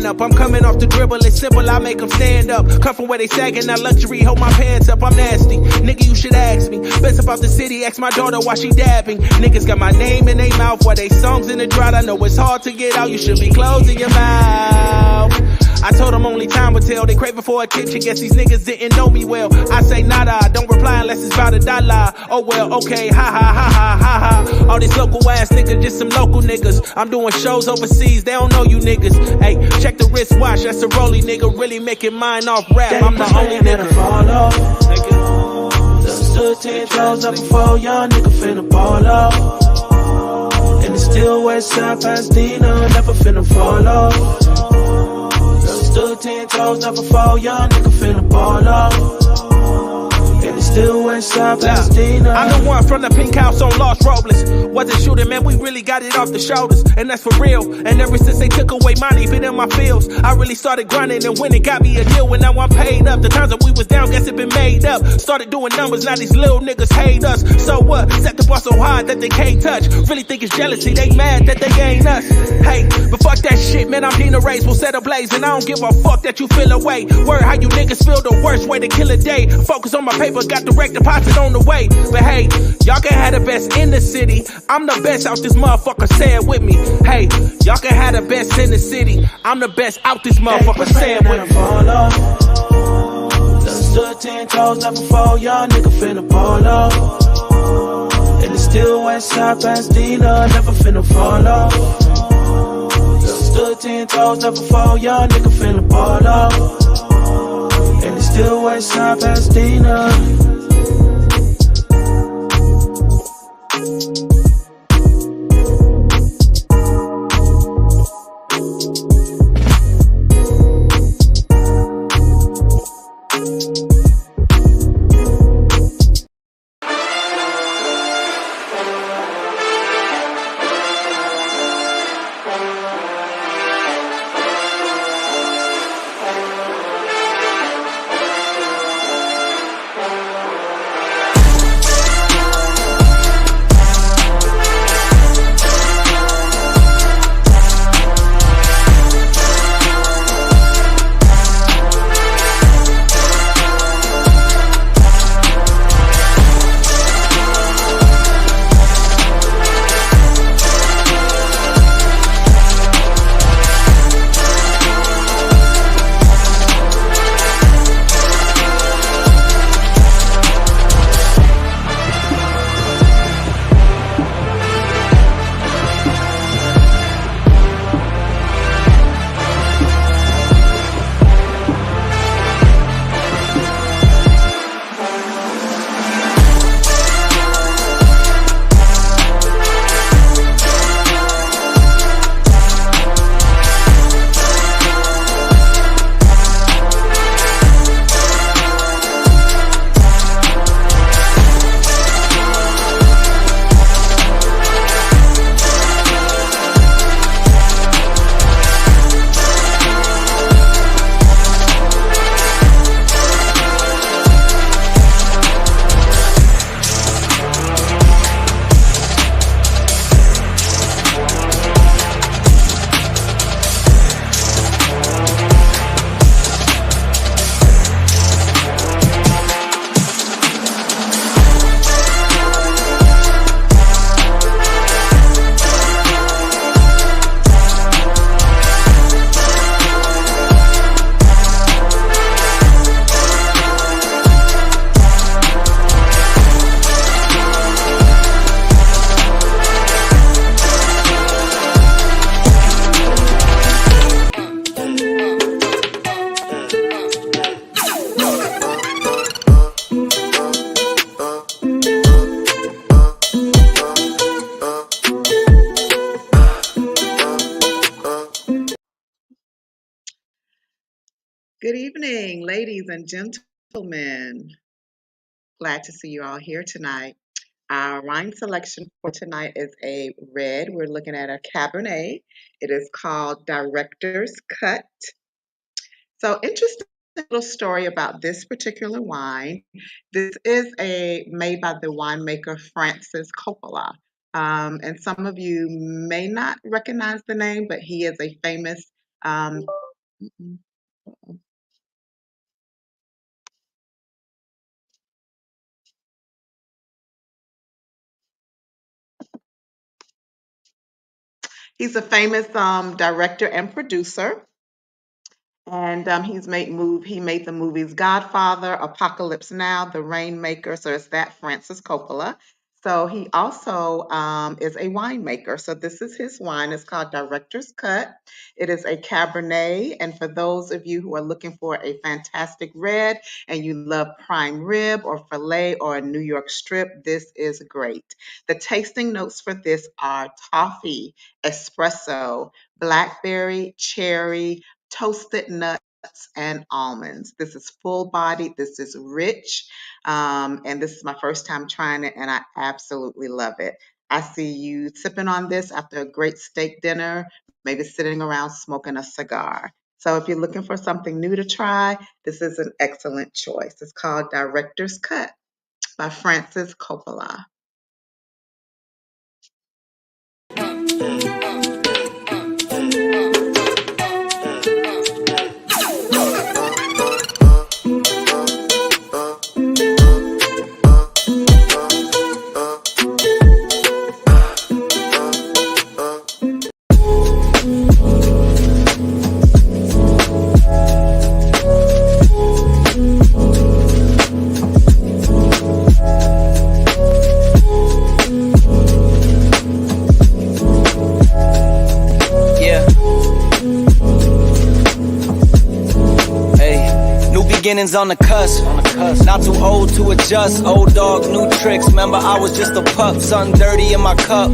man up. I'm coming off the dribble, it's simple, I make them stand up. Come from where they sagging, now luxury, hold my pants up. I'm nasty, nigga, you should ask me. Best about the city, ask my daughter why she dabbing. Niggas got my name in their mouth while they songs in the drought. I know it's hard to get out, you should be closing your mouth. I told them only time would tell. They craving for attention, guess these niggas didn't know me well. I say nada, don't reply unless it's about $1. Oh well, okay, ha ha ha ha ha ha. All these local ass niggas, just some local niggas. I'm doing shows overseas, they don't know you niggas. Hey, check the wristwatch, that's a rolly nigga. Really making mine off rap, I'm the only nigga. Fall off. Done stood 10 toes up before young nigga finna ball off. And it's still west side Pasadena, never finna fall off. Stood 10 toes up before young nigga finna ball off. And it's still west side Pasadena. I'm the one from the pink house on Los Robles. Wasn't shooting, man, we really got it off the shoulders. And that's for real. And ever since they took away money, been in my fields. I really started grinding and winning, got me a deal. And now I'm paid up. The times that we was down, guess it been made up. Started doing numbers, now these little niggas hate us. So what? Set the bar so high that they can't touch. Really think it's jealousy, they mad that they ain't us. Hey, but fuck that shit, man, I'm Dina Race. We'll set ablaze, and I don't give a fuck that you feel away. Word, how you niggas feel the worst way to kill a day. Focus on my paper, got direct deposit on the way. But hey, y'all can have the best in the city. I'm the best out this motherfucker, say it with me. Hey, y'all can have the best in the city. I'm the best out this motherfucker, say it with me. Fall off. Done stood 10 toes up before young nigga finna ball off. And it's still west side Pasadena, never finna fall off. Done stood 10 toes up before young nigga finna ball off. And it's still west side Pasadena. Good evening, ladies and gentlemen. Glad to see you all here tonight. Our wine selection for tonight is a red. We're looking at a Cabernet. It is called Director's Cut. So interesting little story about this particular wine. This is made by the winemaker Francis Coppola. And some of you may not recognize the name, but he is a famous Mm-mm. Uh-uh. He's a famous director and producer. And he made the movies Godfather, Apocalypse Now, The Rainmaker. So it's that Francis Coppola. So he also is a winemaker. So this is his wine. It's called Director's Cut. It is a Cabernet. And for those of you who are looking for a fantastic red and you love prime rib or filet or a New York strip, this is great. The tasting notes for this are toffee, espresso, blackberry, cherry, toasted nuts, and almonds. This is full bodied, this is rich, and this is my first time trying it, and I absolutely love it. I see you sipping on this after a great steak dinner, maybe sitting around smoking a cigar. So if you're looking for something new to try, this is an excellent choice. It's called Director's Cut by Francis Coppola. Yeah. Hey, new beginnings on the cusp. Not too old to adjust. Old dog, new tricks. Remember, I was just a pup. Something dirty in my cup.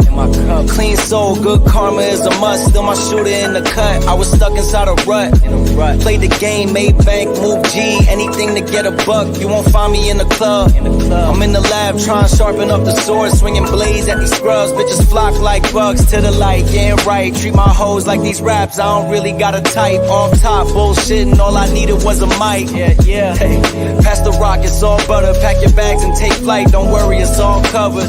Clean soul, good karma is a must. Still my shooter in the cut. I was stuck inside a rut. Played the game, made bank, move G. Anything to get a buck. You won't find me in the club. I'm in the lab trying to sharpen up the sword. Swinging blades at these scrubs. Bitches flock like bugs to the light. Yeah, right. Treat my hoes like these raps. I don't really got a type. Off top, bullshitting. All I needed was a mic. Yeah. Hey, pass the rock, it's all butter. Pack your bags and take flight. Don't worry, it's all covered.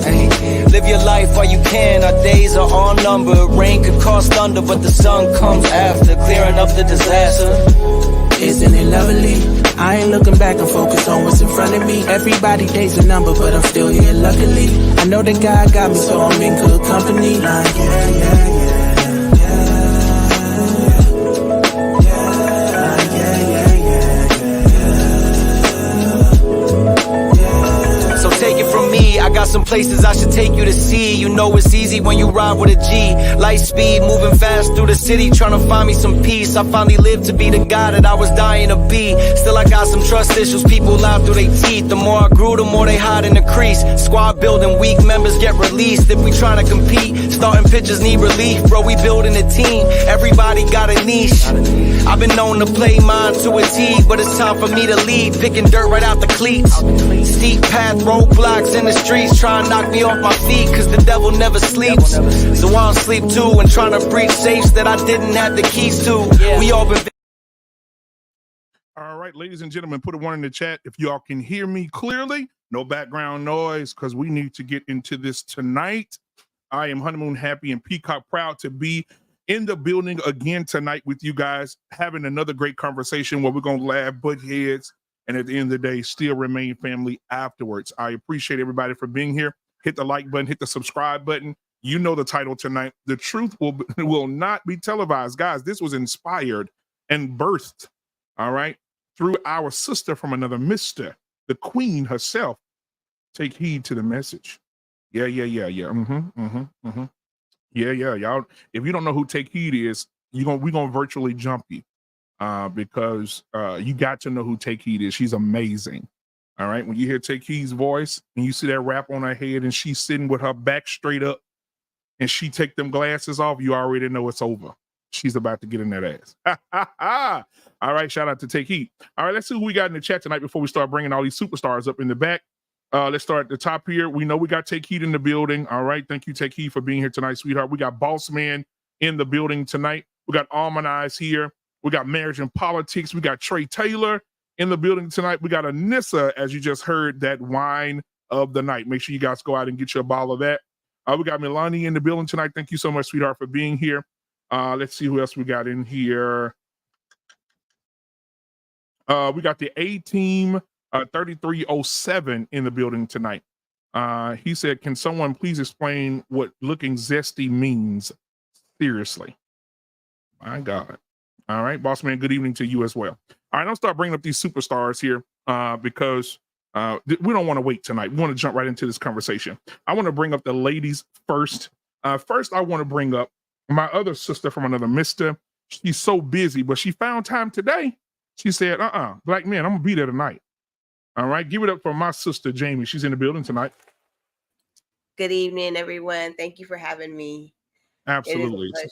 Hey, live your life while you can. Our days are all numbered. Rain could cause thunder, but the sun comes after, clearing up the disaster. Isn't it lovely? I ain't looking back, I'm focused on what's in front of me. Everybody dates a number, but I'm still here luckily. I know that God got me, so I'm in good company. Like, yeah. Take it from me, I got some places I should take you to see. You know it's easy when you ride with a G. Light speed, moving fast through the city, trying to find me some peace. I finally lived to be the guy that I was dying to be. Still I got some trust issues, people lie through their teeth. The more I grew, the more they hide in the crease. Squad building, weak members get released. If we trying to compete, starting pitchers need relief. Bro, we building a team, everybody got a niche. I've been known to play mine to a T, but it's time for me to lead. Picking dirt right out the cleats. Steep path, roadblocks in the streets, trying to knock me off my feet, cause the devil never sleeps. So I don't sleep too, and trying to breach safes that I didn't have the keys to. We all been. All right, ladies and gentlemen, put a one in the chat if y'all can hear me clearly. No background noise, because we need to get into this tonight. I am honeymoon happy and peacock proud to be in the building again tonight with you guys, having another great conversation where we're going to laugh, butt heads, and at the end of the day, still remain family afterwards. I appreciate everybody for being here. Hit the like button, hit the subscribe button. You know the title tonight. The truth will not be televised. Guys, this was inspired and birthed, all right, through our sister from another mister, the queen herself. Take heed to the message. Yeah. Yeah, y'all. If you don't know who Take Heed is, we're gonna virtually jump you, because you got to know who Take Heed is. She's amazing. All right. When you hear Take Heed's voice and you see that wrap on her head and she's sitting with her back straight up and she take them glasses off, you already know it's over. She's about to get in that ass. All right. Shout out to Take Heed. All right. Let's see who we got in the chat tonight before we start bringing all these superstars up in the back. Let's start at the top here. We know we got Take Heed in the building. All right. Thank you, Take Heed, for being here tonight, sweetheart. We got Boss Man in the building tonight. We got Almond Eyes here. We got Marriage and Politics. We got Trey Taylor in the building tonight. We got Anissa, as you just heard, that wine of the night. Make sure you guys go out and get your bottle of that. We got Milani in the building tonight. Thank you so much, sweetheart, for being here. Let's see who else we got in here. We got the A Team 3307 in the building tonight. He said, "Can someone please explain what looking zesty means? Seriously." My God. All right, boss man, good evening to you as well. All right, I'll start bringing up these superstars here because we don't want to wait tonight. We want to jump right into this conversation. I want to bring up the ladies first. First, I want to bring up my other sister from another mister. She's so busy, but she found time today. She said, black man, I'm going to be there tonight. All right, give it up for my sister, Jamie. She's in the building tonight. Good evening, everyone. Thank you for having me. Absolutely. It is a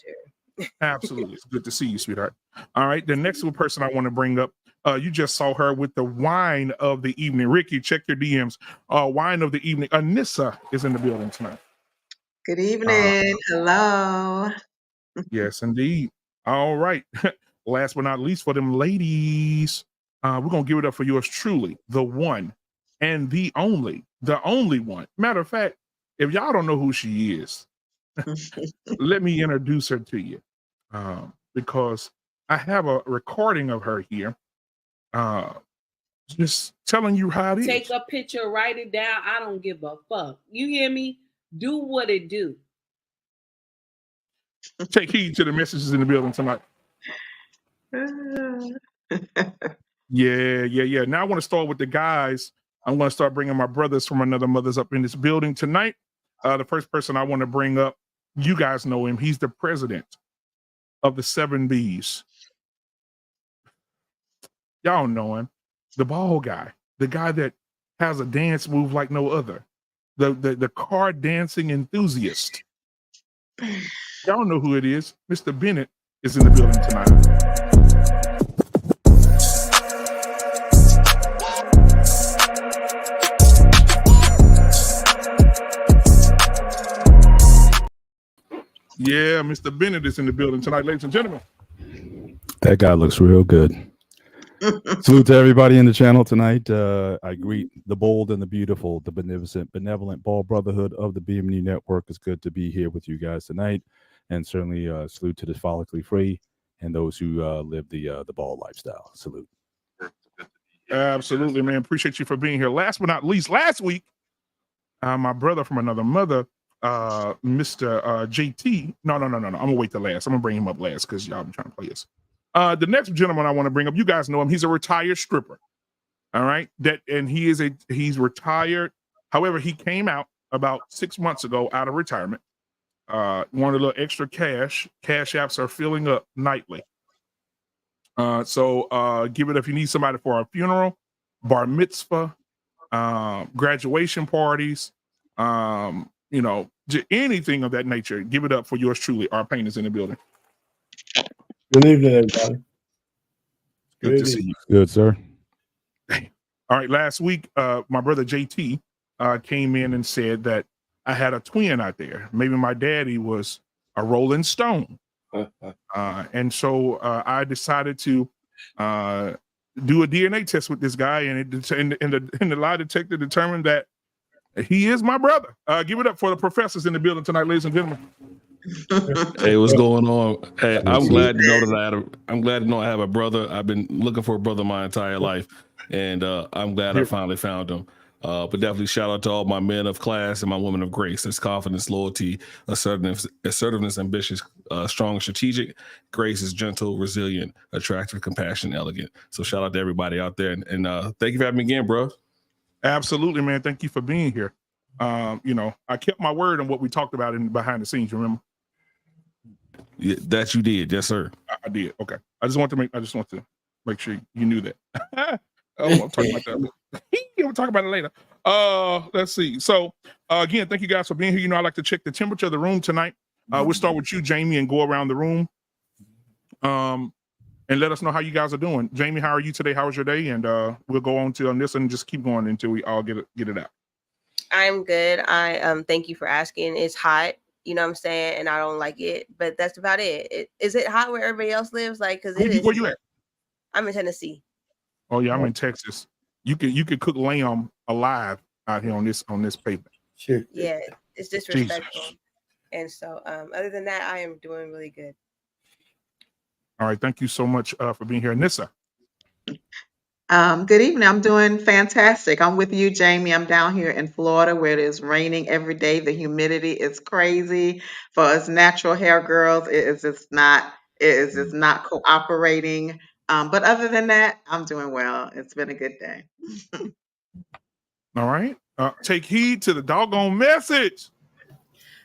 pleasure. Absolutely. It's good to see you, sweetheart. All right, the next person I want to bring up, you just saw her with the wine of the evening. Ricky, check your DMs. Wine of the evening. Anissa is in the building tonight. Good evening. Hello. Yes, indeed. All right. Last but not least, for them ladies, we're going to give it up for yours truly, the one and the only one. Matter of fact, if y'all don't know who she is, let me introduce her to you because I have a recording of her here just telling you how it is. Take a picture, write it down. I don't give a fuck. You hear me? Do what it do. Take heed to the messages in the building tonight. Yeah. Now I want to start with the guys. I'm going to start bringing my brothers from another mothers up in this building tonight. The first person I want to bring up, you guys know him. He's the president of the 7 Bs. Y'all know him. The ball guy. The guy that has a dance move like no other. The car dancing enthusiast. Y'all know who it is. Mr. Bennett is in the building tonight. Yeah, Mr. Bennett is in the building tonight, ladies and gentlemen. That guy looks real good. Salute to everybody in the channel tonight. I greet the bold and the beautiful, the benevolent Ball Brotherhood of the BMU Network. It's good to be here with you guys tonight. And certainly salute to the follically free and those who live the ball lifestyle. Salute. Absolutely, man. Appreciate you for being here. Last but not least, last week, my brother from another mother, Mr. JT. No. I'm gonna wait till last. I'm gonna bring him up last because y'all been trying to play this. The next gentleman I want to bring up, you guys know him. He's a retired stripper. All right. He's retired. However, he came out about 6 months ago out of retirement. Wanted a little extra cash. Cash apps are filling up nightly. So give it if you need somebody for a funeral, bar mitzvah, graduation parties, anything of that nature. Give it up for yours truly. Our pain is in the building. Good evening, everybody. Good to see you. Good, sir. All right. Last week, my brother JT came in and said that I had a twin out there. Maybe my daddy was a Rolling Stone. And so I decided to do a DNA test with this guy, and the lie detector determined that he is my brother. Give it up for the professors in the building tonight, ladies and gentlemen. Hey, what's going on? Hey, I'm glad to know that I'm glad to know I have a brother. I've been looking for a brother my entire life, and I'm glad I finally found him. But definitely shout out to all my men of class and my women of grace. There's confidence, loyalty, assertiveness, ambitious, strong, and strategic. Grace is gentle, resilient, attractive, compassionate, elegant. So shout out to everybody out there, and thank you for having me again, bro. Absolutely, man. Thank you for being here. I kept my word on what we talked about in behind the scenes. Remember? Yeah, that you did, yes, sir. I did. Okay. I just want to make sure you knew that. I'll talk about that. We'll talk about it later. Let's see. So again, thank you guys for being here. I like to check the temperature of the room tonight. We'll start with you, Jamie, and go around the room. And let us know how you guys are doing. Jamie, how are you today? How was your day? And we'll go on to this and just keep going until we all get it out. I'm good. I thank you for asking. It's hot, you know what I'm saying, and I don't like it, but that's about it. Is it hot where everybody else lives? Like, because it is. Where you at? I'm in Tennessee. Oh yeah, I'm in Texas. You could cook lamb alive out here on this pavement. Sure. Yeah, it's disrespectful. Jesus. And so, other than that, I am doing really good. All right, thank you so much for being here, Nissa. Good evening. I'm doing fantastic. I'm with you, Jamie. I'm down here in Florida where it is raining every day. The humidity is crazy. For us natural hair girls, it is just not cooperating. But other than that, I'm doing well. It's been a good day. All right. Take heed to the doggone message.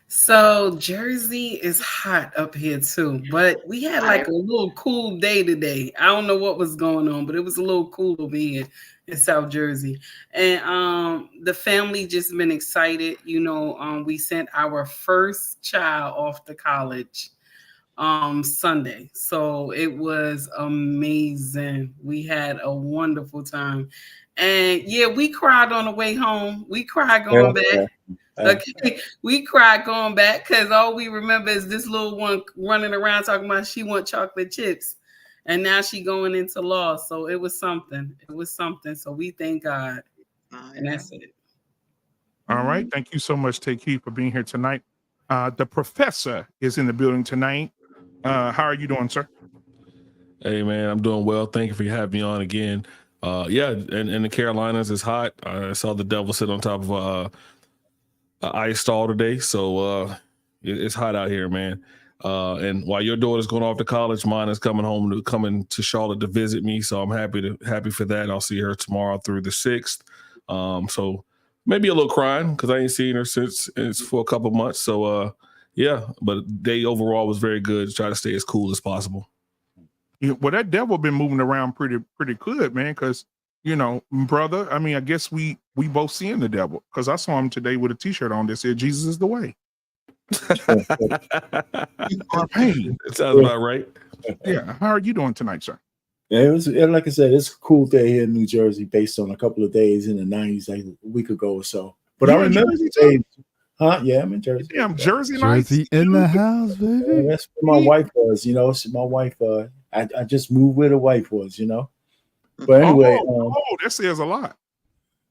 So Jersey is hot up here too, but we had like a little cool day today. I don't know what was going on, but it was a little cool over here in South Jersey. And the family just been excited. We sent our first child off to college Sunday. So it was amazing. We had a wonderful time. And yeah, we cried on the way home. We cried going back. Okay, we cried going back because all we remember is this little one running around talking about she want chocolate chips, and now she going into law. So it was something. It was something. So we thank God, and that's it. All right, thank you so much, Take Heed, for being here tonight. The professor is in the building tonight. How are you doing, sir? Hey man, I'm doing well. Thank you for having me on again. Yeah, in the Carolinas, it's hot. I saw the devil sit on top of an ice stall today, so it's hot out here, man. And while your daughter's going off to college, mine is coming to Charlotte to visit me. So I'm happy for that. I'll see her tomorrow through the 6th. So maybe a little crying because I ain't seen her since it's for a couple months. So yeah, but day overall was very good. Try to stay as cool as possible. Yeah, well, that devil been moving around pretty good, man. Because brother, I mean, I guess we both seeing the devil because I saw him today with a T-shirt on that said "Jesus is the way." It sounds about right. Yeah. How are you doing tonight, sir? Yeah, it was, and like I said, it's a cool day here in New Jersey based on a couple of days in the 90s, like a week ago or so. But I remember the day, yeah, I'm in Jersey. Yeah, I'm Jersey. Jersey in the house, baby. Yeah, that's where my wife was, my wife, I just moved where the wife was, But anyway. That says a lot.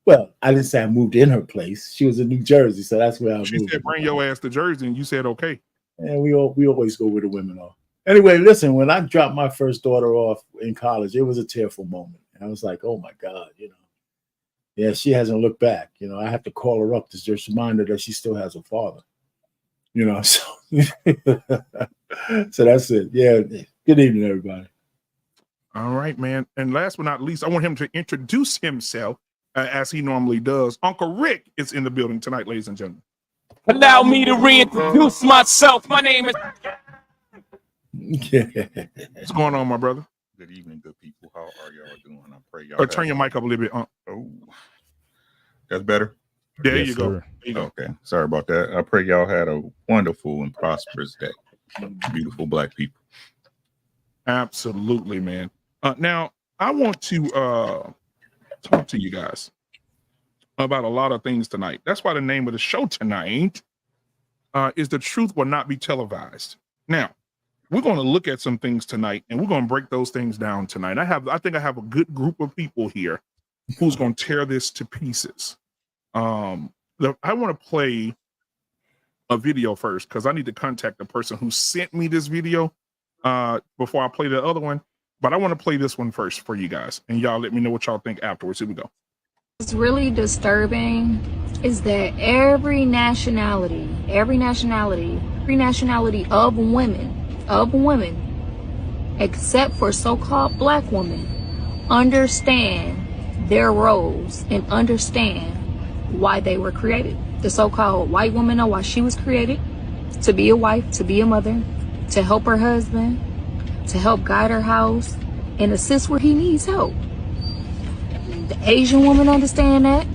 Well, I didn't say I moved in her place. She was in New Jersey, so that's where I moved. She said, bring your ass to Jersey, and you said, okay. And we always go where the women are. Anyway, listen, when I dropped my first daughter off in college, it was a tearful moment. I was like, oh my God, Yeah, she hasn't looked back. I have to call her up to just remind her that she still has a father. So, so that's it. Yeah. Good evening, everybody. All right, man. And last but not least, I want him to introduce himself as he normally does. Uncle Rick is in the building tonight, ladies and gentlemen. Allow me to reintroduce myself. My name is... What's going on, my brother? Good evening, good people. How are y'all doing? I pray y'all. Turn your mic up a little bit. Oh, that's better. There you go. Okay, sorry about that. I pray y'all had a wonderful and prosperous day. Beautiful Black people. Absolutely, man. Now, I want to talk to you guys about a lot of things tonight. That's why the name of the show tonight is The Truth Will Not Be Televised. Now, we're going to look at some things tonight, and we're going to break those things down tonight. I think I have a good group of people here who's going to tear this to pieces. I want to play a video first because I need to contact the person who sent me this video before I play the other one. But I want to play this one first for you guys, and y'all let me know what y'all think afterwards. Here we go. What's really disturbing is that every nationality of women, except for so-called Black women, understand their roles and understand why they were created. The so-called white woman know why she was created: to be a wife, to be a mother, to help her husband, to help guide her house and assist where he needs help. The Asian woman understand that,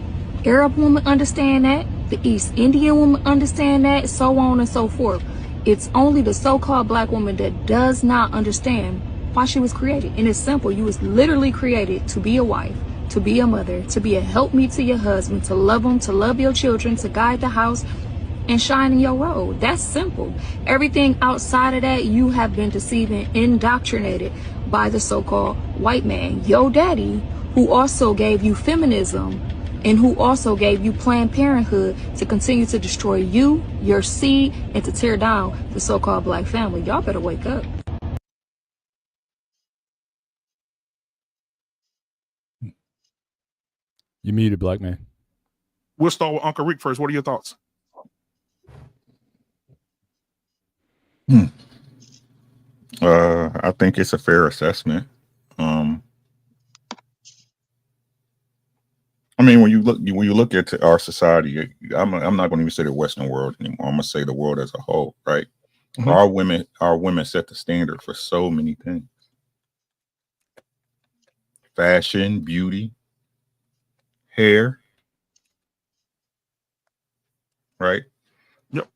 Arab woman understand that, the East Indian woman understand that, so on and so forth. It's only the so-called Black woman that does not understand why she was created. And it's simple. You was literally created to be a wife, to be a mother, to be a helpmeet to your husband, to love him, to love your children, to guide the house and shine in your road. That's simple. Everything outside of that, you have been deceived and indoctrinated by the so-called white man, your daddy, who also gave you feminism and who also gave you Planned Parenthood to continue to destroy you, your seed, and to tear down the so-called Black family. Y'all better wake up. You muted, black man. We'll start with Uncle Rick first. What are your thoughts? I think it's a fair assessment. I mean, when you look at our society, I'm not going to even say the Western world anymore. I'm going to say the world as a whole, right? Mm-hmm. Our women set the standard for so many things: fashion, beauty, hair, right? Yep.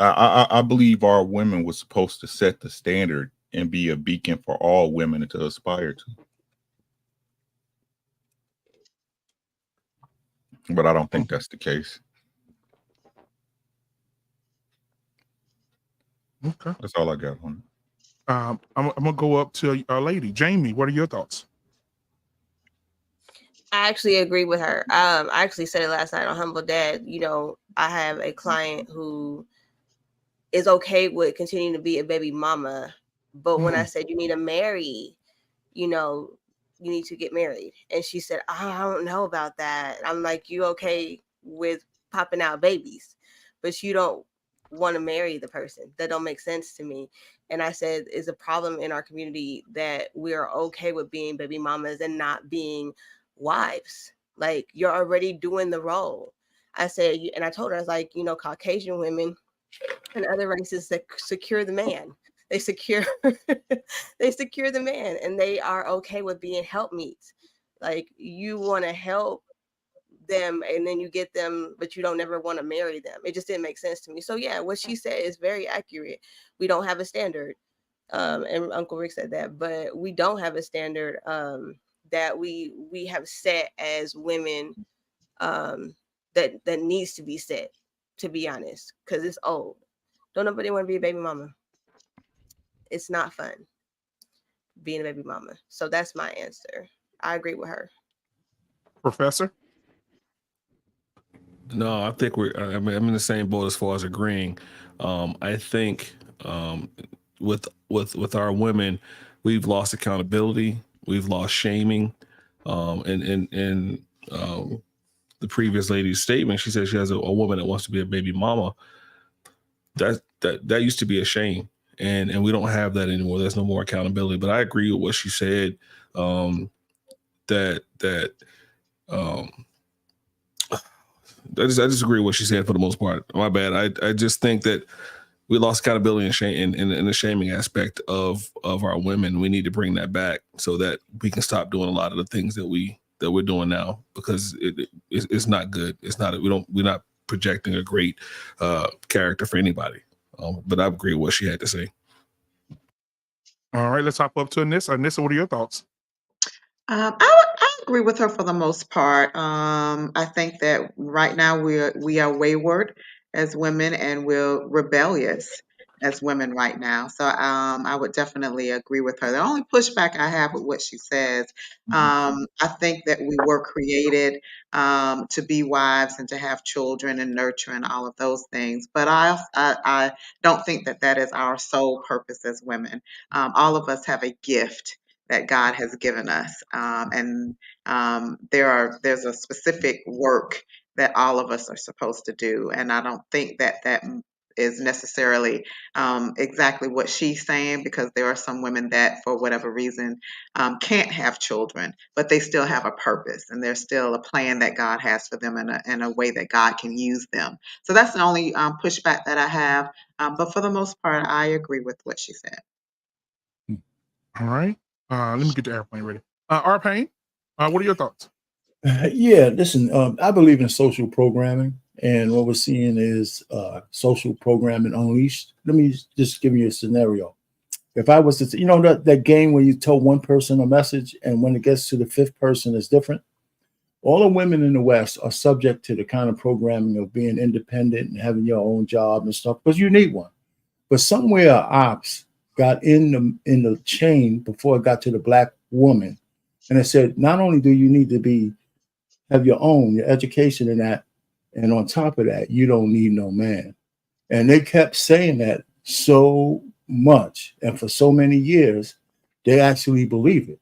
I believe our women was supposed to set the standard and be a beacon for all women to aspire to. But I don't think that's the case. Okay. That's all I got on it. I'm gonna go up to a lady, Jamie. What are your thoughts? I actually agree with her. I actually said it last night on Humble Dad. You know, I have a client who is okay with continuing to be a baby mama, but when I said you need to marry, you know, you need to get married, and she said, I don't know about that. I'm like, you okay with popping out babies, but you don't want to marry the person? That don't make sense to me. And I said, it's a problem in our community that we are okay with being baby mamas and not being wives. Like, you're already doing the role. I said, and I told her, I was like, you know, Caucasian women and other races that secure the man. They secure they secure the man, and they are okay with being helpmeets. Like, you want to help them and then you get them, but you don't ever want to marry them. It just didn't make sense to me. So yeah, what she said is very accurate. We don't have a standard. And Uncle Rick said that, but we don't have a standard that we have set as women that needs to be set, to be honest, because it's old. Don't nobody want to be a baby mama. It's not fun being a baby mama. So that's my answer. I agree with her. Professor? No, I think I'm in the same boat as far as agreeing. I think with our women, we've lost accountability, we've lost shaming, and the previous lady's statement, she said she has a woman that wants to be a baby mama. That used to be a shame, and we don't have that anymore. There's no more accountability. But I agree with what she said. I just agree with what she said for the most part. My bad. I just think that we lost accountability and shame in the shaming aspect of our women. We need to bring that back so that we can stop doing a lot of the things that we're doing now, because it's not good. It's not. We're not projecting a great character for anybody. But I agree with what she had to say. All right, let's hop up to Anissa. Anissa, what are your thoughts? I agree with her for the most part. I think that right now we are wayward as women and we're rebellious as women right now. So I would definitely agree with her. The only pushback I have with what she says, I think that we were created to be wives and to have children and nurture and all of those things. But I don't think that that is our sole purpose as women. All of us have a gift that God has given us. There's a specific work that all of us are supposed to do. And I don't think that that is necessarily exactly what she's saying, because there are some women that, for whatever reason, can't have children, but they still have a purpose and there's still a plan that God has for them in a way that God can use them. So that's the only pushback that I have. But for the most part, I agree with what she said. All right. Let me get the airplane ready. Arpain, what are your thoughts? Yeah, listen, I believe in social programming, and what we're seeing is social programming unleashed. Let me just give you a scenario. If I was to, that game where you tell one person a message, and when it gets to the fifth person, it's different. All the women in the West are subject to the kind of programming of being independent and having your own job and stuff, because you need one. But somewhere ops got in the chain before it got to the black woman, and it said, not only do you need to have your education in that, and on top of that, you don't need no man. And they kept saying that so much, and for so many years, they actually believe it,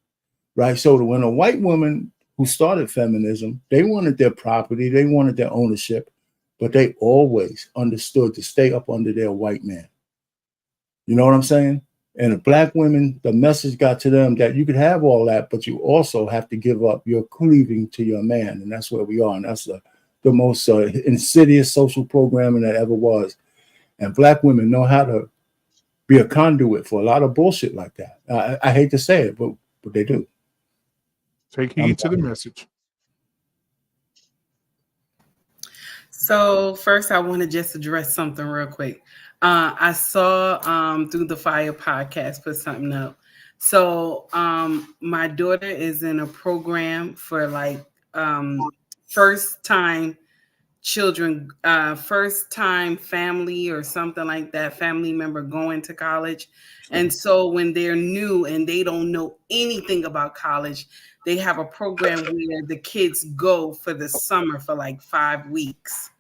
right? So when a white woman who started feminism, they wanted their property, they wanted their ownership, but they always understood to stay up under their white man. You know what I'm saying? And the black women, the message got to them that you could have all that, but you also have to give up your cleaving to your man. And that's where we are. And that's the most insidious social programming that ever was. And black women know how to be a conduit for a lot of bullshit like that. I hate to say it, but they do. Take heed to the message. So first, I want to just address something real quick. I saw through the Fire podcast put something up. So my daughter is in a program for like first time children, first time family or something like that, family member going to college. And so when they're new and they don't know anything about college, they have a program where the kids go for the summer for like 5 weeks.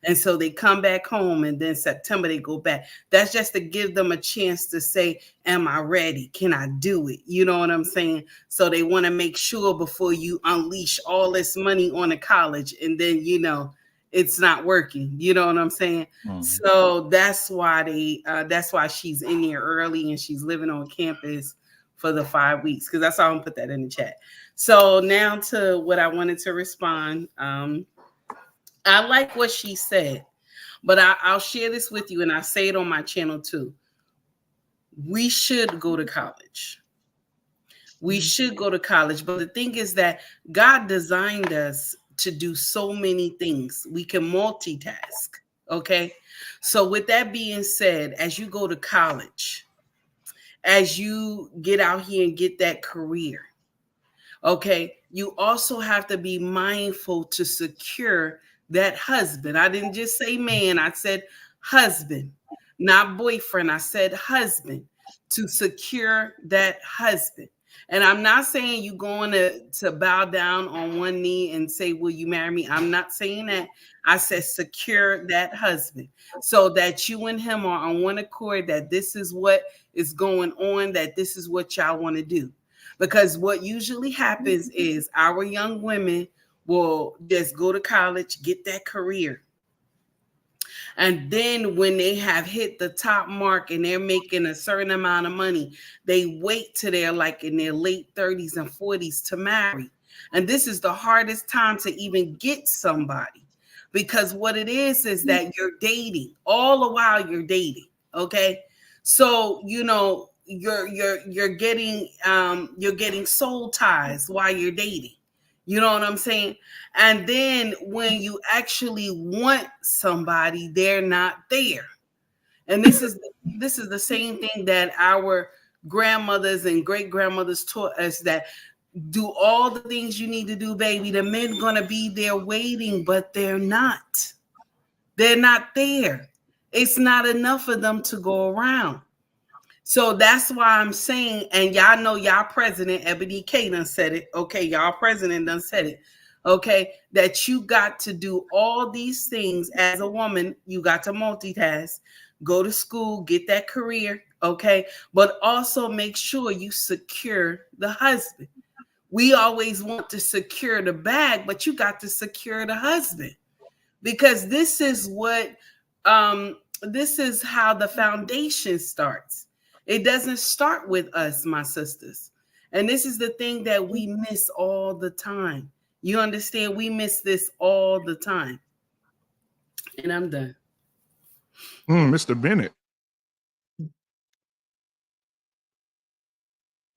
And so they come back home and then September they go back. That's just to give them a chance to say, am I ready? Can I do it? You know what I'm saying? So they want to make sure before you unleash all this money on the college and then, you know, it's not working. You know what I'm saying? Mm-hmm. So that's why she's in here early and she's living on campus for the 5 weeks. Because that's how I'm gonna put that in the chat. So now to what I wanted to respond. I like what she said, but I'll share this with you and I say it on my channel too. We should go to college. We should go to college. But the thing is that God designed us to do so many things. We can multitask. Okay. So with that being said, as you go to college, as you get out here and get that career, okay, you also have to be mindful to secure that husband. I didn't just say man, I said husband, not boyfriend. I said husband, to secure that husband. And I'm not saying you going to bow down on one knee and say, will you marry me? I'm not saying that. I said secure that husband so that you and him are on one accord, that this is what is going on, that this is what y'all want to do. Because what usually happens is our young women will just go to college, get that career. And then when they have hit the top mark and they're making a certain amount of money, they wait till they're like in their late 30s and 40s to marry. And this is the hardest time to even get somebody, because what it is that you're dating all the while you're dating. Okay. So, you know, you're getting soul ties while you're dating. You know what I'm saying? And then when you actually want somebody, they're not there. And this is the same thing that our grandmothers and great grandmothers taught us, that do all the things you need to do, baby. The men gonna be there waiting, but they're not. They're not there. It's not enough of them to go around. So that's why I'm saying, and y'all know y'all president, Ebony K done said it. Okay, y'all president done said it. Okay, that you got to do all these things as a woman. You got to multitask, go to school, get that career. Okay, but also make sure you secure the husband. We always want to secure the bag, but you got to secure the husband, because this is what, this is how the foundation starts. It doesn't start with us, my sisters. And this is the thing that we miss all the time. You understand? We miss this all the time. And I'm done. Mr. Bennett.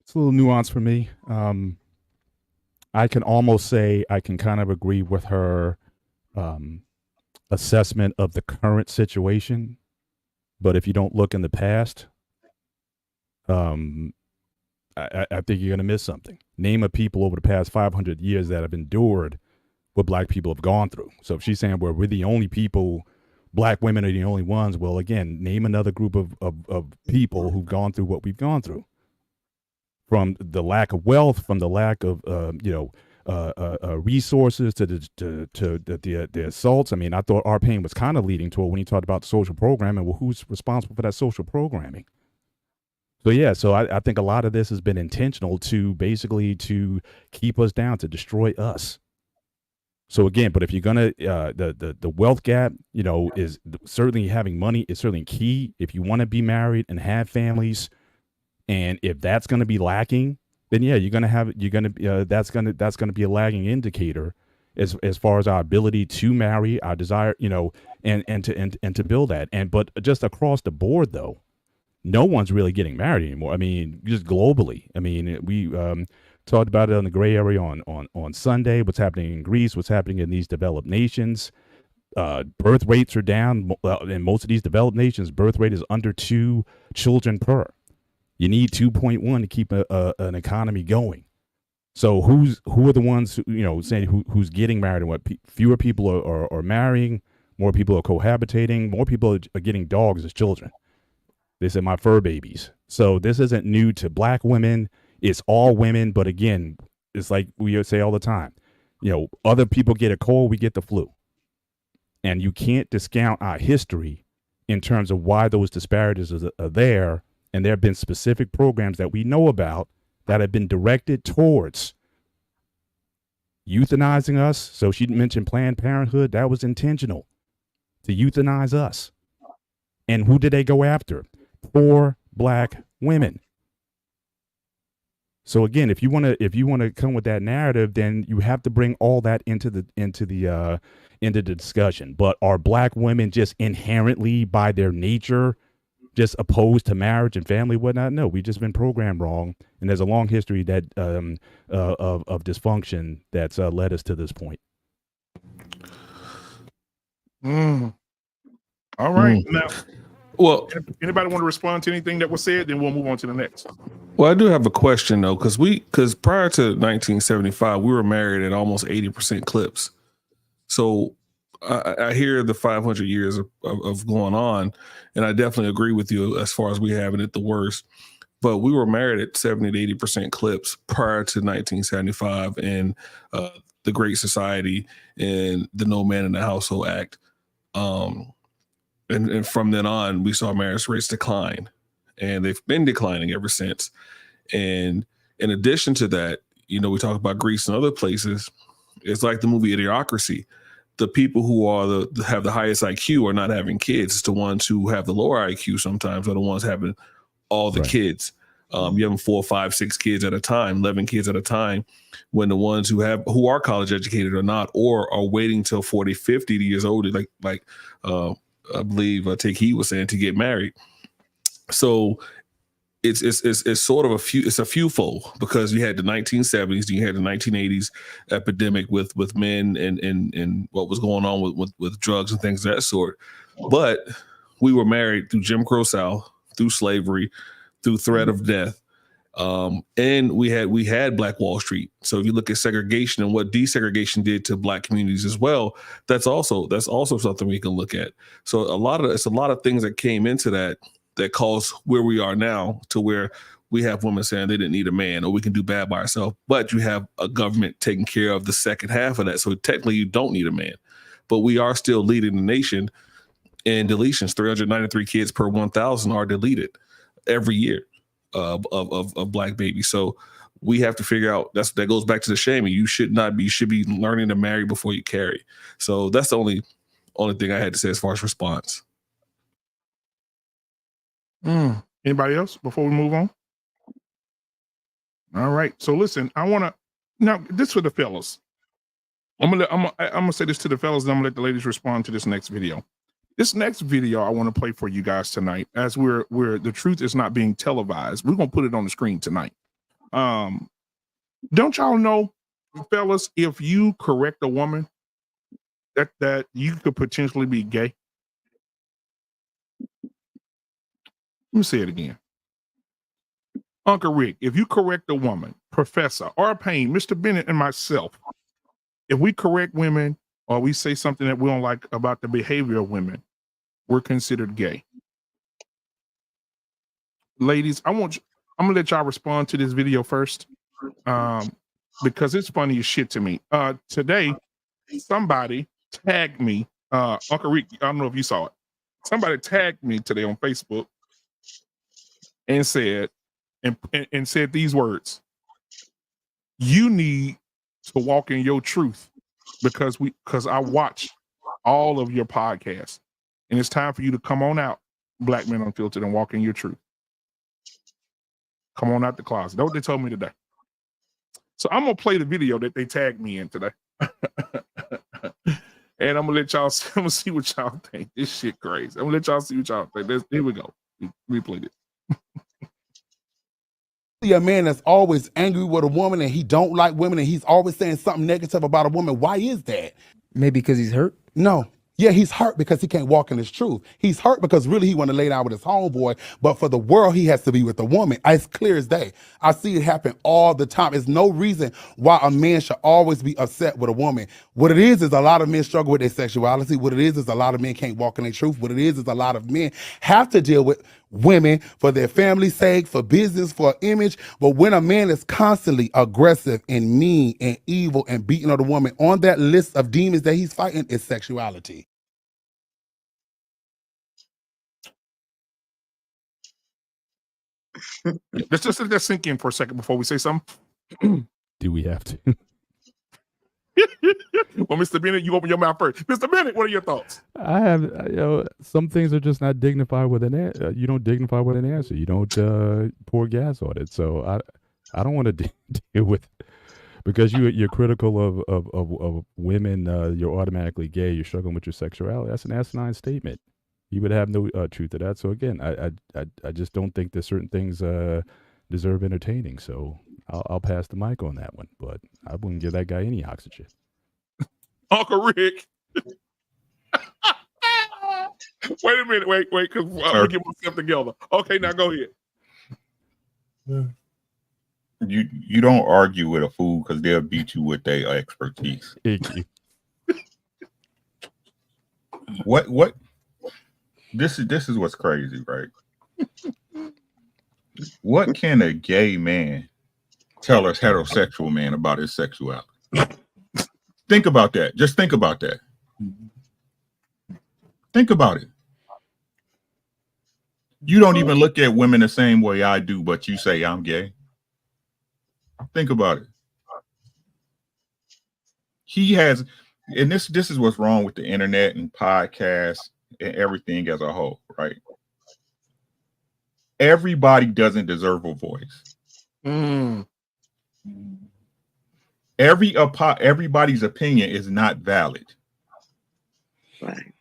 It's a little nuance for me. I can almost say I can kind of agree with her assessment of the current situation. But if you don't look in the past, I think you're going to miss something. Name of people over the past 500 years that have endured what black people have gone through. So if she's saying, well, we're the only people, black women are the only ones, well, again, name another group of people who've gone through what we've gone through. From the lack of wealth, from the lack of, resources to the assaults. I mean, I thought our pain was kind of leading to it when he talked about the social programming. Well, who's responsible for that social programming? So yeah, so I think a lot of this has been intentional to basically to keep us down, to destroy us. So again, but if you're gonna the wealth gap, you know, is certainly having money is certainly key if you want to be married and have families. And if that's going to be lacking, then yeah, that's gonna be a lagging indicator as far as our ability to marry, our desire, you know, and to build that. And but just across the board though, no one's really getting married anymore. I mean, just globally. I mean, we talked about it on the gray area on Sunday. What's happening in Greece? What's happening in these developed nations? Birth rates are down in most of these developed nations. Birth rate is under 2 children per. You need 2.1 to keep an economy going. So who are the ones who, you know, saying who's getting married and what? Fewer people are marrying, more people are cohabitating, more people are getting dogs as children. They said my fur babies. So this isn't new to black women. It's all women. But again, it's like we say all the time, you know, other people get a cold, we get the flu. And you can't discount our history in terms of why those disparities are there. And there have been specific programs that we know about that have been directed towards euthanizing us. So she mentioned Planned Parenthood. That was intentional to euthanize us. And who did they go after? Poor black women. So again, if you want to come with that narrative, then you have to bring all that into the discussion. But are black women just inherently by their nature just opposed to marriage and family, whatnot? No, we've just been programmed wrong, and there's a long history that of dysfunction that's led us to this point. All right, now, well, anybody want to respond to anything that was said? Then we'll move on to the next. Well, I do have a question though, because prior to 1975, we were married at almost 80% clips. So I hear the 500 years of going on, and I definitely agree with you as far as we having it the worst. But we were married at 70 to 80% clips prior to 1975 and the Great Society and the No Man in the Household Act. And from then on, we saw marriage rates decline, and they've been declining ever since. And in addition to that, you know, we talk about Greece and other places. It's like the movie Idiocracy. The people who have the highest IQ are not having kids. It's the ones who have the lower IQ sometimes are the ones having all the kids. You have 4, 5, 6 kids at a time, 11 kids at a time, when the ones who are college educated or not, or are waiting till 40, 50 years old, like I believe Take Heed was saying, to get married. So it's sort of a fewfold, because you had the 1970s, you had the 1980s epidemic with men and what was going on with drugs and things of that sort. But we were married through Jim Crow South, through slavery, through threat of death. And we had Black Wall Street. So if you look at segregation and what desegregation did to black communities as well, that's also something we can look at. So it's a lot of things that came into that caused where we are now, to where we have women saying they didn't need a man, or we can do bad by ourselves. But you have a government taking care of the second half of that. So technically you don't need a man, but we are still leading the nation in deletions. 393 kids per 1,000 are deleted every year of black babies. So we have to figure out, that goes back to the shaming. You should be learning to marry before you carry. So that's the only thing I had to say as far as response. Anybody else before we move on? All right. So listen, I want to, now this for the fellas. I'm gonna say this to the fellas, and I'm gonna let the ladies respond to this next video. This next video I want to play for you guys tonight, as we're the truth is not being televised. We're gonna put it on the screen tonight. Don't y'all know, fellas, if you correct a woman, that you could potentially be gay? Let me say it again. Uncle Rick, if you correct a woman, Professor, R. Payne, Mr. Bennett, and myself, if we correct women or we say something that we don't like about the behavior of women, we're considered gay. Ladies, I'm gonna let y'all respond to this video first, because it's funny as shit to me. Today, somebody tagged me, Uncle Rick, I don't know if you saw it. Somebody tagged me today on Facebook, and said and said these words: "You need to walk in your truth because I watch all of your podcasts, and it's time for you to come on out, Black Men Unfiltered, and walk in your truth. Come on out the closet." That's what they told me today. So I'm gonna play the video that they tagged me in today, and I'm gonna let y'all. I'm gonna see what y'all think. This shit crazy. I'm gonna let y'all see what y'all think. Here we go. We played it. A man that's always angry with a woman and he don't like women and he's always saying something negative about a woman. Why is that? Maybe because he's hurt? No. Yeah, he's hurt because he can't walk in his truth. He's hurt because really he want to lay down with his homeboy, but for the world, he has to be with a woman. It's clear as day. I see it happen all the time. There's no reason why a man should always be upset with a woman. What it is a lot of men struggle with their sexuality. What it is a lot of men can't walk in their truth. What it is a lot of men have to deal with women for their family's sake, for business, for image. But when a man is constantly aggressive and mean and evil and beating on the woman, on that list of demons that he's fighting is sexuality. Let's just let that sink in for a second before we say something. Do we have to? Well, Mr. Bennett, you open your mouth first. Mr. Bennett, what are your thoughts? I have, some things are just not dignified with an answer. You don't dignify with an answer. You don't pour gas on it. So I don't want to deal with it. Because you're critical of women, you're automatically gay. You're struggling with your sexuality. That's an asinine statement. You would have no truth to that. So again, I just don't think that certain things deserve entertaining. So I'll pass the mic on that one. But I wouldn't give that guy any oxygen. Uncle Rick. Wait a minute. Wait, because I'm going to get myself together. Okay, now go ahead. You don't argue with a fool because they'll beat you with their expertise. Thank you. What? This is what's crazy, right? What can a gay man tell us heterosexual man about his sexuality? Think about that. Just think about that. Think about it. You don't even look at women the same way I do, but you say I'm gay. Think about it. He has, and this is what's wrong with the internet and podcasts and everything as a whole, right? Everybody doesn't deserve a voice. Everybody's opinion is not valid. Right.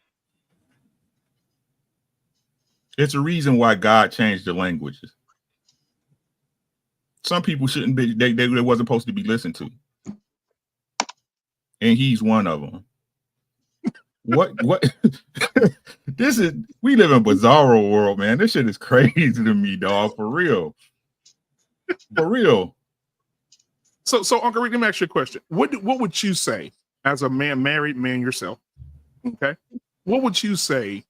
It's a reason why God changed the languages. Some people shouldn't be, they wasn't supposed to be listened to. And he's one of them. What we live in a bizarro world, man. This shit is crazy to me, dog. For real. For real. So Uncle Rick, let me ask you a question. What would you say as a married man yourself? Okay. What would you say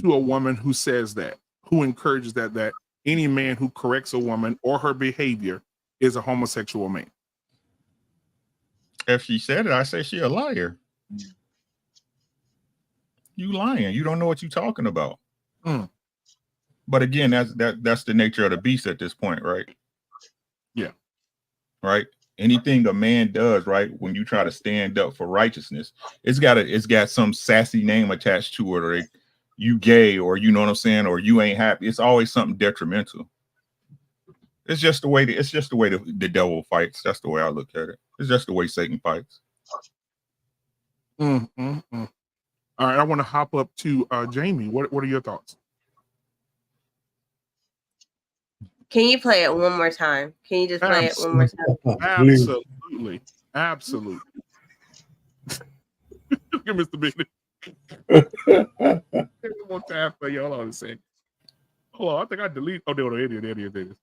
to a woman who says that, who encourages that any man who corrects a woman or her behavior is a homosexual man? If she said it, I say she a liar. You lying. You don't know what you're talking about. But again, that's the nature of the beast at this point, right? Yeah. Right. Anything a man does, right, when you try to stand up for righteousness, it's got some sassy name attached to it, or you gay, or you know what I'm saying, or you ain't happy. It's always something detrimental. It's just the way the devil fights. That's the way I look at it. It's just the way Satan fights. All right, I want to hop up to Jamie. What are your thoughts? Can you play it one more time? Can you just play it one more time? Absolutely. Absolutely. Look at Mr. Bennett. One time for you. Hold on a second. Hold on, I think I deleted. Oh, there it is.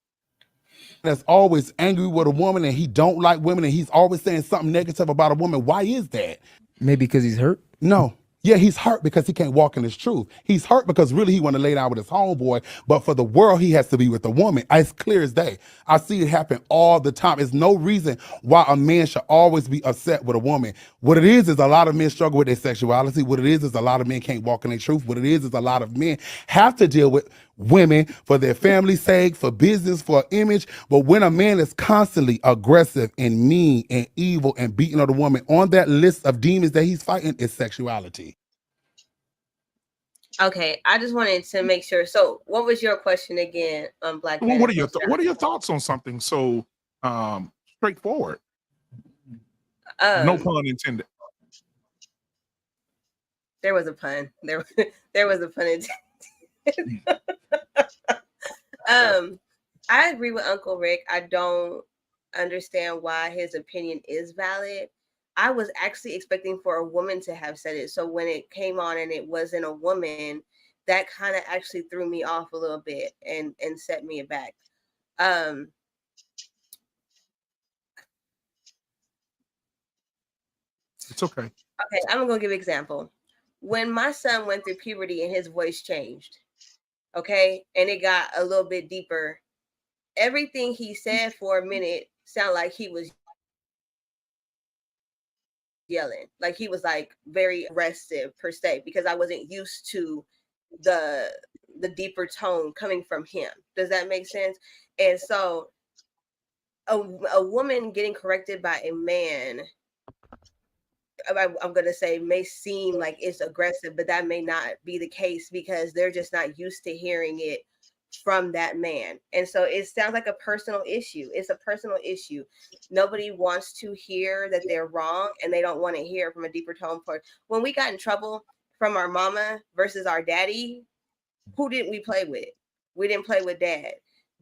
That's always angry with a woman and he don't like women and he's always saying something negative about a woman. Why is that? Maybe because he's hurt? No. Yeah, he's hurt because he can't walk in his truth. He's hurt because really he want to lay down with his homeboy, but for the world, he has to be with a woman. It's clear as day. I see it happen all the time. There's no reason why a man should always be upset with a woman. What it is a lot of men struggle with their sexuality. What it is a lot of men can't walk in their truth. What it is a lot of men have to deal with women for their family's sake, for business, for image. But when a man is constantly aggressive and mean and evil and beating on the woman, on that list of demons that he's fighting is sexuality. Okay, I just wanted to make sure. So, what was your question again on Black Well, men? what are your thoughts on something so straightforward? No pun intended. There was a pun. There was a pun intended. I agree with Uncle Rick. I don't understand why his opinion is valid. I was actually expecting for a woman to have said it. So when it came on and it wasn't a woman, that kind of actually threw me off a little bit and set me aback. It's okay. Okay, I'm gonna give an example. When my son went through puberty and his voice changed, okay, and it got a little bit deeper, everything he said for a minute sounded like he was yelling, like he was like very aggressive per se, because I wasn't used to the deeper tone coming from him. Does that make sense? And so a woman getting corrected by a man, I'm going to say, may seem like it's aggressive, but that may not be the case because they're just not used to hearing it from that man. And so it sounds like a personal issue. It's a personal issue. Nobody wants to hear that they're wrong, and they don't want to hear from a deeper tone. When we got in trouble from our mama versus our daddy, who didn't we play with? We didn't play with dad.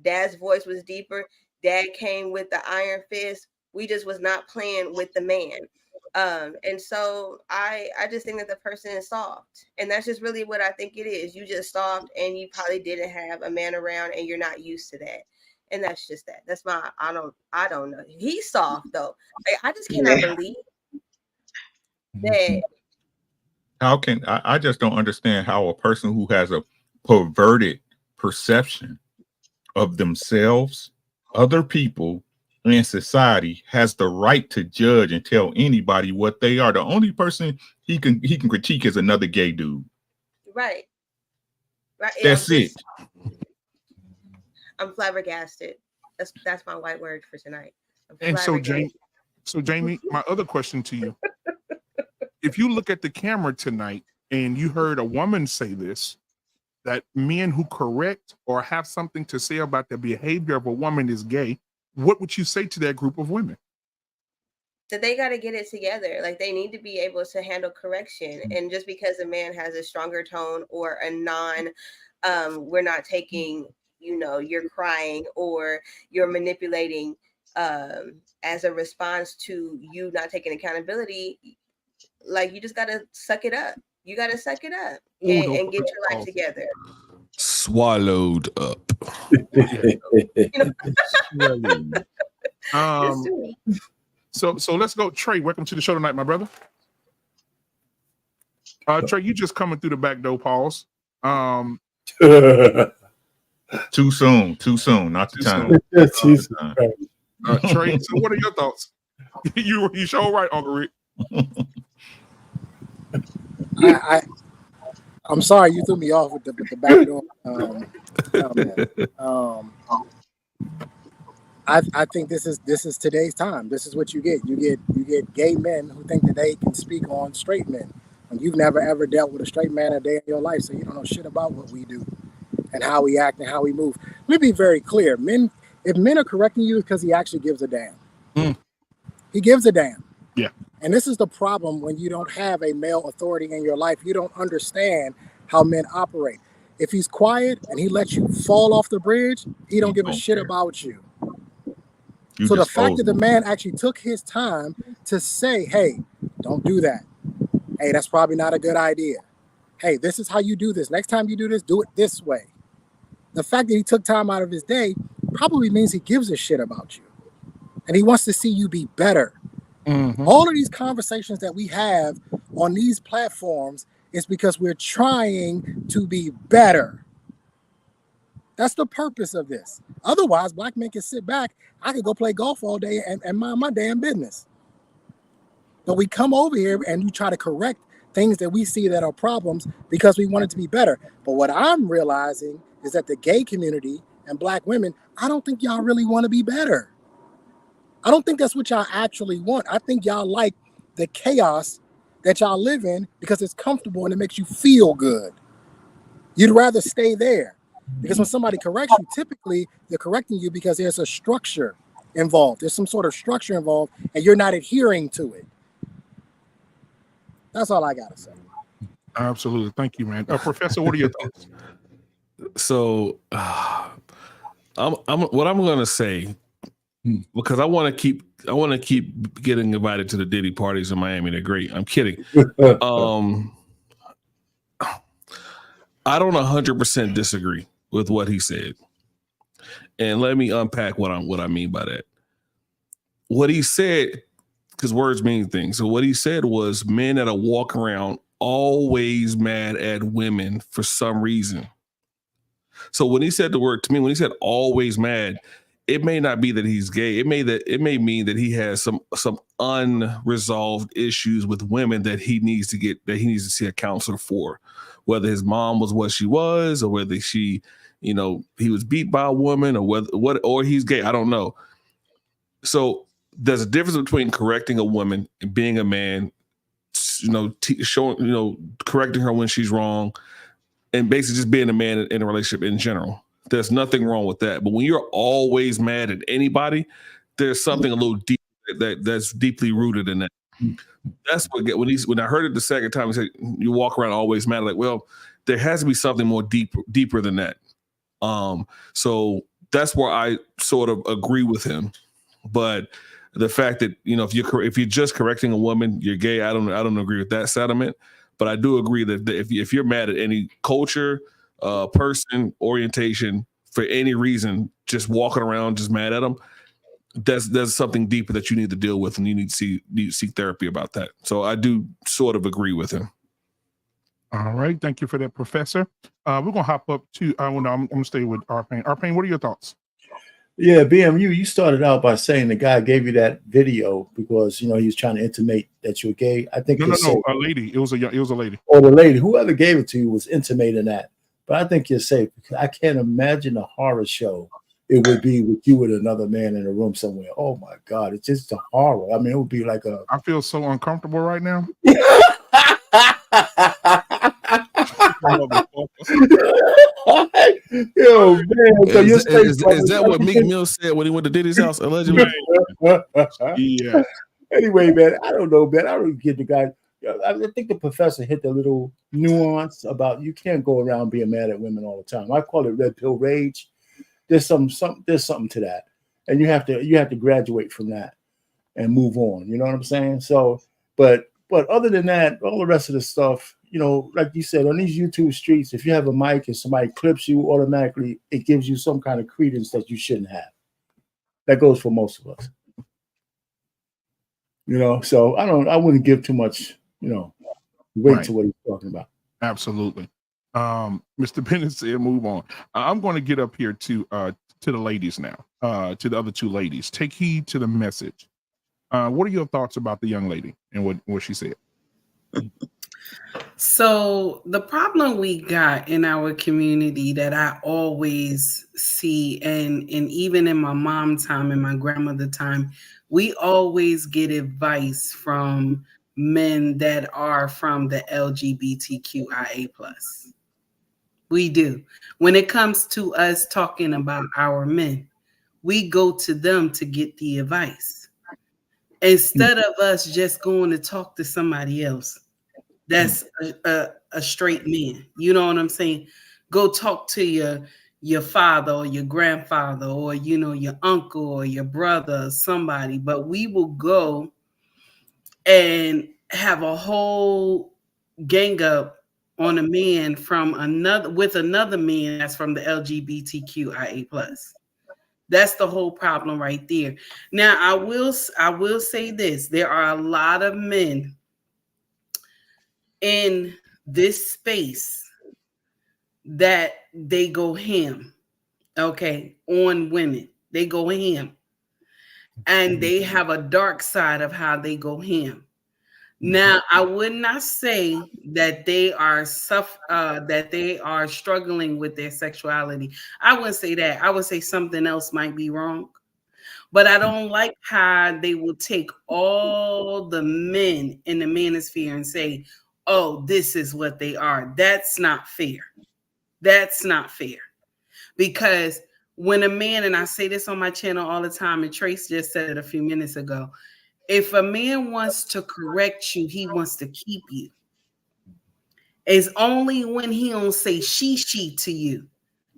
Dad's voice was deeper. Dad came with the iron fist. We just was not playing with the man. And so I just think that the person is soft, and that's just really what I think it is. You just soft, and you probably didn't have a man around, and you're not used to that. And that's just that. That's my, I don't know. He's soft though. I just cannot believe that. How can I just don't understand how a person who has a perverted perception of themselves, other people, and society has the right to judge and tell anybody what they are. The only person he can critique is another gay dude. Right. That's it. I'm flabbergasted. That's my white word for tonight. And so Jamie, my other question to you: if you look at the camera tonight and you heard a woman say this, that men who correct or have something to say about the behavior of a woman is gay, what would you say to that group of women? That they got to get it together. Like, they need to be able to handle correction. And just because a man has a stronger tone or a we're not taking, you're crying or you're manipulating as a response to you not taking accountability, like, you just got to suck it up. You got to suck it up and get your life together. Swallowed up. So let's go. Trey, welcome to the show tonight, my brother. Trey, you just coming through the back door, pause. Too soon, not the time. Trey, so what are your thoughts? you sure right, Uncle Rick. I'm sorry you threw me off with the back door. I think this is today's time. This is what you get. You get gay men who think that they can speak on straight men. And you've never ever dealt with a straight man a day in your life, so you don't know shit about what we do and how we act and how we move. Let me be very clear. If men are correcting you, it's because he actually gives a damn. He gives a damn. Yeah. And this is the problem when you don't have a male authority in your life. You don't understand how men operate. If he's quiet and he lets you fall off the bridge, he don't give a shit about you. So the fact that the man actually took his time to say, hey, don't do that. Hey, that's probably not a good idea. Hey, this is how you do this. Next time you do it this way. The fact that he took time out of his day probably means he gives a shit about you. And he wants to see you be better. All of these conversations that we have on these platforms is because we're trying to be better. That's the purpose of this. Otherwise, black men can sit back. I could go play golf all day and mind my damn business. But we come over here and we try to correct things that we see that are problems because we want it to be better. But what I'm realizing is that the gay community and black women, I don't think y'all really want to be better. I don't think that's what y'all actually want. I think y'all like the chaos that y'all live in because it's comfortable and it makes you feel good. You'd rather stay there because when somebody corrects you, typically they're correcting you because there's a structure involved. There's some sort of structure involved and you're not adhering to it. That's all I got to say. Absolutely. Thank you, man. Professor, what are your thoughts? So what I'm going to say, because I want to keep getting invited to the Diddy parties in Miami. They're great. I'm kidding. I don't 100% disagree with what he said. And let me unpack what I mean by that. What he said, because words mean things. So what he said was men that are walk around always mad at women for some reason. So when he said the word to me, when he said always mad, it may not be that he's gay. It may mean that he has some unresolved issues with women that he needs to see a counselor for. Whether his mom was what she was, or whether he was beat by a woman, or he's gay. I don't know. So there's a difference between correcting a woman and being a man, correcting her when she's wrong, and basically just being a man in a relationship in general. There's nothing wrong with that. But when you're always mad at anybody, there's something a little deep that's deeply rooted in that. That's what when I heard it the second time, he said you walk around always mad. Like, well, there has to be something more deeper than that. So that's where I sort of agree with him. But the fact that if you're just correcting a woman, you're gay. I don't agree with that sentiment. But I do agree that if you're mad at any culture, person, orientation, for any reason, just walking around just mad at them, there's something deeper that you need to deal with, and you need to seek therapy about that. So I do sort of agree with him. All right, thank you for that, Professor. We're gonna hop up to. I'm gonna stay with Arpain. Arpain, what are your thoughts? Yeah, BMU, you started out by saying the guy gave you that video because he was trying to intimate that you're gay. I think No, a lady. It was a lady. Or the lady, whoever gave it to you was intimating that. But I think you're safe because I can't imagine a horror show it would be with you with another man in a room somewhere. Oh my God, it's just a horror. I mean, it would be like a. I feel so uncomfortable right now. Yo, man. So is that what Meek Mill said when he went to Diddy's house, allegedly? Yeah. Anyway, man, I don't know, man. I don't get the guy. I think the professor hit the little nuance about you can't go around being mad at women all the time. I call it red pill rage. There's something to that, and you have to graduate from that and move on. You know what I'm saying? So, but other than that, all the rest of the stuff, like you said, on these YouTube streets, if you have a mic and somebody clips you, automatically it gives you some kind of credence that you shouldn't have. That goes for most of us. So I wouldn't give too much, weight to what he's talking about. Absolutely. Mr. Bennett said, move on. I'm going to get up here to the ladies now, to the other two ladies. Take heed to the message. What are your thoughts about the young lady and what she said? So the problem we got in our community that I always see, and even in my mom time and my grandmother time, we always get advice from men that are from the LGBTQIA+. We do. When it comes to us talking about our men, we go to them to get the advice instead of us just going to talk to somebody else that's a straight man. You know what I'm saying? Go talk to your father or your grandfather or your uncle or your brother or somebody. But we will go and have a whole gang up on a man with another man that's from the LGBTQIA+. That's the whole problem right there. Now, I will say this. There are a lot of men in this space that they go ham, okay, on women. They go ham. And they have a dark side of how they go ham. Now, I would not say that they are that they are struggling with their sexuality. I wouldn't say that. I would say something else might be wrong. But I don't like how they will take all the men in the manosphere and say, "Oh, this is what they are." That's not fair. That's not fair. Because when a man, and I say this on my channel all the time, and Trace just said it a few minutes ago, if a man wants to correct you, he wants to keep you. It's only when he don't say she to you.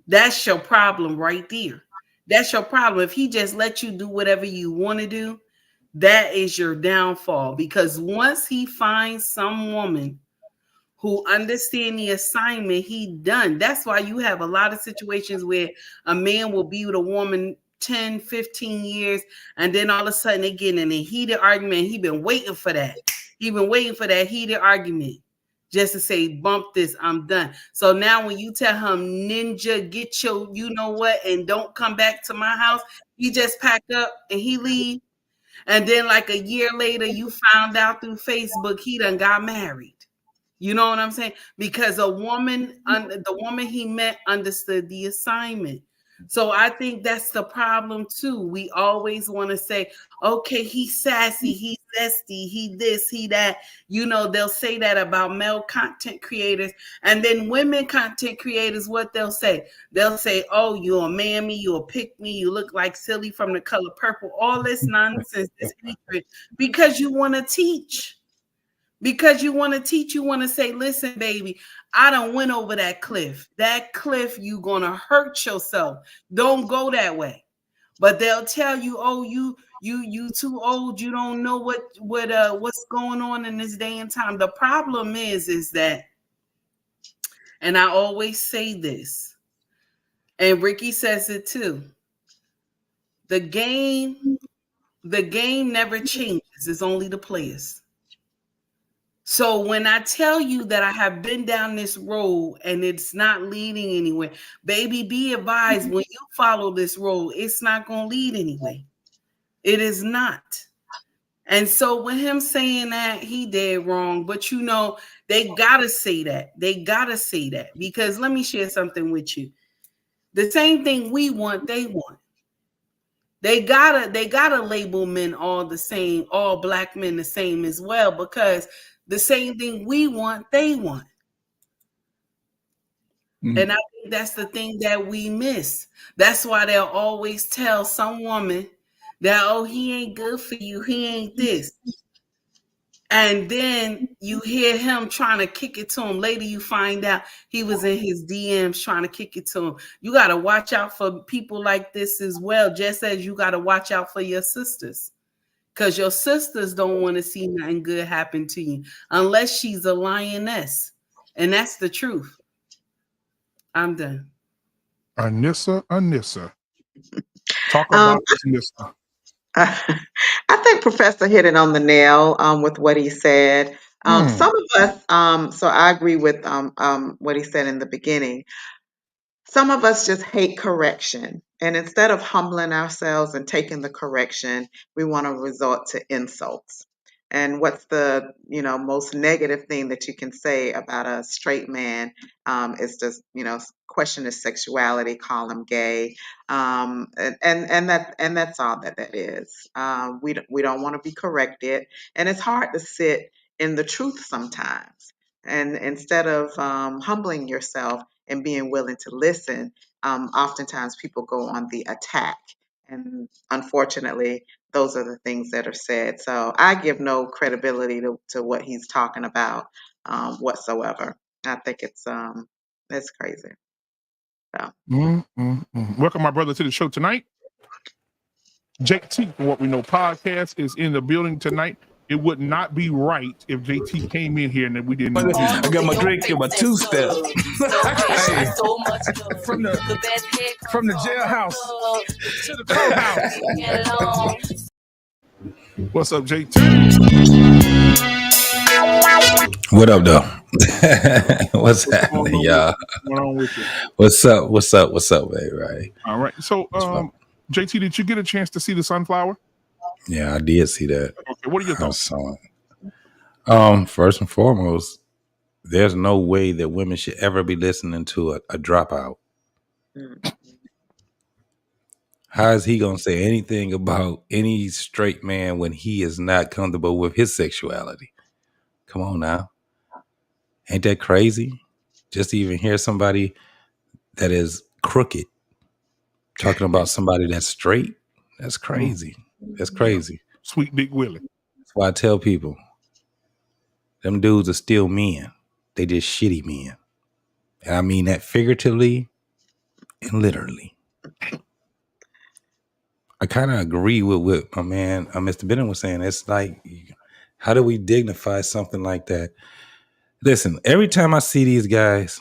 That's your problem right there. That's your problem. If he just let you do whatever you want to do, that is your downfall. Because once he finds some woman who understand the assignment he done, that's why you have a lot of situations where a man will be with a woman 10, 15 years, and then all of a sudden they get in a heated argument. He been waiting for that. He been waiting for that heated argument just to say, bump this, I'm done. So now when you tell him, ninja, get your, you know what, and don't come back to my house, he just pack up and he leave. And then like a year later, you found out through Facebook, he done got married. You know what I'm saying? Because the woman he met understood the assignment. So I think that's the problem too. We always want to say, okay, he's sassy, he's zesty, he this, he that. You know, they'll say that about male content creators. And then women content creators, what they'll say, oh, you're a mammy, you're a pick me, you look like Silly from The Color Purple. All this nonsense, this hatred, because you want to teach. Because you want to teach, you want to say, listen, baby, I done went over that cliff. That cliff, you gonna hurt yourself. Don't go that way. But they'll tell you, oh, you too old. You don't know what's going on in this day and time. The problem is that, and I always say this, and Ricky says it too. The game never changes. It's only the players. So when I tell you that I have been down this road and it's not leading anywhere, baby, be advised, when you follow this road, it's not going to lead anywhere. It is not. And so with him saying that, he did wrong. But you know, they got to say that. They got to say that. Because let me share something with you. The same thing we want, they want. They gotta label men all the same, all black men the same as well, because the same thing we want, they want. And I think that's the thing that we miss. That's why they'll always tell some woman that, oh, he ain't good for you, he ain't this. And then you hear him trying to kick it to him. Later, you find out he was in his DMs trying to kick it to him. You got to watch out for people like this as well, just as you got to watch out for your sisters. Because your sisters don't want to see nothing good happen to you unless she's a lioness. And that's the truth. I'm done. Anissa. Talk about this, Anissa. I think Professor hit it on the nail with what he said. Some of us, so I agree with what he said in the beginning. Some of us just hate correction. And instead of humbling ourselves and taking the correction, we want to resort to insults. And what's the most negative thing that you can say about a straight man is just question his sexuality, call him gay, and that's all that is. We don't want to be corrected, and it's hard to sit in the truth sometimes. And instead of humbling yourself and being willing to listen, oftentimes people go on the attack. And unfortunately, those are the things that are said. So I give no credibility to what he's talking about whatsoever. I think it's crazy. So. Welcome, my brother, to the show tonight. JT, from What We Know podcast, is in the building tonight. It would not be right if JT came in here and then we didn't. I got my drink in my two-step. Hey, from the jailhouse to the courthouse. What's up, JT? What up, though? What's happening, y'all? What's on with you? What's up, baby? Right. All right. So, JT, did you get a chance to see the sunflower? Yeah, I did see that. Okay. What are your thoughts? First and foremost, there's no way that women should ever be listening to a dropout. How is he gonna say anything about any straight man when he is not comfortable with his sexuality? Come on now. Ain't that crazy? Just to even hear somebody that is crooked talking about somebody that's straight, that's crazy. That's crazy. Sweet Dick Willie. That's why I tell people, them dudes are still men. They just shitty men. And I mean that figuratively and literally. I kind of agree with what my man, Mr. Bennett was saying. It's like, how do we dignify something like that? Listen, every time I see these guys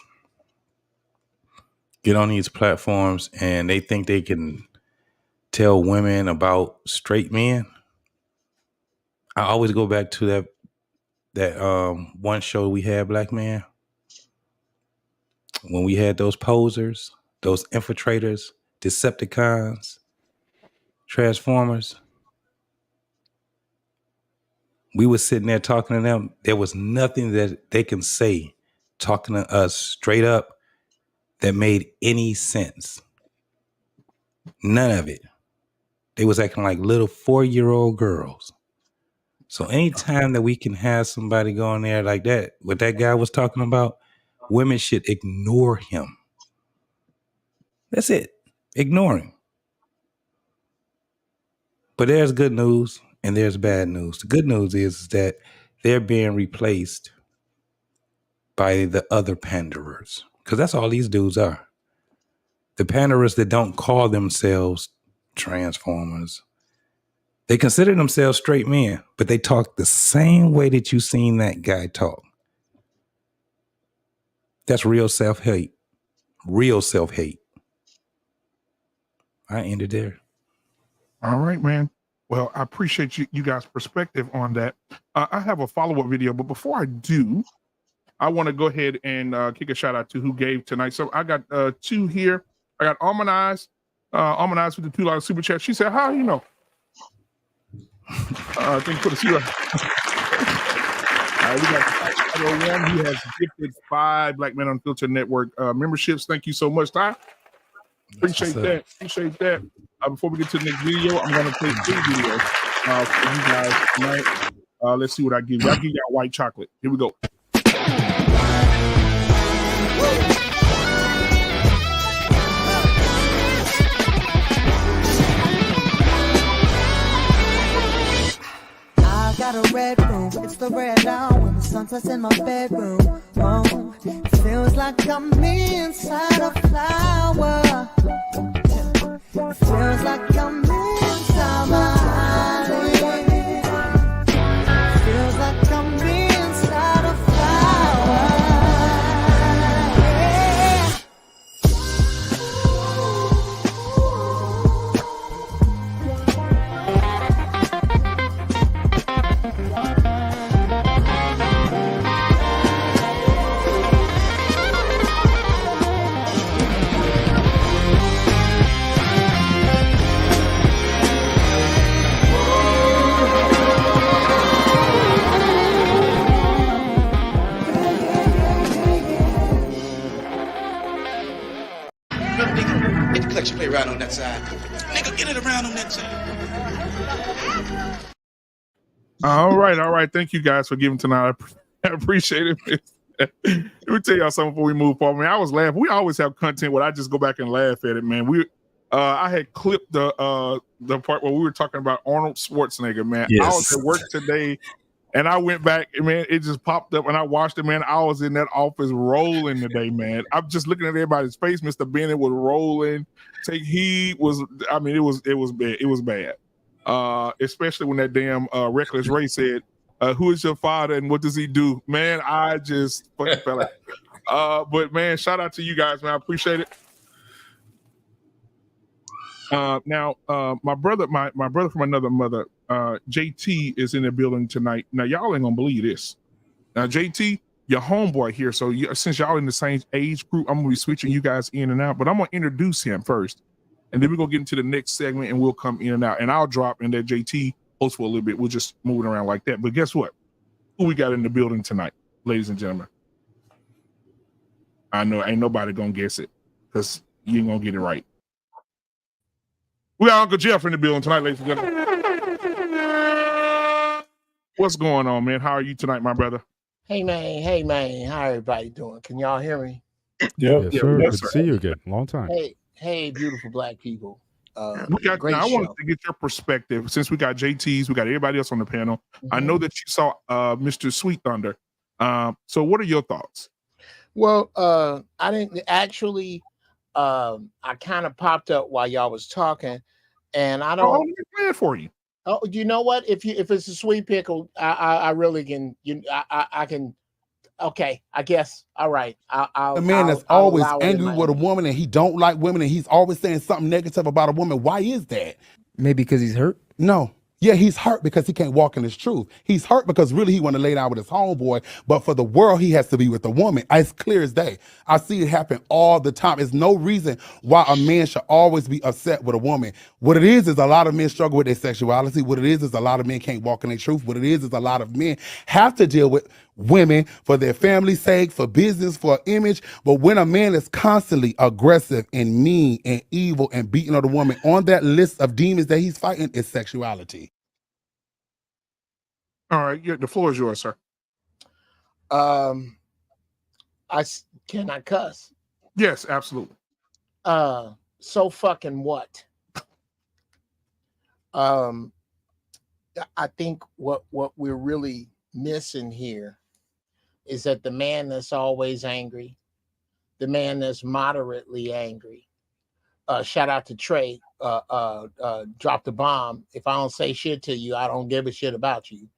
get on these platforms and they think they can tell women about straight men, I always go back to that one show we had, Black Man, when we had those posers, those infiltrators, Decepticons, Transformers. We were sitting there talking to them. There was nothing that they can say talking to us straight up that made any sense. None of it. They was acting like little 4-year-old girls. So anytime that we can have somebody go in there like that, what that guy was talking about, women should ignore him. That's it. Ignore him. But there's good news and there's bad news. The good news is that they're being replaced by the other panderers, because that's all these dudes are. The panderers that don't call themselves Transformers. They consider themselves straight men, but they talk the same way that you seen that guy talk. That's real self-hate. Real self-hate. I ended there. All right, man. Well, I appreciate you guys' perspective on that. I have a follow-up video, but before I do, I want to go ahead and kick a shout out to who gave tonight. So I got two here. I got Almanize with the $2 super chat. She said, "How you know?" Thank you for the super. We got one who has gifted 5 Black Men Unfiltered Network memberships. Thank you so much, Ty. Appreciate that. Appreciate that. Before we get to the next video, I'm going to play 3 videos for you guys tonight. Let's see what I give you. I'll give y'all white chocolate. Here we go. I got a red room, it's the red now when the sun sets in my bedroom. Oh, it feels like I'm inside a flower. It feels like I'm inside my eyelid. It feels like I'm inside a flower. Yeah. Get the collection plate right on that side. Nigga, get it around on that side. All right. Thank you guys for giving tonight. I appreciate it. Let me tell y'all something before we move forward. Man, I was laughing. We always have content where I just go back and laugh at it, man. I had clipped the part where we were talking about Arnold Schwarzenegger, man. Yes. I was at work today and I went back and man, it just popped up and I watched it, man. I was in that office rolling today, man. I'm just looking at everybody's face. Mr. Bennett was rolling. Take Heed was, I mean, it was bad. It was bad. Especially when that damn Reckless Ray said, who is your father and what does he do? Man, I just fucking fell out. But man, shout out to you guys, man. I appreciate it. Now, my brother from another mother, JT, is in the building tonight. Now, y'all ain't gonna believe this. Now, JT, your homeboy here. So since y'all in the same age group, I'm gonna be switching you guys in and out. But I'm gonna introduce him first, and then we're gonna get into the next segment, and we'll come in and out. And I'll drop, and then JT host for a little bit. We'll just move it around like that. But guess what? Who we got in the building tonight, ladies and gentlemen? I know ain't nobody gonna guess it because you ain't gonna get it right. We got Uncle Jeff in the building tonight, ladies and gentlemen. What's going on, man? How are you tonight, my brother? Hey man, how everybody doing? Can y'all hear me? Yes, sir. Good to see you again. Long time. Hey, beautiful black people. Great I wanted to get your perspective since we got JT's, we got everybody else on the panel. I know that you saw Mr. Sweet Thunder. So what are your thoughts? Well, I didn't actually. I kind of popped up while y'all was talking, and I don't. Let me play it for you. Oh, you know what? If it's a sweet pickle, I really can. I can. Okay, I guess. All right. A man that's always angry with a woman and he don't like women and he's always saying something negative about a woman. Why is that? Maybe because he's hurt? No. Yeah, he's hurt because he can't walk in his truth. He's hurt because really he want to lay down with his homeboy, but for the world, he has to be with a woman. It's clear as day. I see it happen all the time. There's no reason why a man should always be upset with a woman. What it is a lot of men struggle with their sexuality. What it is a lot of men can't walk in their truth. What it is a lot of men have to deal with women for their family's sake, for business, for image. But when a man is constantly aggressive and mean and evil and beating on a woman, on that list of demons that he's fighting is sexuality. All right, the floor is yours, sir. Can I cuss? Yes, absolutely. So fucking what? I think what we're really missing here is that the man that's always angry, the man that's moderately angry. Shout out to Trey. Drop the bomb. If I don't say shit to you, I don't give a shit about you.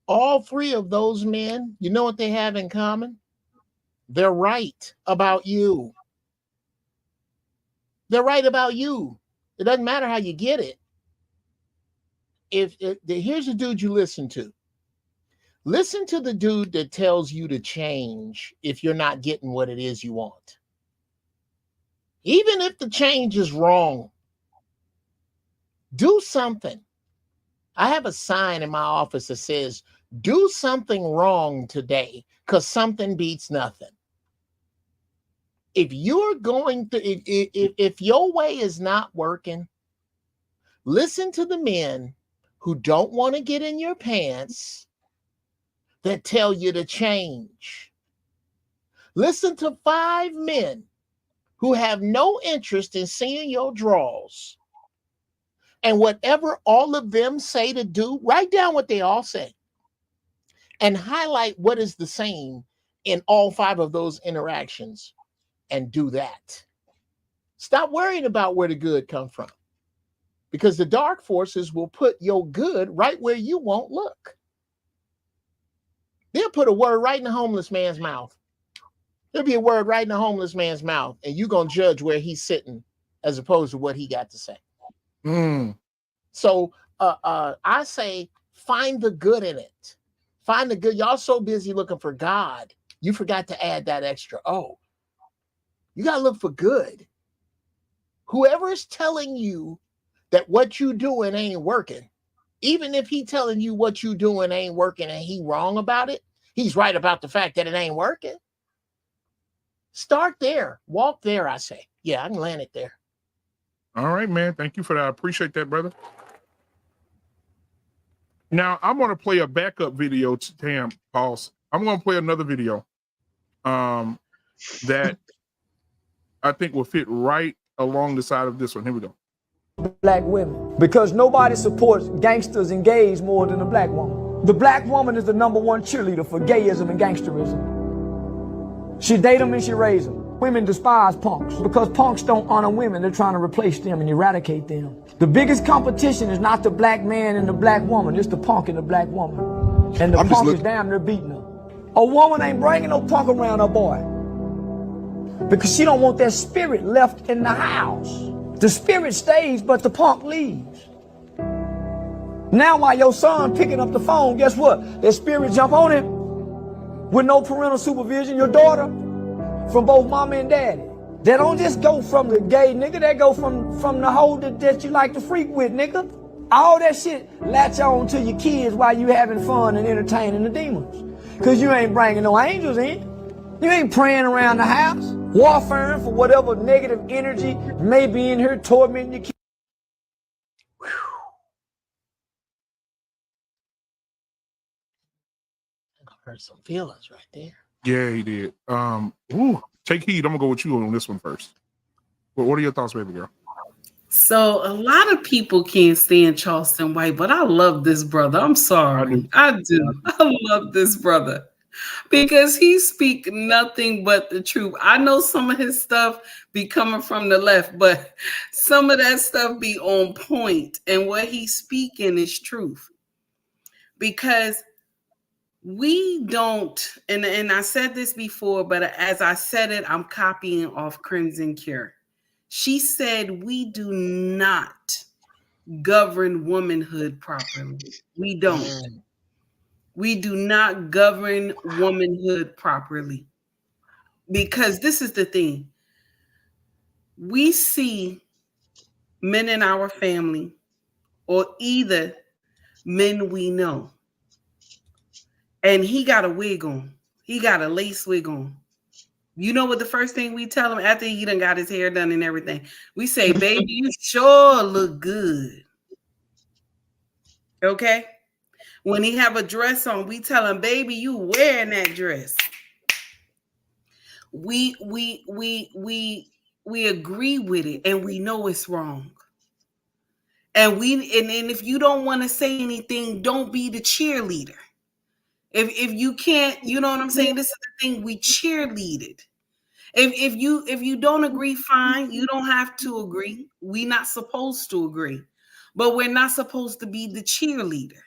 All three of those men, you know what they have in common? They're right about you. They're right about you. It doesn't matter how you get it. Here's the dude you listen to. Listen to the dude that tells you to change if you're not getting what it is you want. Even if the change is wrong, do something. I have a sign in my office that says, do something wrong today because something beats nothing. If you're going to, if your way is not working, listen to the men who don't want to get in your pants that tell you to change. Listen to 5 men who have no interest in seeing your draws. And whatever all of them say to do, write down what they all say and highlight what is the same in all 5 of those interactions and do that. Stop worrying about where the good come from because the dark forces will put your good right where you won't look. They'll put a word right in the homeless man's mouth. There'll be a word right in the homeless man's mouth and you're going to judge where he's sitting as opposed to what he got to say. So I say find the good in it. Find the good. Y'all so busy looking for God, you forgot to add that extra. Oh, you got to look for good. Whoever is telling you that what you doing ain't working, even if he telling you what you doing ain't working and he wrong about it, he's right about the fact that it ain't working. Start there. Walk there, I say. Yeah, I can land it there. All right, man. Thank you for that. I appreciate that, brother. Now, I'm going to play a backup video to Tam, pause. I'm going to play another video that I think will fit right along the side of this one. Here we go. Black women. Because nobody supports gangsters and gays more than the black woman. The black woman is the #1 cheerleader for gayism and gangsterism. She date them and she raise them. Women despise punks because punks don't honor women. They're trying to replace them and eradicate them. The biggest competition is not the black man and the black woman. It's the punk and the black woman. And the punk is damn near beating her. A woman ain't bringing no punk around her boy because she don't want that spirit left in the house. The spirit stays, but the punk leaves. Now while your son picking up the phone, guess what? That spirit jump on him with no parental supervision. Your daughter, from both mama and daddy. They don't just go from the gay nigga, they go from the hoe that you like to freak with, nigga. All that shit latch on to your kids while you having fun and entertaining the demons. Because you ain't bringing no angels in. You ain't praying around the house, warfaring for whatever negative energy may be in here tormenting your kids. Hurt some feelings right there. Yeah, he did. Take heed. I'm gonna go with you on this one first. But what are your thoughts, baby girl? So a lot of people can't stand Charleston White, but I love this brother. I'm sorry. I do. I love this brother because he speak nothing but the truth. I know some of his stuff be coming from the left, but some of that stuff be on point. And what he's speaking is truth. Because we don't, and I said this before, but as I said it, I'm copying off Crimson Cure. She said, we do not govern womanhood properly. We don't. We do not govern womanhood properly. Because this is the thing. We see men in our family, or either men we know, and he got a wig on. He got a lace wig on. You know what the first thing we tell him after he done got his hair done and everything? We say, baby, you sure look good. Okay? When he have a dress on, we tell him, baby, you wearing that dress. We agree with it and we know it's wrong. And if you don't want to say anything, don't be the cheerleader. If you can't, you know what I'm saying? This is the thing, we cheerleaded. If you don't agree, fine. You don't have to agree. We're not supposed to agree. But we're not supposed to be the cheerleader.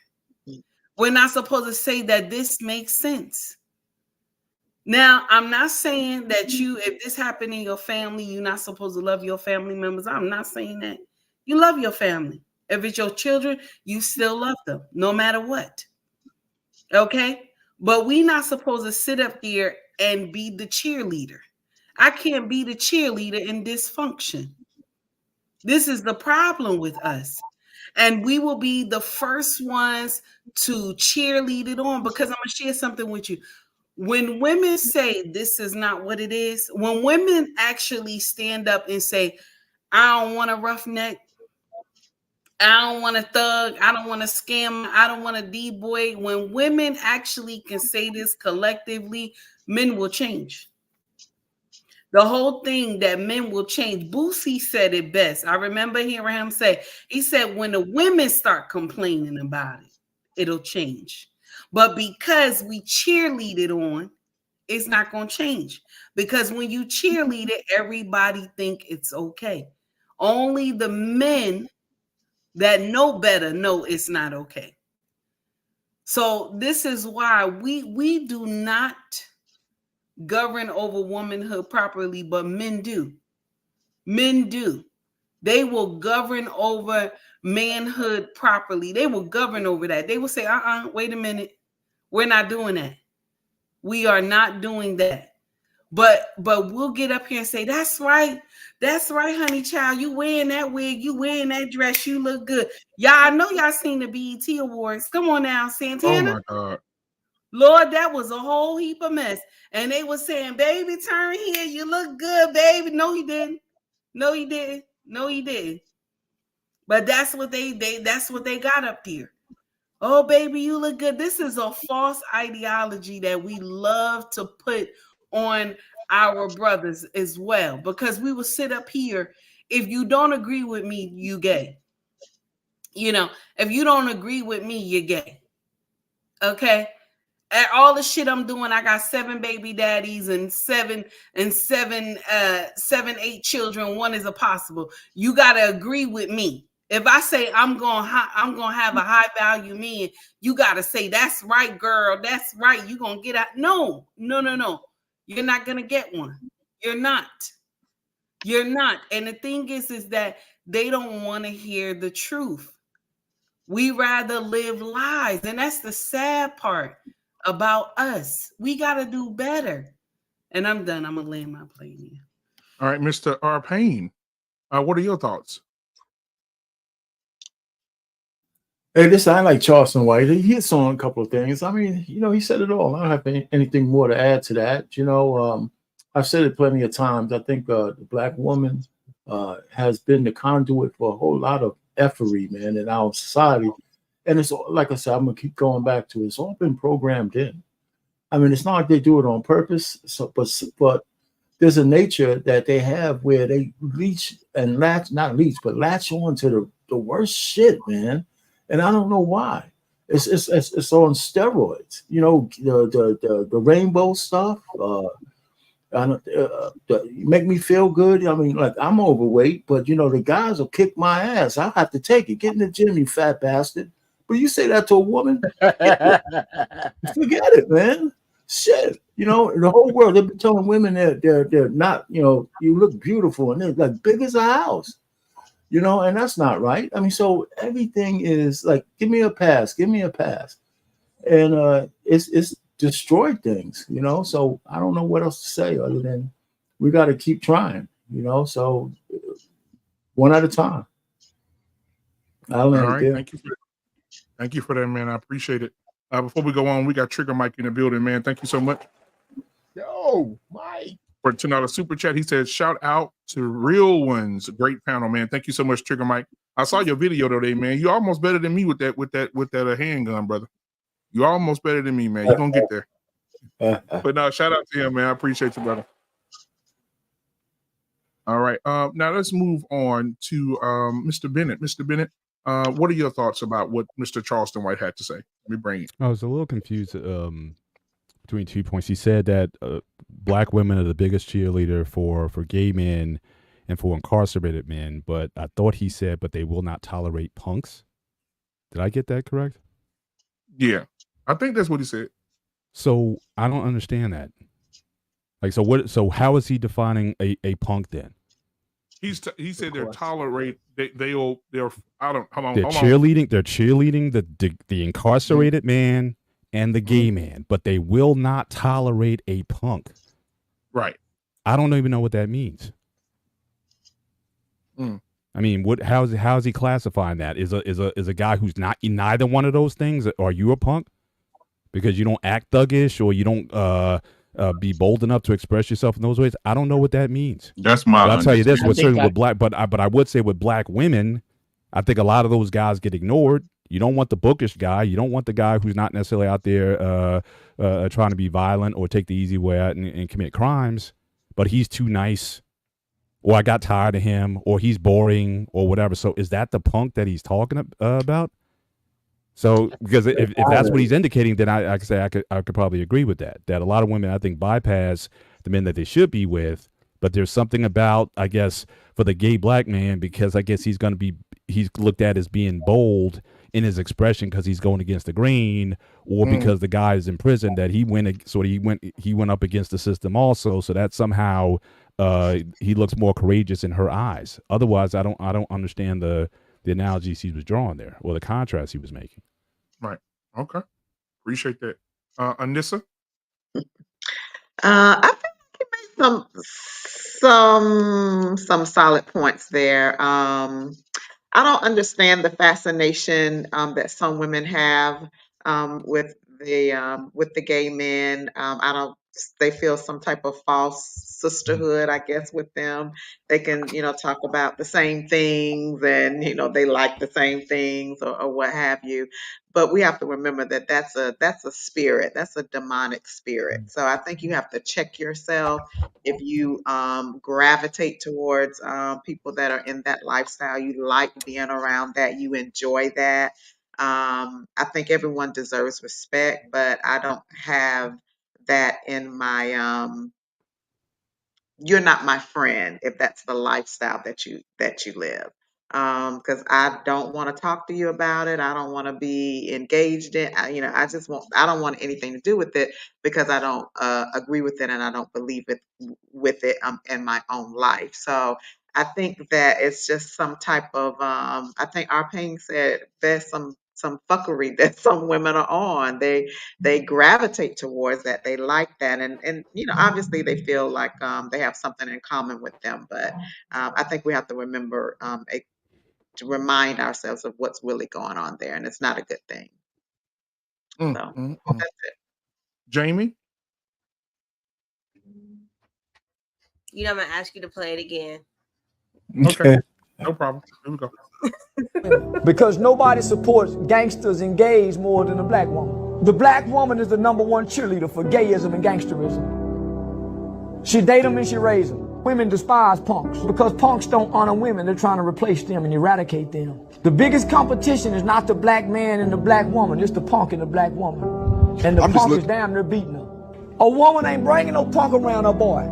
We're not supposed to say that this makes sense. Now, I'm not saying that if this happened in your family, you're not supposed to love your family members. I'm not saying that. You love your family. If it's your children, you still love them, no matter what. Okay? But we're not supposed to sit up here and be the cheerleader. I can't be the cheerleader in dysfunction. This is the problem with us. And we will be the first ones to cheerlead it on, because I'm going to share something with you. When women say this is not what it is, when women actually stand up and say, I don't want a roughneck, I don't want a thug, I don't want a scam, I don't want a D-boy. When women actually can say this collectively, men will change. The whole thing that men will change. Boosie said it best. I remember hearing him say, he said, when the women start complaining about it, it'll change. But because we cheerlead it on, it's not going to change. Because when you cheerlead it, everybody think it's okay. Only the men that know better know it's not okay. So this is why we do not govern over womanhood properly, but men do. Men do. They will govern over manhood properly. They will govern over that. They will say, wait a minute. We're not doing that. We are not doing that. But we'll get up here and say, that's right. That's right, honey child. You wearing that wig. You wearing that dress. You look good. Y'all know y'all seen the BET Awards. Come on now, Santana. Oh, my God. Lord, that was a whole heap of mess. And they were saying, baby, turn here. You look good, baby. No, he didn't. No, he didn't. No, he didn't. But that's what they got up there. Oh, baby, you look good. This is a false ideology that we love to put on our brothers as well, because we will sit up here. If you don't agree with me, you gay. You know, if you don't agree with me, you're gay. Okay. At all the shit I'm doing, I got 7 baby daddies and 7, 8 children. One is impossible. You got to agree with me. If I say I'm gonna have a high value man, you got to say, that's right, girl. That's right. You're going to get out. No. You're not going to get one. You're not. You're not. And the thing is that they don't want to hear the truth. We rather live lies. And that's the sad part about us. We got to do better. And I'm done. I'm going to land my plane here. All right, Mr. R. Payne, what are your thoughts? Hey, listen, I like Charleston White. He hits on a couple of things. I mean, he said it all. I don't have anything more to add to that. I've said it plenty of times. I think the black woman has been the conduit for a whole lot of effery, man, in our society. And it's like I said, I'm gonna keep going back to it. It's all been programmed in. I mean, it's not like they do it on purpose. So, but there's a nature that they have where they leech and latch, not leech, but latch on to the worst shit, man. And I don't know why. It's on steroids. The rainbow stuff. Make me feel good. I mean, like I'm overweight, but the guys will kick my ass. I'll have to take it. Get in the gym, you fat bastard. But you say that to a woman, forget it, man. Shit. The whole world, they've been telling women they're not, you look beautiful and they're like big as a house. And that's not right. I mean, so everything is like, give me a pass, give me a pass. And it's destroyed things, so I don't know what else to say other than we got to keep trying, so one at a time. I'll All land it right. there. Thank you for that, man. I appreciate it. Before we go on, we got Trigger Mike in the building, man. Thank you so much. Yo, Mike. For $10 super chat, he says, shout out to Real Ones. Great panel, man. Thank you so much, Trigger Mike. I saw your video today, man. You almost better than me with that handgun, brother. You almost better than me, man. You're gonna get there. But no, shout out to him, man. I appreciate you, brother. All right. Now let's move on to Mr. Bennett. Mr. Bennett, what are your thoughts about what Mr. Charleston White had to say? Let me bring it. I was a little confused between 2 points. He said that black women are the biggest cheerleader for gay men and for incarcerated men, but I thought he said, but they will not tolerate punks. Did I get that correct? Yeah, I think that's what he said. So I don't understand that. Like, so what? So how is he defining a punk then? He said they're tolerate. They're I don't. Hold on. They're cheerleading. They're cheerleading the incarcerated man and the gay man, but they will not tolerate a punk. Right. I don't even know what that means. I mean, how's he classifying that? Is a guy who's not neither one of those things? Are you a punk because you don't act thuggish or you don't be bold enough to express yourself in those ways? I don't know what that means. That's my. But I'll tell you this: with certain with black, but I would say with black women, I think a lot of those guys get ignored. You don't want the bookish guy. You don't want the guy who's not necessarily out there trying to be violent or take the easy way out and commit crimes, but he's too nice, or I got tired of him, or he's boring, or whatever. So is that the punk that he's talking about? So because if that's what he's indicating, then I could say I could probably agree with that. That a lot of women, I think, bypass the men that they should be with, but there's something about, I guess, for the gay black man, because I guess he's looked at as being bold in his expression because he's going against the grain, or because the guy is in prison, that he went up against the system also, so that somehow he looks more courageous in her eyes. Otherwise, I don't understand the analogies he was drawing there or the contrast he was making. Right. Okay. Appreciate that. Anissa? I think he made some solid points there. I don't understand the fascination that some women have with the gay men. I don't. They feel some type of false sisterhood, I guess, with them. They can, talk about the same things, and they like the same things, or what have you. But we have to remember that that's a spirit. That's a demonic spirit. So I think you have to check yourself if you gravitate towards people that are in that lifestyle. You like being around that. You enjoy that. I think everyone deserves respect, but I don't have that in my you're not my friend if that's the lifestyle that you live. Because I don't want to talk to you about it. I don't want to be engaged in. I don't want anything to do with it because I don't agree with it and I don't believe it with it in my own life. So I think that it's just some type of. I think Arpane said there's some fuckery that some women are on. They gravitate towards that. They like that, and obviously they feel like they have something in common with them. But I think we have to remember to remind ourselves of what's really going on there, and it's not a good thing. So that's it. Jamie? You know, I'm gonna ask you to play it again. Okay. No problem. Here we go. Because nobody supports gangsters and gays more than a black woman. The black woman is the #1 cheerleader for gayism and gangsterism. She date them and she raise them. Women despise punks because punks don't honor women. They're trying to replace them and eradicate them. The biggest competition is not the black man and the black woman. It's the punk and the black woman. And the punk is damn near beating her. A woman ain't bringing no punk around her boy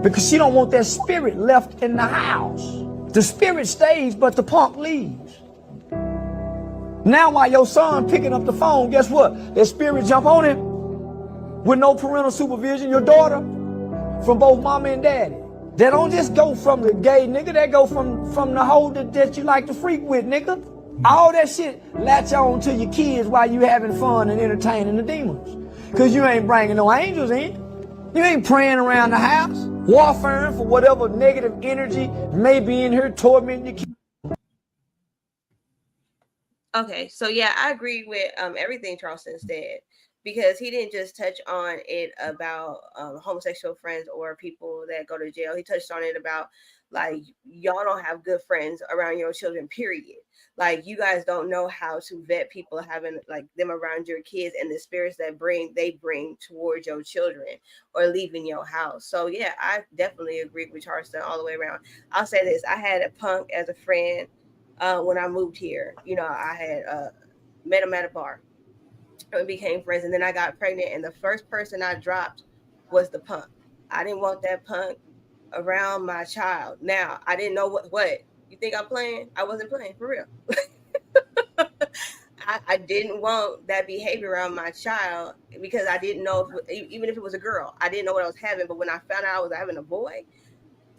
because she don't want that spirit left in the house. The spirit stays, but the punk leaves. Now while your son picking up the phone, guess what? That spirit jump on him with no parental supervision. Your daughter, from both mama and daddy. They don't just go from the gay nigga, they go from the hoe that you like to freak with, nigga. All that shit latch on to your kids while you having fun and entertaining the demons. Cause you ain't bringing no angels in. You ain't praying around the house, warfaring for whatever negative energy may be in here tormenting your kids. Okay, so yeah, I agree with everything Charleston said, because he didn't just touch on it about homosexual friends or people that go to jail. He touched on it about, like, y'all don't have good friends around your children, period. Like, you guys don't know how to vet people having, like, them around your kids and the spirits that they bring towards your children or leaving your house. So yeah, I definitely agree with Charleston all the way around. I'll say this: I had a punk as a friend when I moved here. You know, I had met him at a bar. We became friends, and then I got pregnant, and the first person I dropped was the punk. I didn't want that punk around my child. Now, I didn't know what you think I'm playing. I wasn't playing, for real. I didn't want that behavior around my child because I didn't know even if it was a girl, I didn't know what I was having. But when I found out I was having a boy,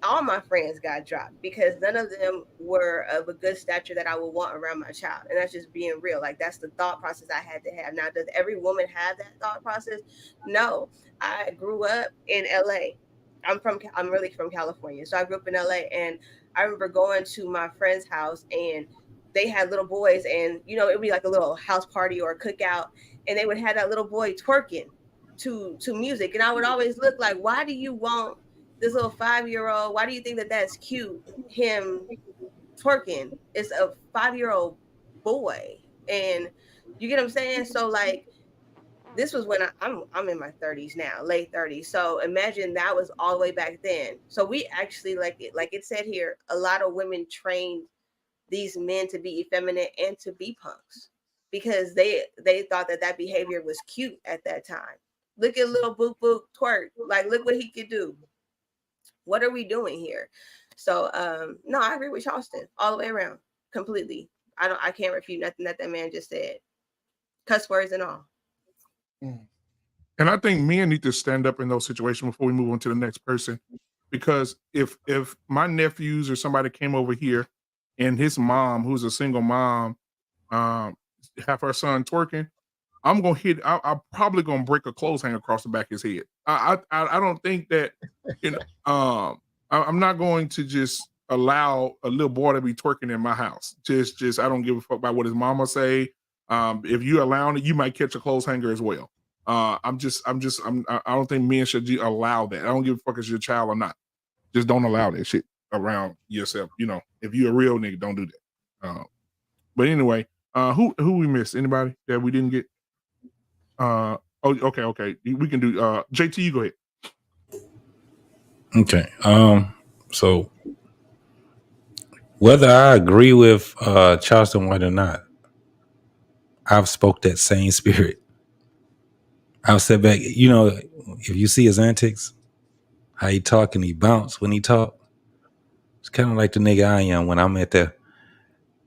all my friends got dropped because none of them were of a good stature that I would want around my child. And that's just being real. Like, that's the thought process I had to have. Now, does every woman have that thought process? No. I grew up in LA. I'm really from California. So I grew up in LA, and I remember going to my friend's house, and they had little boys, and it would be like a little house party or a cookout, and they would have that little boy twerking to music. And I would always look like, why do you want this little 5-year-old? Why do you think that that's cute? Him twerking. It's a 5-year-old boy, and you get what I'm saying? So, like, this was when I'm in my 30s now, late 30s. So imagine that was all the way back then. So we actually, like it said here, a lot of women trained these men to be effeminate and to be punks because they thought that behavior was cute at that time. Look at little Boop Boop twerk. Like, look what he could do. What are we doing here? So no, I agree with Charleston all the way around, completely. I can't refute nothing that man just said, cuss words and all. And I think men need to stand up in those situations before we move on to the next person, because if my nephews or somebody came over here and his mom, who's a single mom, have her son twerking, I'm probably gonna break a clothes hanger across the back of his head. I don't think that I'm not going to just allow a little boy to be twerking in my house. Just I don't give a fuck about what his mama say. If you allowing it, you might catch a clothes hanger as well. I don't think men should allow that. I don't give a fuck if it's your child or not. Just don't allow that shit around yourself. If you're a real nigga, don't do that. But anyway, who we missed? Anybody that we didn't get? Okay. We can do JT, you go ahead. Okay. So whether I agree with Charleston White or not, I've spoke that same spirit. I've said back, if you see his antics, how he talk and he bounce when he talk, it's kind of like the nigga I am when I'm at the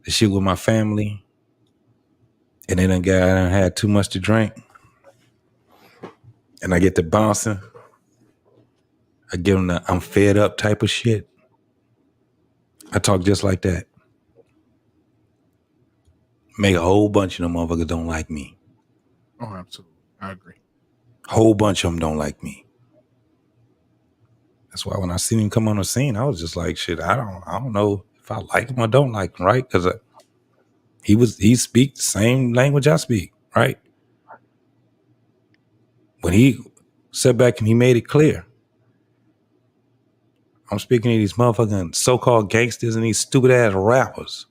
shit with my family and then I done had too much to drink and I get to bouncing. I give him the I'm fed up type of shit. I talk just like that. Make a whole bunch of them motherfuckers don't like me. Oh, absolutely. I agree. Whole bunch of them don't like me. That's why when I seen him come on the scene, I was just like, shit, I don't know if I like him or don't like him, right? Because he speaks the same language I speak, right? When he sat back and he made it clear, I'm speaking to these motherfucking so-called gangsters and these stupid ass rappers,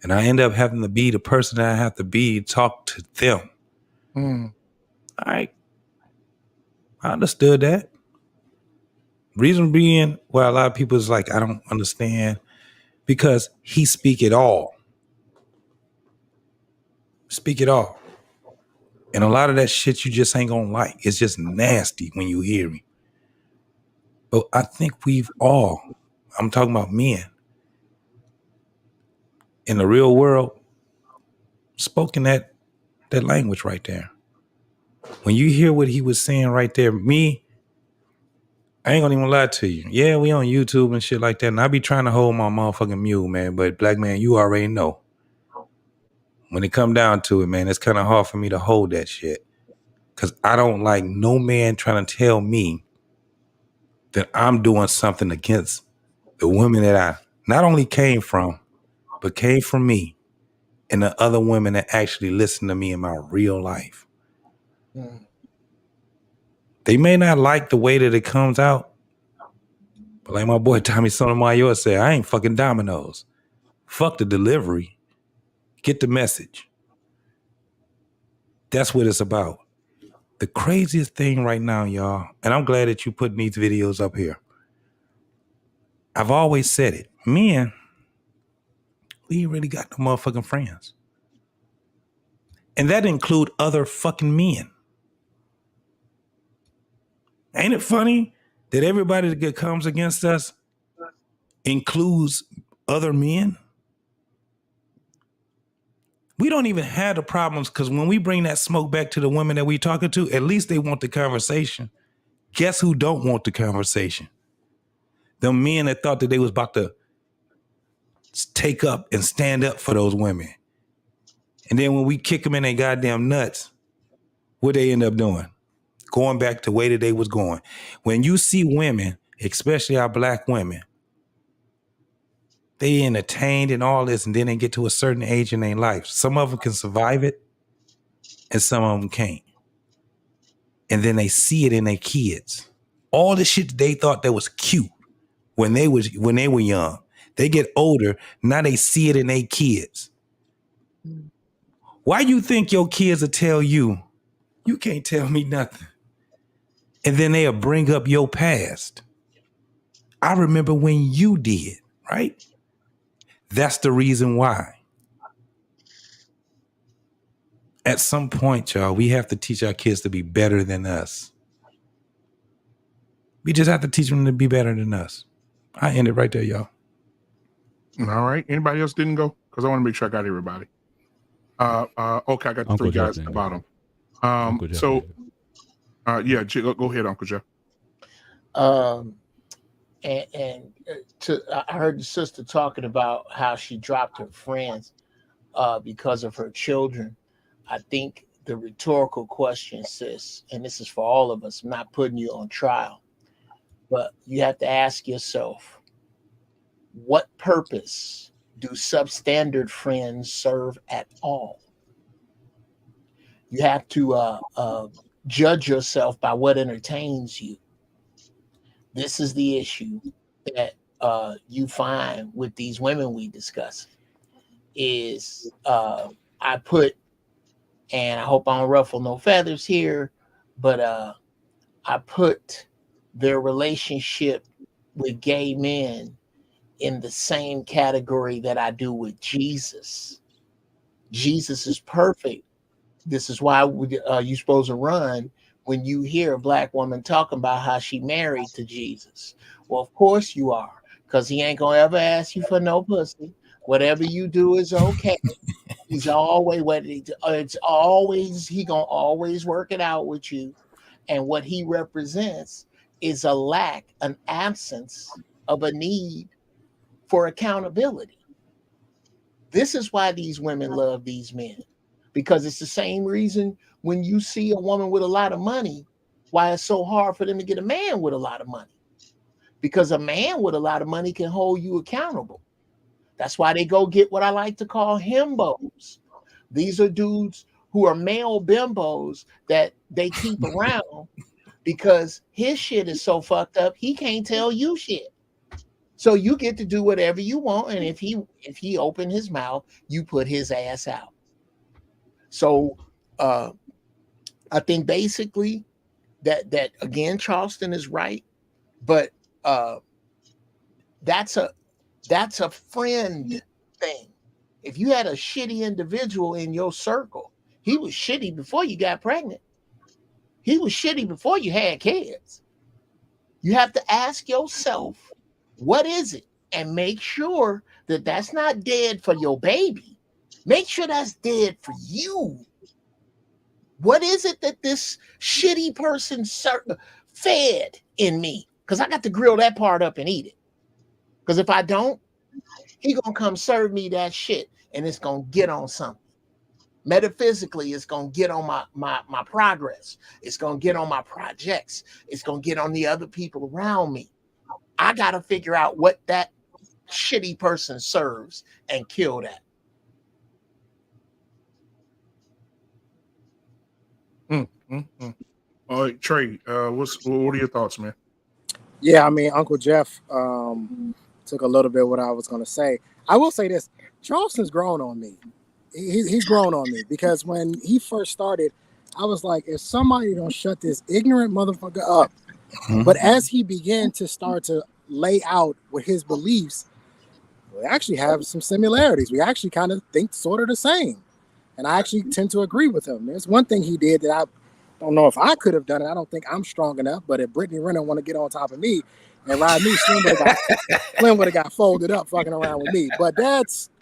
and I end up having to be the person that I have to be to talk to them. Mm. All right, I understood that. Reason being, well, a lot of people is like, I don't understand, because he speak it all. Speak it all. And a lot of that shit you just ain't gonna like. It's just nasty when you hear me. But I think we've all, I'm talking about men, in the real world, spoken that language right there. When you hear what he was saying right there, me, I ain't gonna even lie to you. Yeah, we on YouTube and shit like that, and I be trying to hold my motherfucking mule, man. But black man, you already know. When it come down to it, man, it's kind of hard for me to hold that shit. Because I don't like no man trying to tell me that I'm doing something against the women that I not only came from, but came from me and the other women that actually listen to me in my real life. Mm. They may not like the way that it comes out, but like my boy Tommy Sotomayor said, I ain't fucking Domino's. Fuck the delivery. Get the message. That's what it's about. The craziest thing right now, y'all, and I'm glad that you putting these videos up here. I've always said it. Men, we ain't really got no motherfucking friends. And that include other fucking men. Ain't it funny that everybody that comes against us includes other men? We don't even have the problems, because when we bring that smoke back to the women that we talking to, at least they want the conversation. Guess who don't want the conversation? The men that thought that they was about to take up and stand up for those women. And then when we kick them in their goddamn nuts, what they end up doing? Going back to the way that they was going. When you see women, especially our black women, they entertained and all this, and then they get to a certain age in their life. Some of them can survive it, and some of them can't. And then they see it in their kids. All the shit that they thought that was cute when they were young, they get older, now they see it in their kids. Why you think your kids will tell you, you can't tell me nothing? And then they'll bring up your past. I remember when you did, right? That's the reason why. At some point, y'all, we have to teach our kids to be better than us. We just have to teach them to be better than us. I end it right there, y'all. All right. Anybody else didn't go? Because I want to make sure I got everybody. Okay, I got the Uncle three Jeff guys at the didn't bottom. Uncle Jeff So, yeah, go ahead, Uncle Jeff. I heard the sister talking about how she dropped her friends because of her children. I think the rhetorical question, sis, and this is for all of us, I'm not putting you on trial, but you have to ask yourself, what purpose do substandard friends serve at all? You have to judge yourself by what entertains you. This is the issue that you find with these women we discuss is I put, and I hope I don't ruffle no feathers here, but I put their relationship with gay men in the same category that I do with Jesus. Jesus is perfect. This is why you're supposed to run when you hear a black woman talking about how she married to Jesus. Well, of course you are, because he ain't gonna ever ask you for no pussy. Whatever you do is okay. He's always he gonna always work it out with you. And what he represents is a lack, an absence of a need for accountability. This is why these women love these men, because it's the same reason when you see a woman with a lot of money, why it's so hard for them to get a man with a lot of money. Because a man with a lot of money can hold you accountable. That's why they go get what I like to call himbos. These are dudes who are male bimbos that they keep around because his shit is so fucked up, he can't tell you shit. So you get to do whatever you want, and if he open his mouth, you put his ass out. So I think basically that again, Charleston is right, but that's a friend thing. If you had a shitty individual in your circle, he was shitty before you got pregnant. He was shitty before you had kids. You have to ask yourself, what is it? And make sure that that's not dead for your baby. Make sure that's dead for you. What is it that this shitty person fed in me? Because I got to grill that part up and eat it. Because if I don't, he gonna come serve me that shit, and it's gonna get on something. Metaphysically, it's gonna get on my progress. It's gonna get on my projects. It's gonna get on the other people around me. I gotta figure out what that shitty person serves and kill that. All right, Trey, what are your thoughts, man? Yeah, I mean, Uncle Jeff took a little bit of what I was going to say. I will say this. Charleston's grown on me. He's grown on me because when he first started, I was like, if somebody don't shut this ignorant motherfucker up. But as he began to start to lay out with his beliefs, we actually have some similarities. We actually kind of think sort of the same. And I actually tend to agree with him. There's one thing he did that I don't know if I could have done it. I don't think I'm strong enough. But if Brittany Renner want to get on top of me and ride me, Slim would have got folded up fucking around with me. But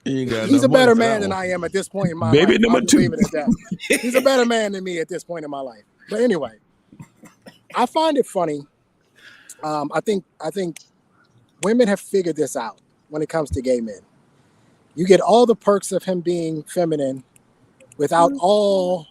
he's a better man than I am at this point in my life. Baby number 2. Leave it at that. He's a better man than me at this point in my life. But anyway, I find it funny. I think women have figured this out when it comes to gay men. You get all the perks of him being feminine without all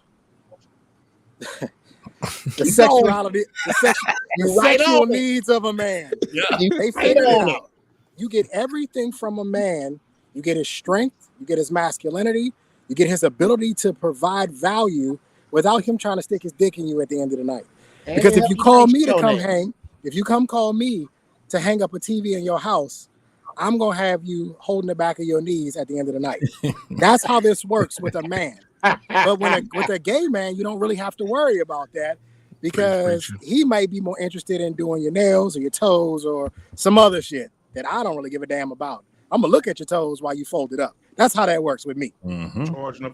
the sexuality, the sexual needs of a man. Yeah. They figured it out. You get everything from a man. You get his strength, you get his masculinity, you get his ability to provide value without him trying to stick his dick in you at the end of the night. Because if you call me to come hang, if you call me to hang up a TV in your house, I'm going to have you holding the back of your knees at the end of the night. That's how this works with a man. But with a gay man, you don't really have to worry about that because he might be more interested in doing your nails or your toes or some other shit that I don't really give a damn about. I'm going to look at your toes while you fold it up. That's how that works with me.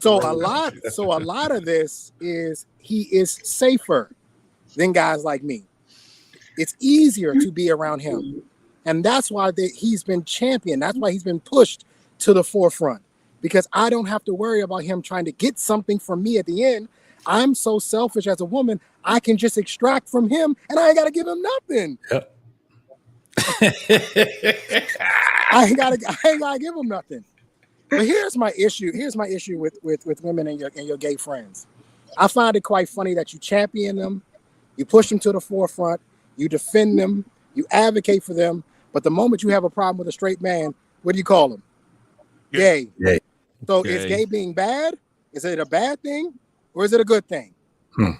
So a lot of this is he is safer than guys like me. It's easier to be around him. And that's why he's been championed. That's why he's been pushed to the forefront, because I don't have to worry about him trying to get something from me at the end. I'm so selfish as a woman, I can just extract from him and I ain't got to give him nothing. Yep. I ain't gotta give him nothing. But here's my issue. Here's my issue with women and your gay friends. I find it quite funny that you champion them, you push them to the forefront, you defend them, you advocate for them. But the moment you have a problem with a straight man, what do you call him? Gay. So is gay being bad? Is it a bad thing or is it a good thing?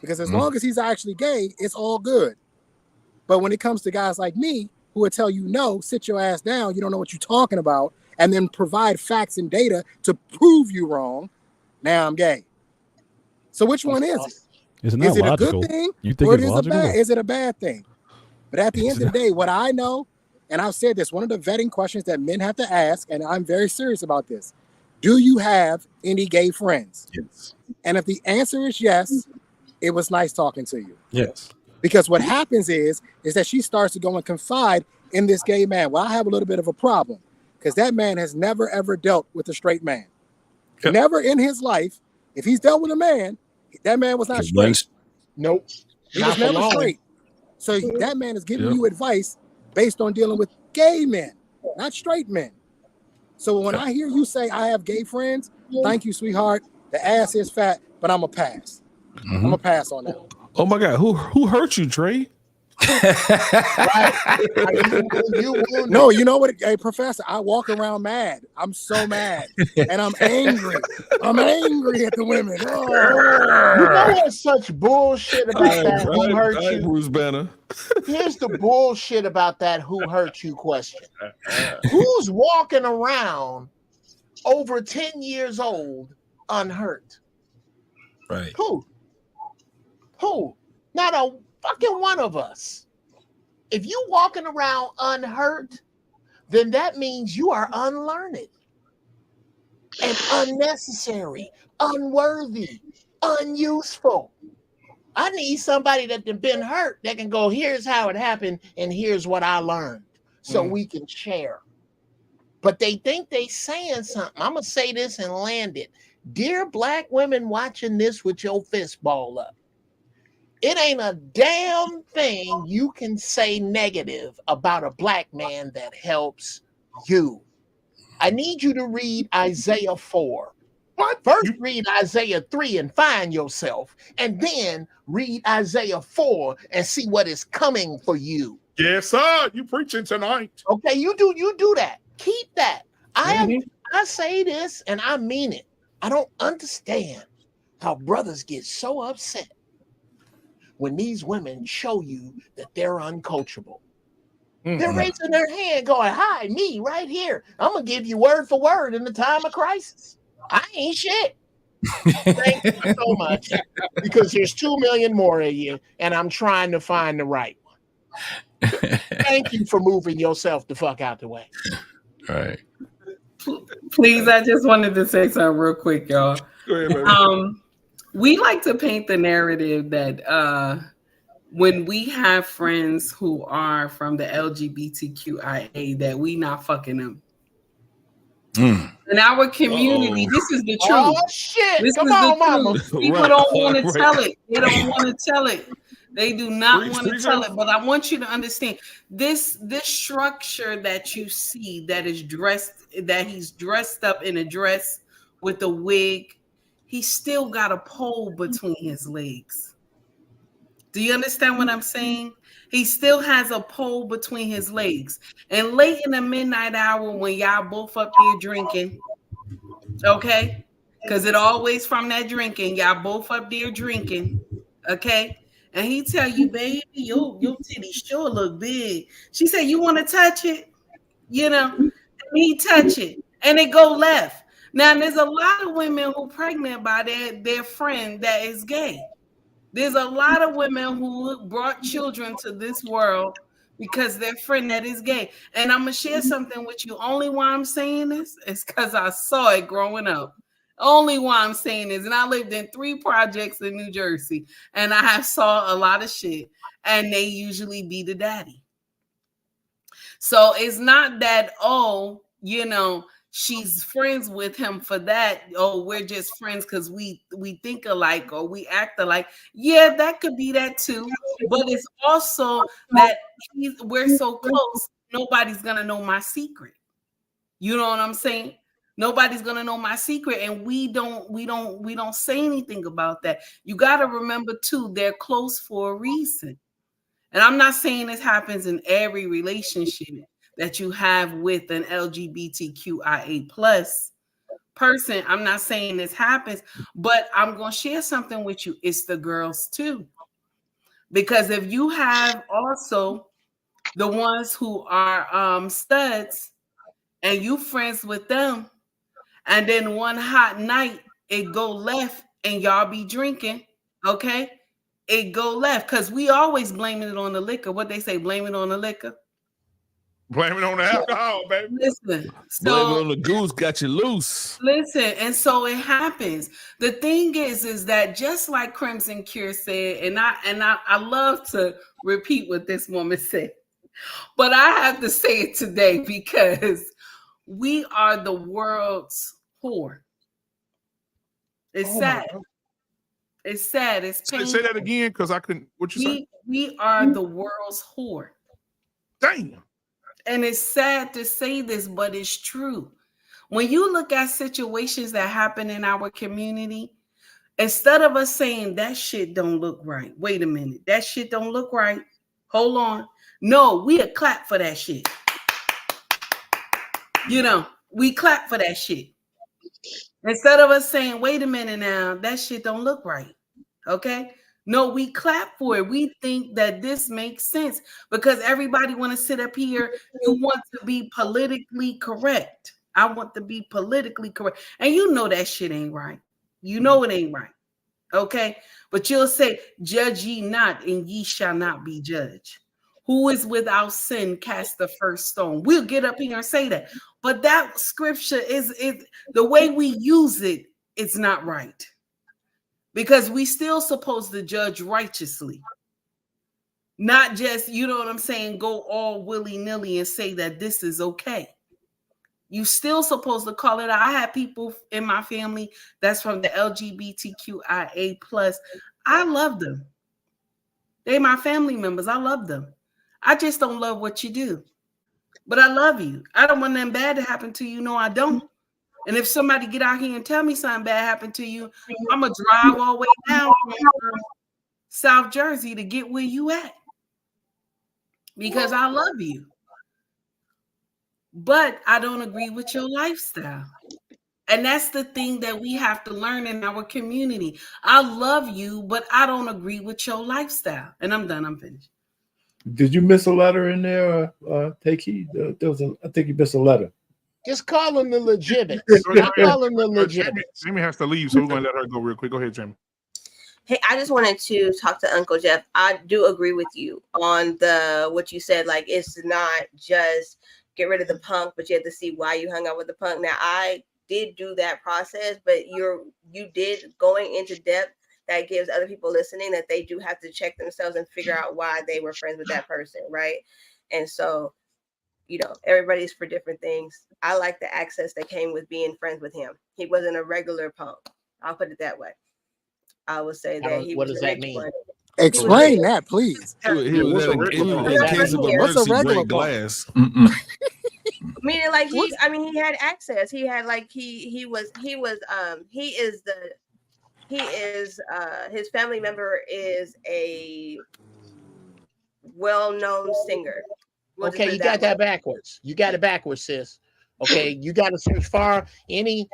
Because as long as he's actually gay, it's all good. But when it comes to guys like me who will tell you, no, sit your ass down, you don't know what you're talking about, and then provide facts and data to prove you wrong, now I'm gay. So which one is it? Isn't that logical? A good thing You think or it's logical? is it a bad thing? But at the end of the day, what I know, and I've said this, one of the vetting questions that men have to ask, and I'm very serious about this, do you have any gay friends? Yes. And if the answer is yes, it was nice talking to you. Yes. Because what happens is that she starts to go and confide in this gay man. Well, I have a little bit of a problem because that man has never, ever dealt with a straight man. Yep. Never in his life. If he's dealt with a man, that man was not straight. Nope. He was never straight. So that man is giving you advice based on dealing with gay men, not straight men. So when I hear you say I have gay friends, thank you, sweetheart. The ass is fat, but I'm a pass. I'm a pass on that. Oh my God, who hurt you, Trey? Right. You No, you know what? Hey, Professor, I walk around mad. I'm so mad. And I'm angry. I'm angry at the women. Oh. You know what's such bullshit about that? Who hurt you? Bruce Banner. Here's the bullshit about that who hurt you question. Who's walking around over 10 years old unhurt? Right. Who? Not a fucking one of us. If you walking around unhurt, then that means you are unlearned and unnecessary, unworthy, unuseful. I need somebody that has been hurt that can go, here's how it happened, and here's what I learned, so we can share. But they think they saying something. I'm going to say this and land it. Dear Black women watching this with your fist ball up, it ain't a damn thing you can say negative about a Black man that helps you. I need you to read Isaiah 4. What? First read Isaiah 3 and find yourself, and then read Isaiah 4 and see what is coming for you. Yes, sir. You preaching tonight. Okay, you do that. Keep that. I say this and I mean it. I don't understand how brothers get so upset when these women show you that they're uncoachable. They're raising their hand going, hi, me right here. I'm going to give you word for word in the time of crisis. I ain't shit. Thank you so much, because there's 2 million more of you, and I'm trying to find the right one. Thank you for moving yourself the fuck out the way. All right. Please, I just wanted to say something real quick, y'all. Go ahead, baby. We like to paint the narrative that when we have friends who are from the LGBTQIA, that we not fucking them. In our community, this is the truth. Oh shit! This Come is on, the mama. truth. People don't want to tell it. They don't want to tell it. They do not want to tell it. But I want you to understand this structure that you see that is dressed, that he's dressed up in a dress with a wig. He still got a pole between his legs. Do you understand what I'm saying? He still has a pole between his legs. And late in the midnight hour when y'all both up there drinking, okay? Because it always from that drinking, y'all both up there drinking, okay? And he tell you, baby, your titty sure look big. She said, you want to touch it? You know, and he touch it, and it go left. Now, there's a lot of women who pregnant by their friend that is gay. There's a lot of women who brought children to this world because their friend that is gay. And I'm going to share something with you. Only why I'm saying this is because I saw it growing up. Only why I'm saying this. And I lived in 3 projects in New Jersey. And I have saw a lot of shit. And they usually be the daddy. So it's not that, oh, you know, she's friends with him for that. Oh, we're just friends because we think alike or we act alike. Yeah, that could be that too. But it's also that we're so close, nobody's gonna know my secret. You know what I'm saying? Nobody's gonna know my secret, and we don't say anything about that. You got to remember too, they're close for a reason. And I'm not saying this happens in every relationship that you have with an LGBTQIA plus person. I'm not saying this happens, but I'm going to share something with you. It's the girls too. Because if you have also the ones who are studs and you friends with them, and then one hot night it go left and y'all be drinking, okay? It go left because we always blaming it on the liquor. What they say, blame it on the liquor. Blame it on the alcohol, baby. Listen, blame it on the goose, got you loose. Listen, and so it happens. The thing is that just like Crimson Cure said, and I love to repeat what this woman said, but I have to say it today because we are the world's whore. It's sad. It's sad. It's painful. Say that again, because I couldn't. What you say? We are the world's whore. Damn. And it's sad to say this, but it's true. When you look at situations that happen in our community, instead of us saying that shit don't look right, wait a minute, that shit don't look right. Hold on. No, we'll clap for that shit. You know, we clap for that shit. Instead of us saying, wait a minute now, that shit don't look right. Okay? No, we clap for it. We think that this makes sense because everybody want to sit up here. You want to be politically correct. I want to be politically correct. And you know that shit ain't right. You know it ain't right. Okay? But you'll say, judge ye not, and ye shall not be judged. Who is without sin cast the first stone. We'll get up here and say that. But that scripture is the way we use it, it's not right. Because we still supposed to judge righteously. Not just, you know what I'm saying, go all willy-nilly and say that this is okay. You still supposed to call it out. I had people in my family that's from the LGBTQIA+. I love them. They're my family members. I love them. I just don't love what you do. But I love you. I don't want nothing bad to happen to you. No, I don't. And if somebody get out here and tell me something bad happened to you, I'm going to drive all the way down from South Jersey to get where you at. Because I love you. But I don't agree with your lifestyle. And that's the thing that we have to learn in our community. I love you, but I don't agree with your lifestyle. And I'm done. I'm finished. Did you miss a letter in there? Take heed. There was I think you missed a letter. Just call them the legitimate. Call them the legitimate. Jamie has to leave, so we're going to let her go real quick. Go ahead, Jamie. Hey, I just wanted to talk to Uncle Jeff. I do agree with you on what you said. Like, it's not just get rid of the punk, but you have to see why you hung out with the punk. Now, I did do that process, but you did going into depth. That gives other people listening that they do have to check themselves and figure out why they were friends with that person, right? And so, you know, everybody's for different things. I like the access that came with being friends with him. He wasn't a regular punk. I'll put it that way. I would say that he what was does a that rich mean? one. Explain that, please. He was in case of emergency break glass. Meaning, like he had access. He had like he is his family member is a well-known singer. Okay, you got that backwards. You got it backwards, sis. Okay, you got to search far. Any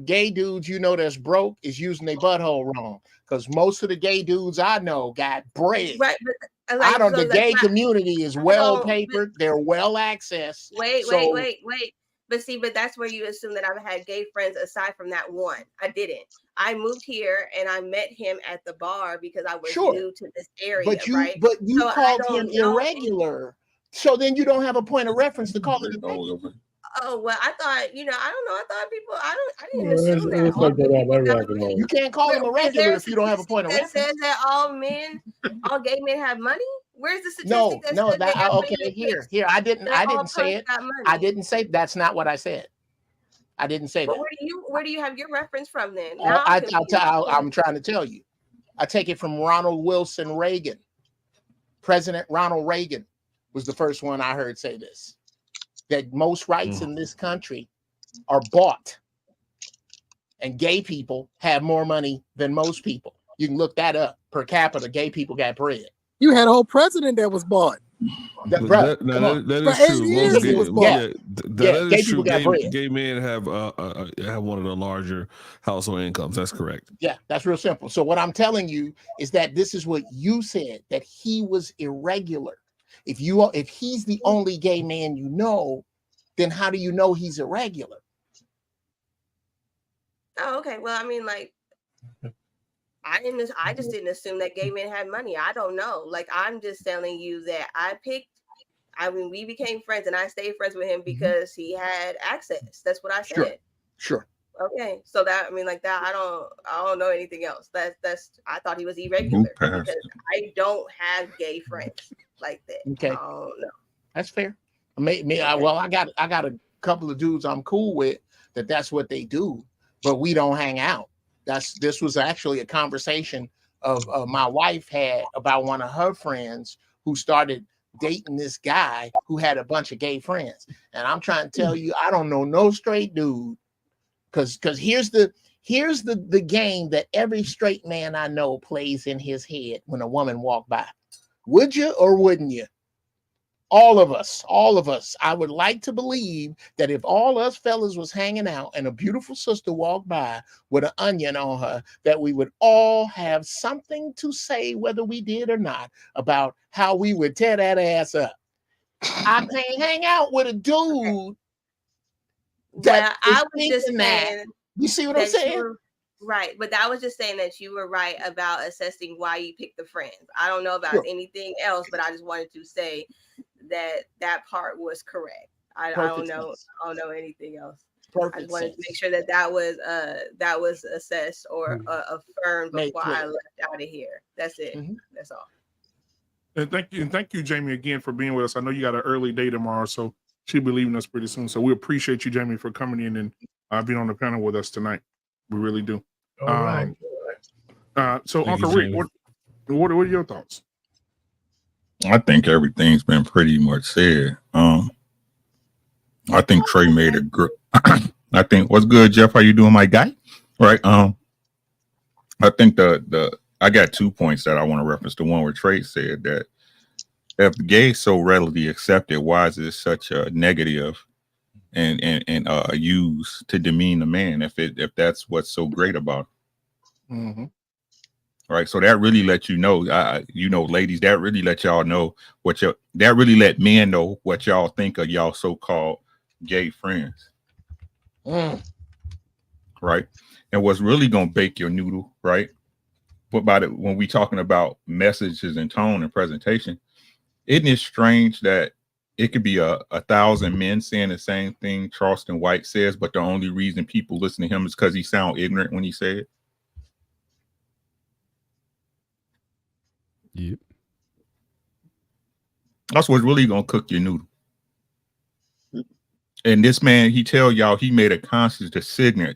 gay dudes you know that's broke is using their butthole wrong. Because most of the gay dudes I know got bread. Right, but like, the gay community is well papered. They're well accessed. Wait. But that's where you assume that I've had gay friends aside from that one. I didn't. I moved here and I met him at the bar because I was new to this area. But you so called him irregular. So then you don't have a point of reference to call it irregular. Oh, well, I thought, I don't know. I thought people, I didn't assume that. You can't call him irregular if you don't have a point of reference. That says that all gay men have money? Where's the statistic okay, here. I didn't say it. I didn't say that's not what I said. I didn't say that. Where do you have your reference from then? I'm trying to tell you. I take it from Ronald Wilson Reagan. President Ronald Reagan was the first one I heard say this. That most rights in this country are bought. And gay people have more money than most people. You can look that up. Per capita, gay people got bread. You had a whole president that was bought. That is true. That is true. Gay men have one of the larger household incomes. That's correct. Yeah, that's real simple. So what I'm telling you is that this is what you said, that he was irregular. If he's the only gay man you know, then how do you know he's irregular? Oh, okay. Well, I mean, like, I just didn't assume that gay men had money. I don't know. Like, I'm just telling you that we became friends and I stayed friends with him because he had access. That's what I said. Sure. Okay. So that, I mean, like that, I don't know anything else. I thought he was irregular because I don't have gay friends like that. Okay. I don't know. That's fair. I got a couple of dudes I'm cool with that's what they do, but we don't hang out. This was actually a conversation of my wife had about one of her friends who started dating this guy who had a bunch of gay friends. And I'm trying to tell you, I don't know no straight dude. Because here's the game that every straight man I know plays in his head when a woman walk by. Would you or wouldn't you? All of us. I would like to believe that if all us fellas was hanging out and a beautiful sister walked by with an onion on her, that we would all have something to say, whether we did or not, about how we would tear that ass up. I can't hang out with a dude that I is was just thinking that. saying You see what I'm that you saying? were right, but I was just saying that you were right about assessing why you picked the friends. I don't know about Sure. anything else, but I just wanted to say that part was correct. I don't know. Sense. I don't know anything else. Perfect I just wanted sense. to make sure that was assessed or affirmed before I left out of here. That's it. Mm-hmm. That's all. And thank you, Jamie, again for being with us. I know you got an early day tomorrow, so she'll be leaving us pretty soon. So we appreciate you, Jamie, for coming in and being on the panel with us tonight. We really do. All right. So Thank Uncle you, Rick, Jamie. what are your thoughts? I think everything's been pretty much said. I think Trey made a good. I think what's good, Jeff. How you doing, my guy? Right. I think I got 2 points that I want to reference. The one where Trey said that if gay is so readily accepted, why is it such a negative and used to demean the man? If that's what's so great about it. Mm-hmm. Right. So that really let you know, ladies, that really let y'all know that really let men know what y'all think of y'all so-called gay friends. Right. And what's really going to bake your noodle, right? But when we talking about messages and tone and presentation, isn't it strange that it could be a 1,000 men saying the same thing Charleston White says, but the only reason people listen to him is because he sound ignorant when he say it? Yep. That's what's really gonna cook your noodle. And this man, he tell y'all he made a conscious decision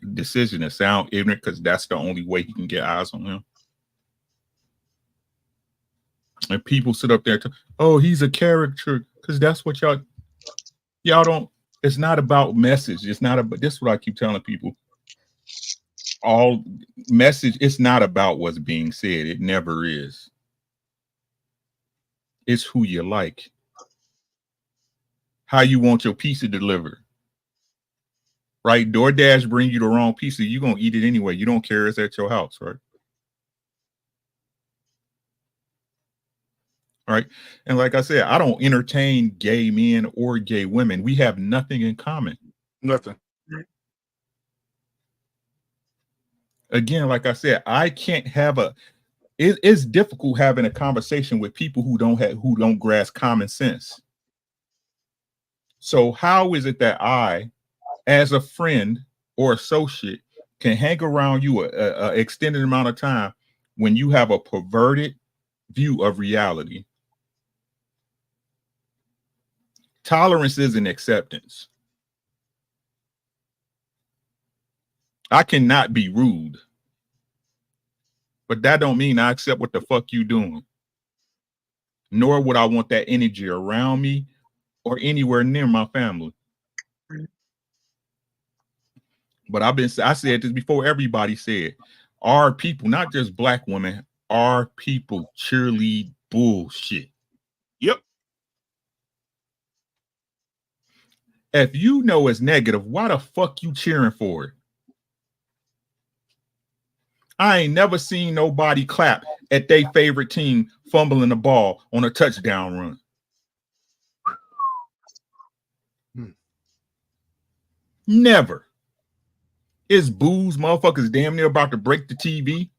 to sound ignorant because that's the only way he can get eyes on him. And people sit up there, oh, he's a caricature, because that's what y'all don't. It's not about message. It's not about. This is what I keep telling people. All message. It's not about what's being said. It never is. It's who you like. How you want your pizza delivered. Right? DoorDash bring you the wrong pizza. You're going to eat it anyway. You don't care it's at your house, right? Right? And like I said, I don't entertain gay men or gay women. We have nothing in common. Nothing. Again, like I said, I can't have it's difficult having a conversation with people who don't grasp common sense. So how is it that I, as a friend or associate, can hang around you a extended amount of time when you have a perverted view of reality? Tolerance isn't acceptance. I cannot be rude, but that don't mean I accept what the fuck you doing. Nor would I want that energy around me or anywhere near my family. But I said this before everybody said, our people, not just black women, our people cheerlead bullshit. Yep. If you know it's negative, why the fuck you cheering for it? I ain't never seen nobody clap at their favorite team fumbling the ball on a touchdown run. Never. It's booze, motherfuckers damn near about to break the TV.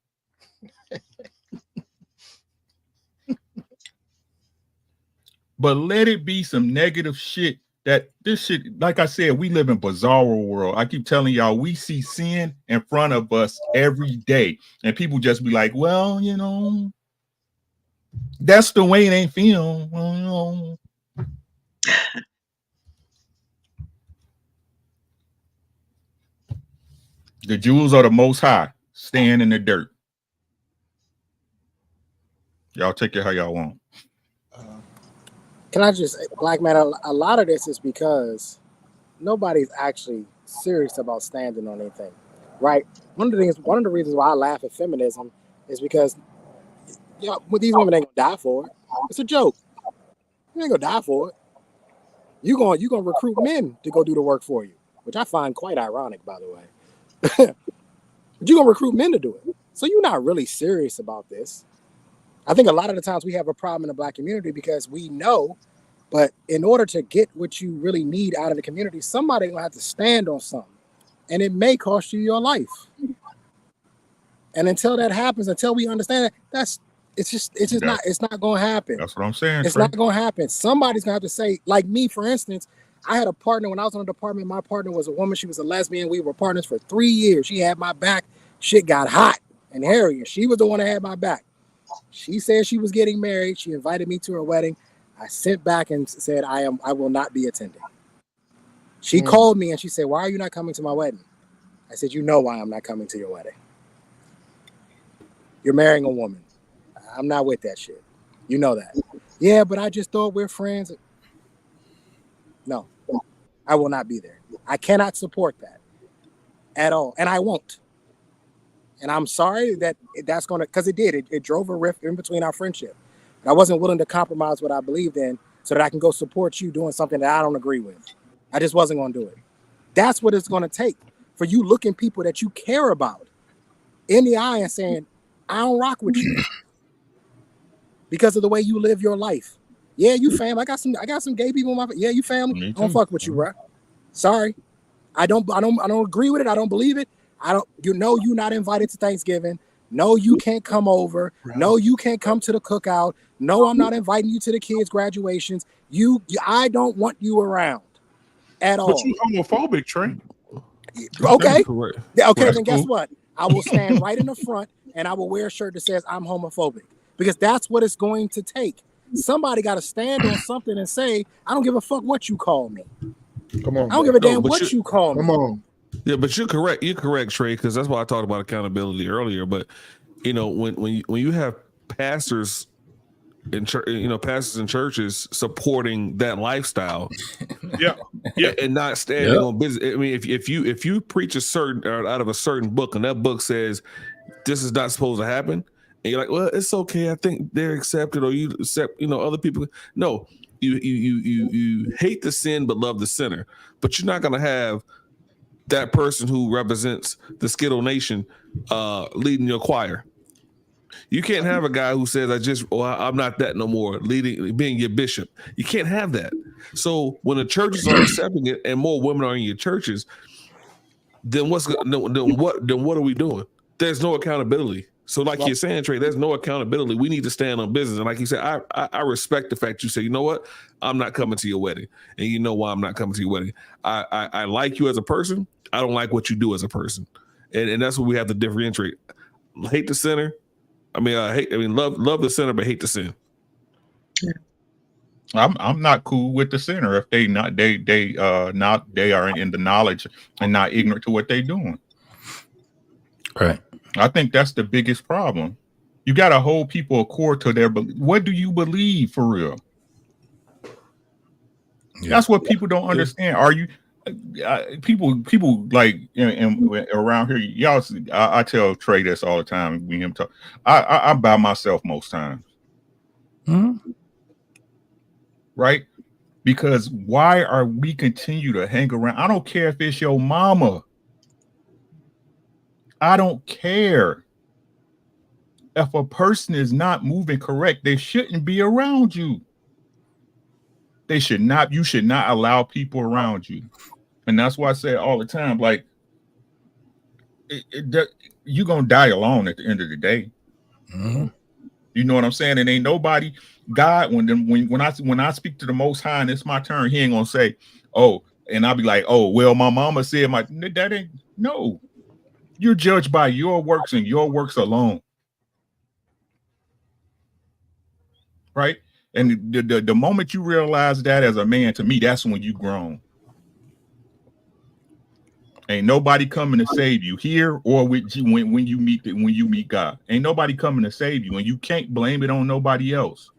But let it be some negative shit that this shit, like I said, we live in bizarre world. I keep telling y'all, we see sin in front of us every day. And people just be like, well, you know, that's the way they feel. Well, you know. The jewels are the most high, staying in the dirt. Y'all take it how y'all want. Can I just, Black man, a lot of this is because nobody's actually serious about standing on anything, right? One of the reasons why I laugh at feminism is because these women ain't gonna die for it. It's a joke. You ain't gonna die for it. You gonna recruit men to go do the work for you, which I find quite ironic, by the way. But you're gonna recruit men to do it. So you're not really serious about this. I think a lot of the times we have a problem in the Black community because we know, but in order to get what you really need out of the community, somebody gonna have to stand on something. And it may cost you your life. And until that happens, until we understand that, it's just not gonna happen. That's what I'm saying. It's Trey. not gonna happen. Somebody's gonna have to say, like me, for instance, I had a partner when I was on the department. My partner was a woman. She was a lesbian. We were partners for 3 years. She had my back. Shit got hot and hairy, and she was the one that had my back. She said she was getting married. She invited me to her wedding. I sent back and said, I will not be attending. She called me and she said, why are you not coming to my wedding? I said, you know why I'm not coming to your wedding. You're marrying a woman. I'm not with that shit. You know that. Yeah, but I just thought we're friends. No, I will not be there. I cannot support that at all. And I won't. And I'm sorry that's going to, because it drove a rift in between our friendship. And I wasn't willing to compromise what I believed in so that I can go support you doing something that I don't agree with. I just wasn't going to do it. That's what it's going to take for you looking people that you care about in the eye and saying, I don't rock with you because of the way you live your life. Yeah, you fam. I got some gay people in my. Yeah, you family. I don't fuck with you, bro. Sorry, I don't agree with it. I don't believe it. You know, you're not invited to Thanksgiving. No, you can't come over. No, you can't come to the cookout. No, I'm not inviting you to the kids' graduations. I don't want you around at all. But you homophobic, Trey. Okay. Correct. Okay, That's then guess cool. what? I will stand right in the front and I will wear a shirt that says I'm homophobic because that's what it's going to take. Somebody got to stand on something and say, I don't give a fuck what you call me. Come on. I don't give a damn what you call me. Come on. Yeah, but you're correct. You're correct, Trey, because that's why I talked about accountability earlier. But you know, when you have pastors in church, pastors in churches supporting that lifestyle, yeah, and not standing on business. I mean, if you preach a certain out of a certain book, and that book says this is not supposed to happen, and you're like, well, it's okay. I think they're accepted, or you accept, other people. No, you hate the sin but love the sinner. But you're not gonna have that person who represents the Skittle Nation leading your choir. You can't have a guy who says, I'm not that no more, being your bishop. You can't have that. So when the churches are accepting it and more women are in your churches, then what are we doing? There's no accountability. So like you're saying, Trey, there's no accountability. We need to stand on business. And like you said, I respect the fact you say, you know what? I'm not coming to your wedding. And you know why I'm not coming to your wedding. I like you as a person. I don't like what you do as a person. And that's what we have to differentiate. Hate the sinner. Love the sinner, but hate the sin. I'm not cool with the sinner if they are in the knowledge and not ignorant to what they're doing. Right. I think that's the biggest problem. You got to hold people accord to their belief. What do you believe for real? Yeah. That's what people don't understand. Are you people like around here? Y'all, I tell Trey this all the time. We him talk. I'm by myself most times. Mm-hmm. Right? Because why are we continue to hang around? I don't care if it's your mama. I don't care. If a person is not moving correct, they shouldn't be around you. You should not allow people around you. And that's why I say all the time, like, you're going to die alone at the end of the day. Mm-hmm. You know what I'm saying? And ain't nobody, God, when I speak to the Most High and it's my turn, he ain't going to say, oh, and I'll be like, oh, well, my mama said that ain't, no. You're judged by your works and your works alone. Right? And the moment you realize that as a man, to me, that's when you grown. Ain't nobody coming to save you here or with you when you meet God. Ain't nobody coming to save you, and you can't blame it on nobody else.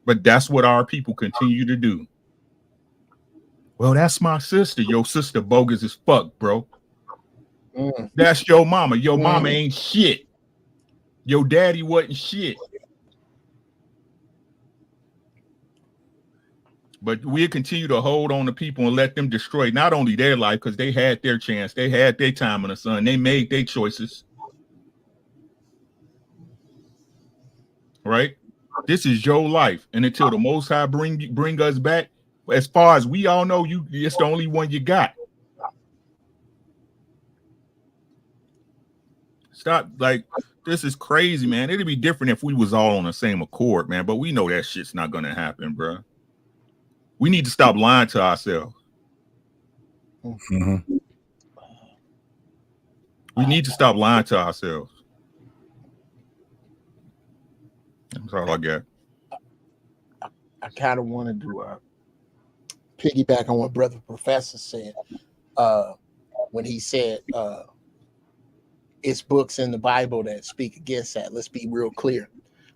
But that's what our people continue to do. Well, that's my sister. Your sister bogus as fuck, bro. That's your mama. Your mama ain't shit. Your daddy wasn't shit. But we'll continue to hold on to people and let them destroy not only their life, because they had their chance, they had their time in the sun, they made their choices. Right? This is your life. And until the Most High bring us back, as far as we all know, it's the only one you got. Stop, like, this is crazy, man. It'd be different if we was all on the same accord, man. But we know that shit's not gonna happen, bro. We need to stop lying to ourselves. Mm-hmm. We need to stop lying to ourselves. That's all I got. I kind of wanted to piggyback on what Brother Professor said when he said it's books in the Bible that speak against that. Let's be real clear.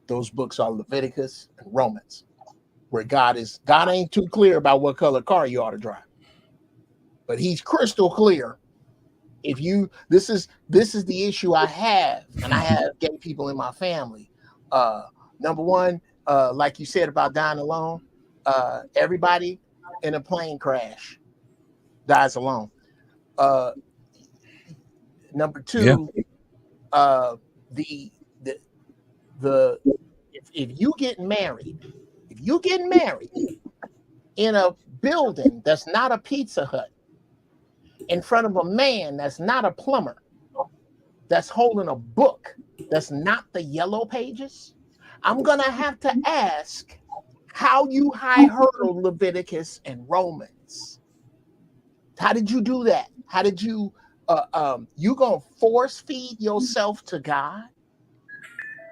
Those books are Leviticus and Romans, where God ain't too clear about what color car you ought to drive. But he's crystal clear. This is the issue I have, and I have gay people in my family. Number one, like you said about dying alone, everybody in a plane crash dies alone. Number two, if you get married in a building that's not a Pizza Hut, in front of a man that's not a plumber, that's holding a book that's not the Yellow Pages, I'm gonna have to ask how you high hurdled Leviticus and Romans. How did you do that? How did you you gonna force feed yourself to God?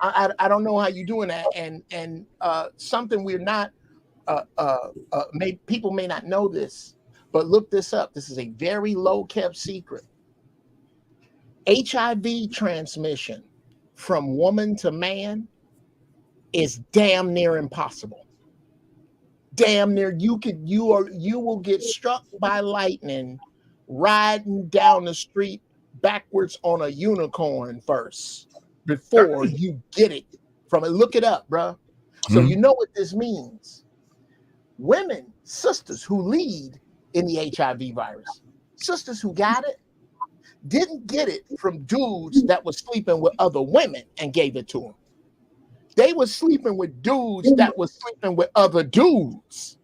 I don't know how you're doing that, and something we're not people may not know this, but look this up. This is a very low kept secret. HIV transmission from woman to man is damn near impossible. Damn near. You will get struck by lightning riding down the street backwards on a unicorn first before you get it from it. Look it up, bro. So you know what this means. Women, sisters who lead in the HIV virus, sisters who got it, didn't get it from dudes that was sleeping with other women and gave it to them. They were sleeping with dudes that was sleeping with other dudes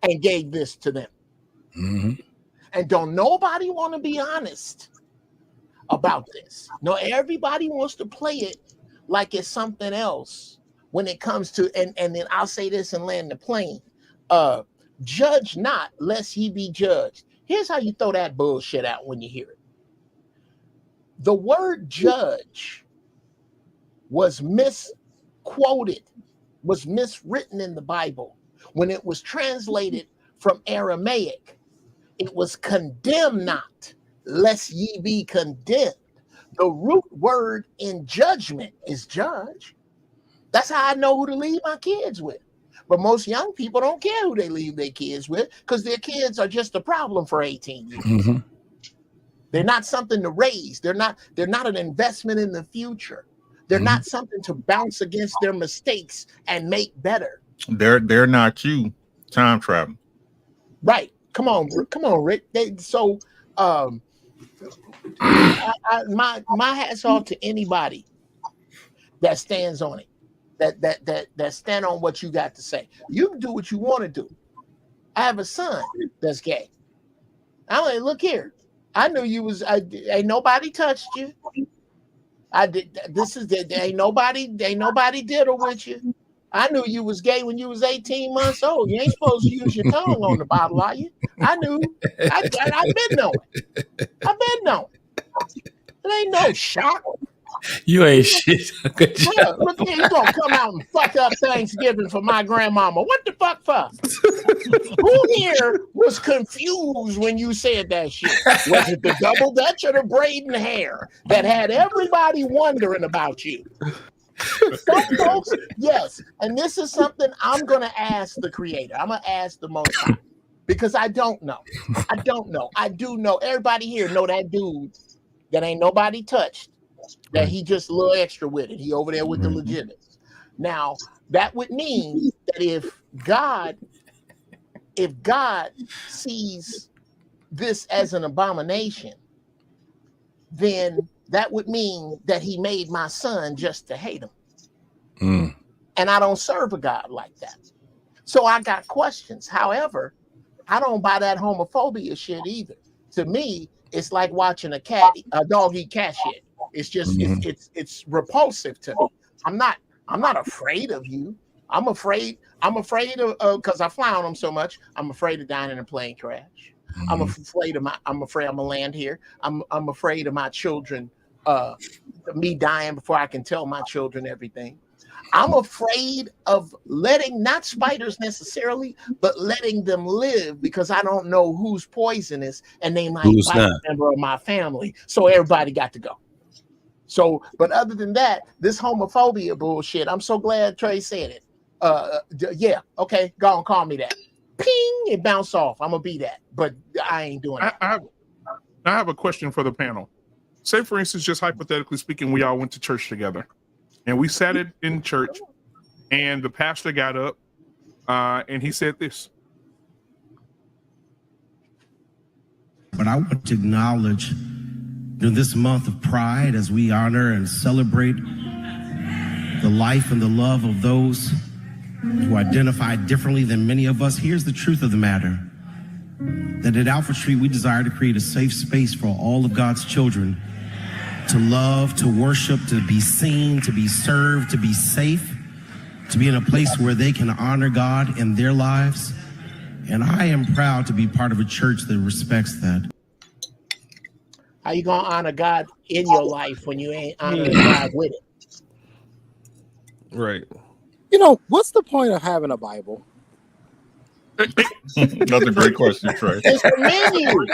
and gave this to them. Mm-hmm. And don't nobody want to be honest about this. No, everybody wants to play it like it's something else when it comes to, and then I'll say this and land the plane. Judge not, lest ye be judged. Here's how you throw that bullshit out when you hear it. The word judge was misquoted, was miswritten in the Bible. When it was translated from Aramaic, it was condemn not, lest ye be condemned. The root word in judgment is judge. That's how I know who to leave my kids with. But most young people don't care who they leave their kids with because their kids are just a problem for 18 years. Mm-hmm. They're not something to raise. They're not an investment in the future. They're not something to bounce against their mistakes and make better. They're not you. Time travel. Right. Come on, Rick. My hat's off to anybody that stands on it. That stand on what you got to say. You can do what you want to do. I have a son that's gay. I'm like, look here. I knew you was. Ain't nobody touched you. I did. Ain't nobody diddle with you. I knew you was gay when you was 18 months old. You ain't supposed to use your tongue on the bottle, are you? I knew. I've been knowing. It ain't no shock. You ain't shit. Yeah, look here, you gonna come out and fuck up Thanksgiving for my grandmama. What the fuck for? Who here was confused when you said that shit? Was it the double dutch or the braiding hair that had everybody wondering about you? Some folks, yes. And this is something I'm gonna ask the Creator. I'm gonna ask the Most High. Because I don't know. I do know. Everybody here know that dude that ain't nobody touched. That he just a little extra with it. He over there with the legitimates. Now, that would mean that if God if God sees this as an abomination, then that would mean that he made my son just to hate him. And I don't serve a God like that. So I got questions. However, I don't buy that homophobia shit either. To me, it's like watching a dog eat cat shit. It's just it's repulsive to me. I'm not afraid of you. I'm afraid of because I fly on them so much. I'm afraid of dying in a plane crash. I'm afraid I'm gonna land here. I'm afraid of my children, me dying before I can tell my children everything. I'm afraid of letting, not spiders necessarily, but letting them live, because I don't know who's poisonous and they might bite a member of my family. So everybody got to go. So, but other than that, this homophobia bullshit, I'm so glad Trey said it. Yeah, okay, go and call me that. Ping, it bounce off. I'm gonna be that, but I ain't doing that. I have a question for the panel. Say, for instance, just hypothetically speaking, we all went to church together, and we sat in church, and the pastor got up, and he said this. But I want to acknowledge during this month of Pride, as we honor and celebrate the life and the love of those who identify differently than many of us. Here's the truth of the matter, that at Alpha Street, we desire to create a safe space for all of God's children to love, to worship, to be seen, to be served, to be safe, to be in a place where they can honor God in their lives. And I am proud to be part of a church that respects that. How you gonna honor God in your life when you ain't honoring God with it? Right. You know, what's the point of having a Bible? That's a great question, Trey. It's a menu.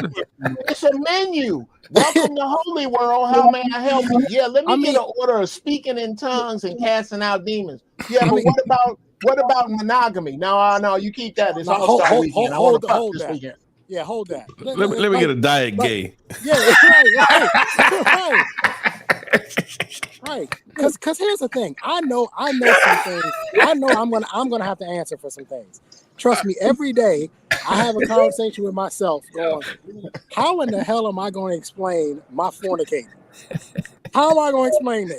It's a menu. Welcome to Holy World. How may I help you? Yeah, let me get an order of speaking in tongues and casting out demons. Yeah, but what about monogamy? No, you keep that. It's All-Star Weekend. I want to fuck this weekend. Yeah, hold that. Let me get a diet gay. Yeah, right. Because here's the thing. I know some things. I know I'm gonna have to answer for some things. Trust me, every day I have a conversation with myself going, how in the hell am I going to explain my fornicating? How am I going to explain this?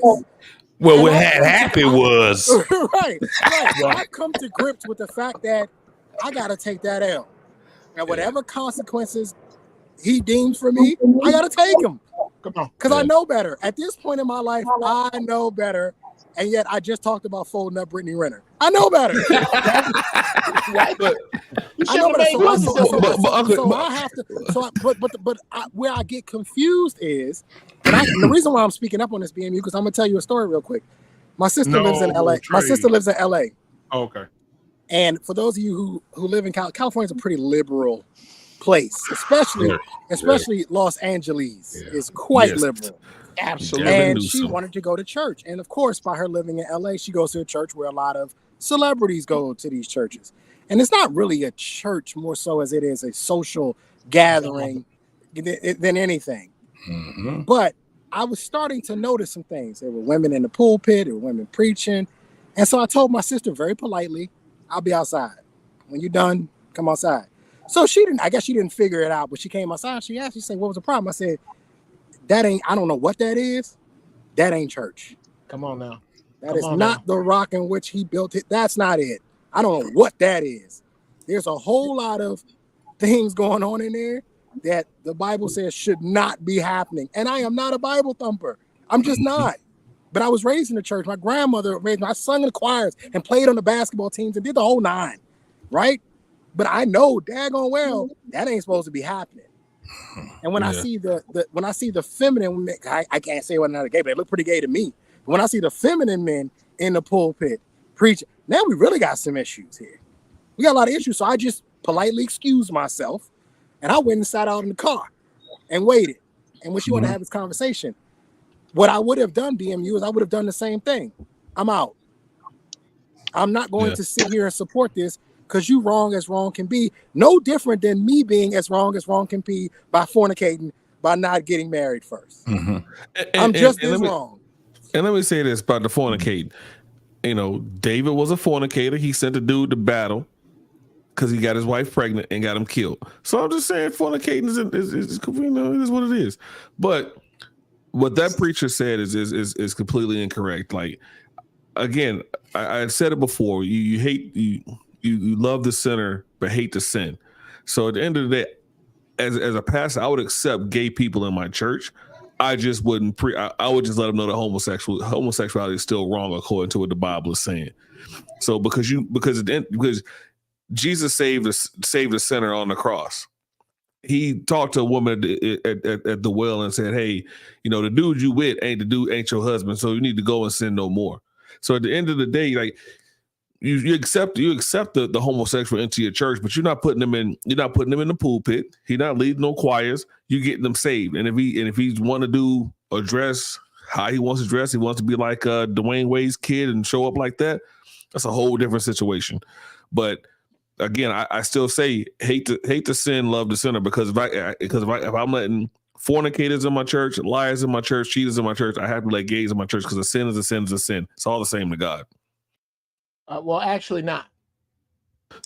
Well, what had happened was right. I've come to grips with the fact that I got to take that L. And whatever consequences he deems for me, I got to take them. Come on. Because I know better. At this point in my life, I know better. And yet I just talked about folding up Brittany Renner. I know better. Right? But where I get confused is, and the reason why I'm speaking up on this, BMU, because I'm gonna tell you a story real quick. My sister lives in LA. My sister lives in LA. Oh, okay. And for those of you who live in California, is a pretty liberal place, especially Los Angeles is quite liberal. Absolutely. And she wanted to go to church. And of course, by her living in LA, she goes to a church where a lot of celebrities go to these churches. And it's not really a church more so as it is a social gathering than anything. Mm-hmm. But I was starting to notice some things. There were women in the pulpit, there were women preaching. And so I told my sister very politely, I'll be outside. When you're done, come outside. So I guess she didn't figure it out, but she came outside. She asked, she said, what was the problem? I said, I don't know what that is. That ain't church. Come on now. That is not the rock in which he built it. That's not it. I don't know what that is. There's a whole lot of things going on in there that the Bible says should not be happening. And I am not a Bible thumper. I'm just not. But I was raised in the church. My grandmother raised me. I sung in the choirs and played on the basketball teams and did the whole nine. Right? But I know daggone well that ain't supposed to be happening. And when I see the feminine, I can't say whether or not gay, but they look pretty gay to me. But when I see the feminine men in the pulpit preaching, now we really got some issues here. We got a lot of issues. So I just politely excused myself and I went and sat out in the car and waited. And when she wanted to have this conversation, what I would have done, BMU, is I would have done the same thing. I'm out. I'm not going to sit here and support this because you wrong as wrong can be. No different than me being as wrong can be by fornicating, by not getting married first. Mm-hmm. I'm just as wrong. And let me say this about the fornicating. You know, David was a fornicator. He sent a dude to battle. because he got his wife pregnant and got him killed. So I'm just saying, fornicating is you know, it is what it is. But what that preacher said is completely incorrect. Like, again, I said it before. You hate you love the sinner but hate the sin. So at the end of the day, as a pastor, I would accept gay people in my church. I just wouldn't I would just let them know that homosexuality is still wrong according to what the Bible is saying. So because Jesus saved the sinner on the cross. He talked to a woman at the well and said, "Hey, you know, the dude you with ain't your husband, so you need to go and sin no more." So at the end of the day, like you accept the homosexual into your church, but you're not putting them in the pulpit. He's not leading no choirs. You getting them saved. And if he want to do a dress how he wants to dress, he wants to be like Dwayne Wade's kid and show up like that. That's a whole different situation. But again, I still say hate the sin, love the sinner, because if I'm letting fornicators in my church, liars in my church, cheaters in my church, I have to let gays in my church, because a sin is a sin is a sin. It's all the same to God. Well, actually not. Okay.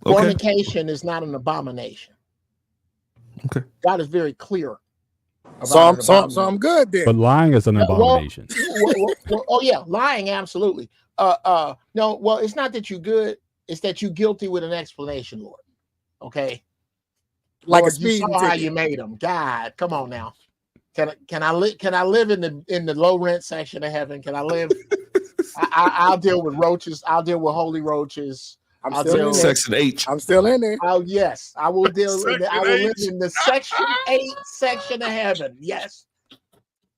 Fornication is not an abomination. Okay. God is very clear. So I'm good then. But lying is an abomination. Oh yeah, lying, absolutely. No, well, it's not that you're good, it's that you're guilty with an explanation, Lord. Okay. Like Lord, a you speeding saw how ticket. you made them. God, come on now. Can I live in the low rent section of heaven? Can I live? I'll deal with roaches. I'll deal with holy roaches. I'm still in there. Section H. I'm still in there. Oh yes, I will deal. I will live H. in the Section 8 section of heaven. Yes,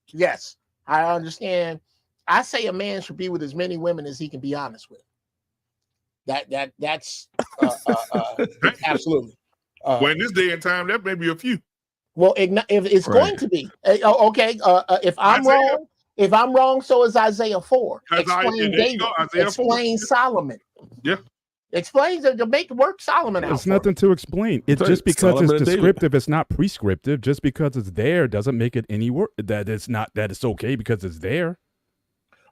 yes, I understand. I say a man should be with as many women as he can be honest with. That's absolutely. Well, in this day and time, that may be a few. Well, if it's Right. going to be okay. If I'm wrong, so is Isaiah 4. Explain there you David. go, Isaiah 4. Explain Solomon. Yeah. Explains to make work Solomon out. There's nothing to explain. It's just because Solomon it's and David. descriptive, it's not prescriptive. Just because it's there doesn't make it any work. That it's okay because it's there.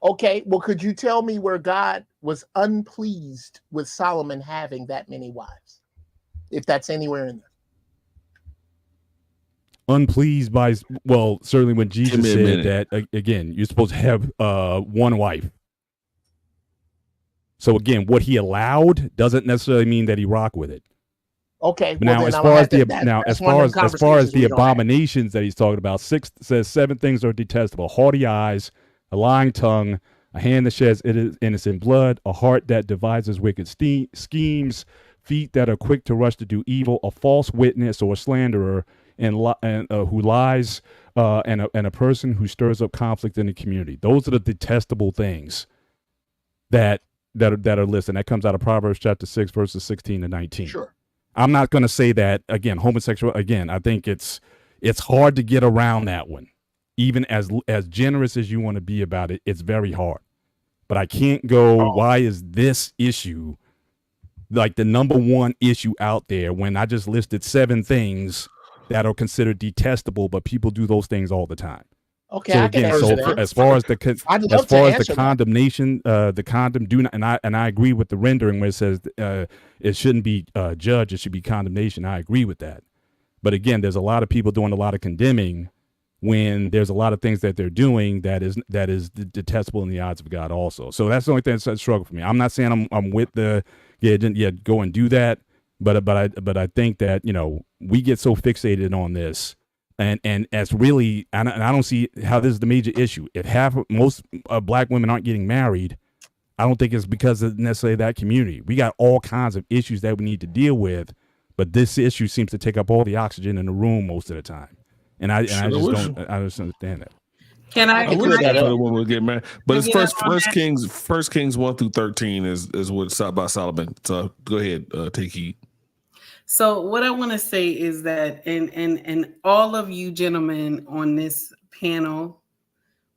Okay, well, could you tell me where God was unpleased with Solomon having that many wives? If that's anywhere in there. Unpleased by, well, certainly when Jesus me a said minute. that, again, you're supposed to have one wife. So again, what he allowed doesn't necessarily mean that he rocked with it. Okay. But now, as far as the abominations that he's talking about, 6 says 7 things are detestable: haughty eyes, a lying tongue, a hand that sheds innocent blood, a heart that devises wicked schemes, feet that are quick to rush to do evil, a false witness or a slanderer, and who lies, and a person who stirs up conflict in the community. Those are the detestable things that are listed. That comes out of Proverbs chapter 6, verses 16 to 19. Sure. I'm not going to say that again. Homosexual. Again, I think it's hard to get around that one. Even as generous as you want to be about it, it's very hard. But I can't go. Why is this issue like the number one issue out there when I just listed 7 things that are considered detestable, but people do those things all the time? Okay, so I can again, answer so that. as far as the answer that. condemnation, the condom do not, and I agree with the rendering where it says it shouldn't be judge, it should be condemnation. I agree with that. But again, there's a lot of people doing a lot of condemning when there's a lot of things that they're doing that is detestable in the eyes of God also. So that's the only thing that's a struggle for me. I'm not saying I'm with the go and do that, but I think that, you know, we get so fixated on this. And as really, and I don't see how this is the major issue. If most black women aren't getting married, I don't think it's because of necessarily that community. We got all kinds of issues that we need to deal with, but this issue seems to take up all the oxygen in the room most of the time. And I just understand that. I wish that other woman would get married. But it's First Kings 1 through 13 is what's out by Solomon. So go ahead, take heed. So what I want to say is that, and all of you gentlemen on this panel,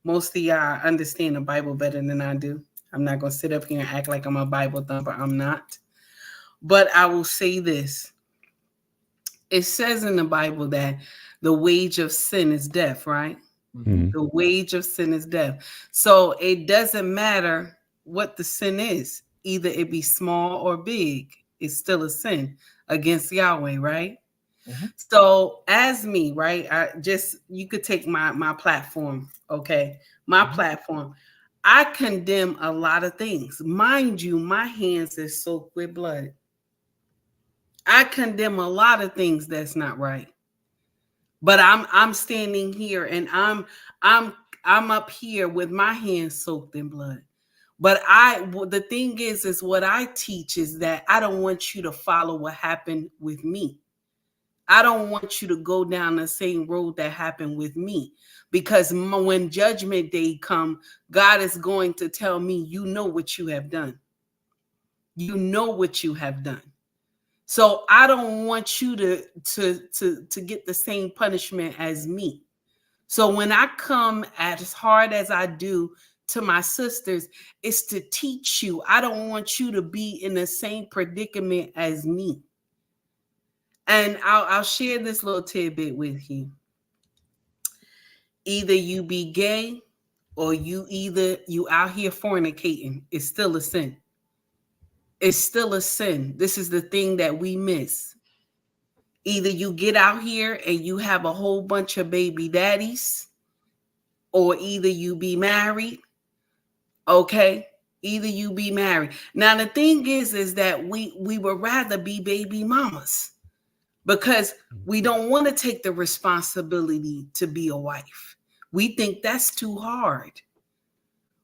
most of y'all understand the Bible better than I do. I'm not going to sit up here and act like I'm a Bible thumper. I'm not. But I will say this. It says in the Bible that the wage of sin is death, right? Mm-hmm. The wage of sin is death. So it doesn't matter what the sin is. Either it be small or big. is still a sin against Yahweh, right? So as me, right? You could take my platform, okay? My platform. I condemn a lot of things. Mind you, my hands are soaked with blood. I condemn a lot of things that's not right. But I'm standing here and I'm up here with my hands soaked in blood. But the thing is what I teach is that I don't want you to follow what happened with me. I don't want you to go down the same road that happened with me, because when judgment day come, God is going to tell me, you know what you have done. You know what you have done. So I don't want you to get the same punishment as me. So when I come as hard as I do to my sisters, it's to teach you. I don't want you to be in the same predicament as me. And I'll share this little tidbit with you. Either you be gay or you out here fornicating. It's still a sin. It's still a sin. This is the thing that we miss. Either you get out here and you have a whole bunch of baby daddies, or either you be married. Okay? Either you be married. Now the thing is that we would rather be baby mamas, because we don't want to take the responsibility to be a wife. We think that's too hard.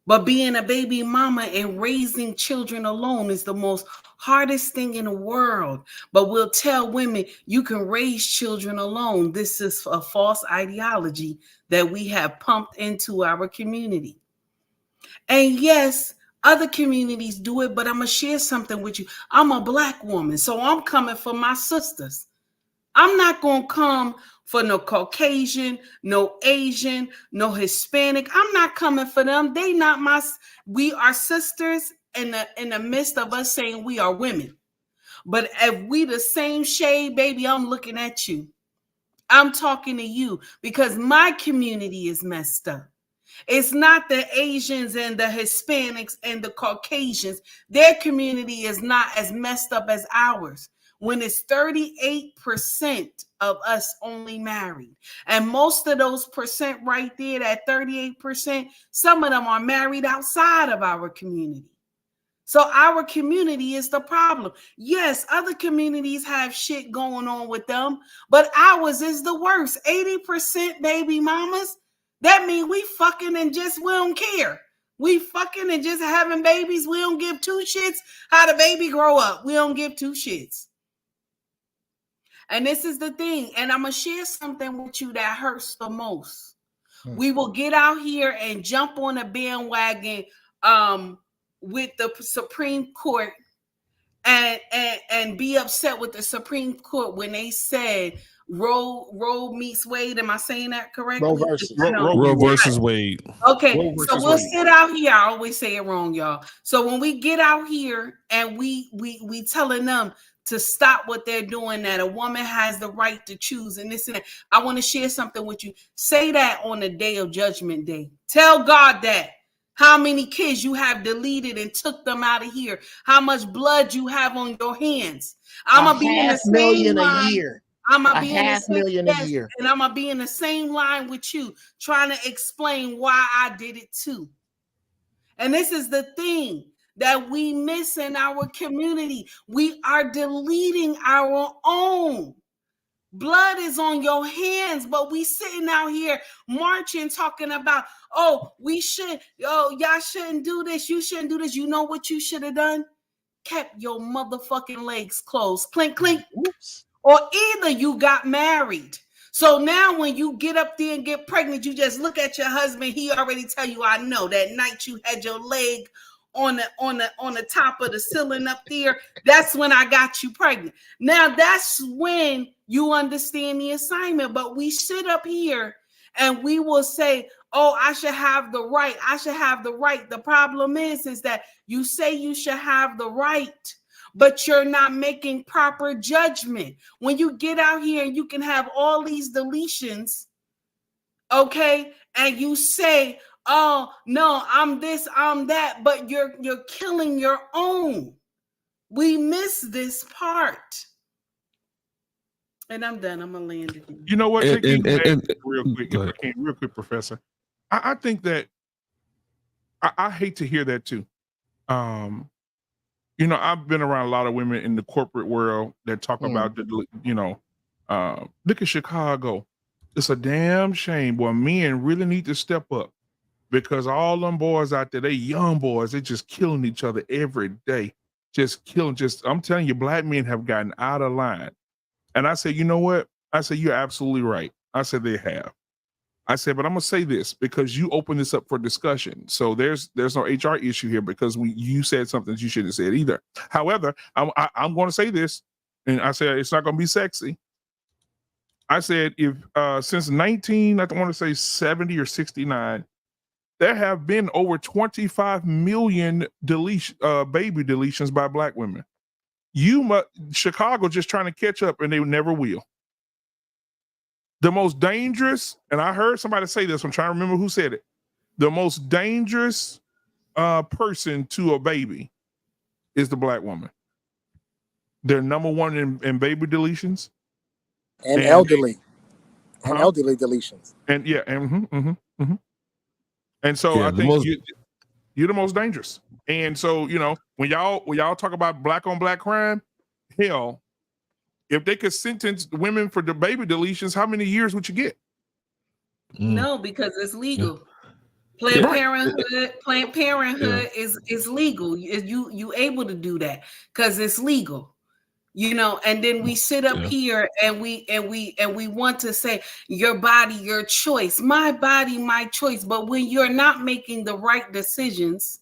But being a baby mama and raising children alone is the most hardest thing in the world. But we'll tell women, you can raise children alone. This is a false ideology that we have pumped into our community. And yes, other communities do it, but I'm going to share something with you. I'm a Black woman, so I'm coming for my sisters. I'm not going to come for no Caucasian, no Asian, no Hispanic. I'm not coming for them. They not we are sisters in the midst of us saying we are women. But if we the same shade, baby, I'm looking at you. I'm talking to you, because my community is messed up. It's not the Asians and the Hispanics and the Caucasians. Their community is not as messed up as ours. When it's 38% of us only married. And most of those percent right there, that 38%, some of them are married outside of our community. So our community is the problem. Yes, other communities have shit going on with them, but ours is the worst. 80% baby mamas. That means we fucking and just we don't care. We fucking and just having babies. We don't give two shits how the baby grow up. We don't give two shits. And this is the thing. And I'm going to share something with you that hurts the most. We will get out here and jump on a bandwagon with the Supreme Court and be upset with the Supreme Court when they said Roe meets Wade. Am I saying that correctly? Roe versus Wade. Okay, Roe so versus we'll Wade. sit out here. I always say it wrong, y'all. So when we get out here and we telling them to stop what they're doing, that a woman has the right to choose and this and that. I want to share something with you. Say that on the day of Judgment Day. Tell God that. How many kids you have deleted and took them out of here. How much blood you have on your hands. I'm going to be in the same line. a year. I'm going to be in the same, $500,000 a year. and I'm going to be in the same line with you, trying to explain why I did it too. And this is the thing that we miss in our community. We are deleting our own. Blood is on your hands, but we sitting out here marching, talking about, y'all shouldn't do this. You shouldn't do this. You know what you should have done? Kept your motherfucking legs closed. Clink, clink. Oops. Or either you got married. So now when you get up there and get pregnant, you just look at your husband. He already tell you, I know that night you had your leg on the top of the ceiling up there. That's when I got you pregnant. Now that's when you understand the assignment. But we sit up here and we will say, oh, I should have the right. I should have the right. The problem is that you say you should have the right, but you're not making proper judgment. When you get out here and you can have all these deletions, okay, and you say, oh, no, I'm this, I'm that, but you're killing your own. We miss this part. And I'm done. I'm gonna land it. You know what? And Real quick, go if I ahead. can, real quick, Professor. I think that I hate to hear that too. You know, I've been around a lot of women in the corporate world that talk about the, you know, look at Chicago. It's a damn shame. Boy, men really need to step up because all them boys out there, they young boys, they just killing each other every day. Just killing, I'm telling you, black men have gotten out of line. And I said, you know what? I said, you're absolutely right. I said, they have. I said, but I'm gonna say this because you open this up for discussion. So there's no HR issue here because you said something that you shouldn't have said either. However, I'm going to say this, and I said it's not going to be sexy. I said if since I want to say 70 or 69, there have been over 25 million baby deletions by black women. Chicago just trying to catch up, and they never will. The most dangerous, and I heard somebody say this, I'm trying to remember who said it. The most dangerous person to a baby is the black woman. They're number one in baby deletions. And elderly. And elderly deletions. And yeah, and so I think you're the most dangerous. And so, you know, when y'all talk about black on black crime, hell, if they could sentence women for the baby deletions, how many years would you get? No, because it's legal. Planned Parenthood is legal. You able to do that because it's legal. You know, and then we sit up here and we want to say your body, your choice, my body, my choice. But when you're not making the right decisions,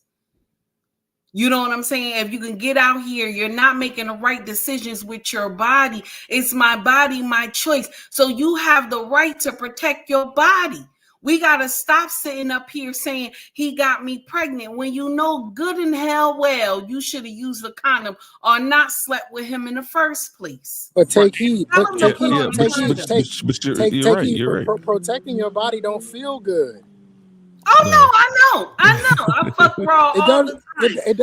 you know what I'm saying? If you can get out here, you're not making the right decisions with your body. It's my body, my choice. So you have the right to protect your body. We got to stop sitting up here saying he got me pregnant when you know good and hell well you should have used the condom or not slept with him in the first place. But take heed. Take heed. You're right. Protecting your body don't feel good. Oh no, I know. I fuck raw all the time. It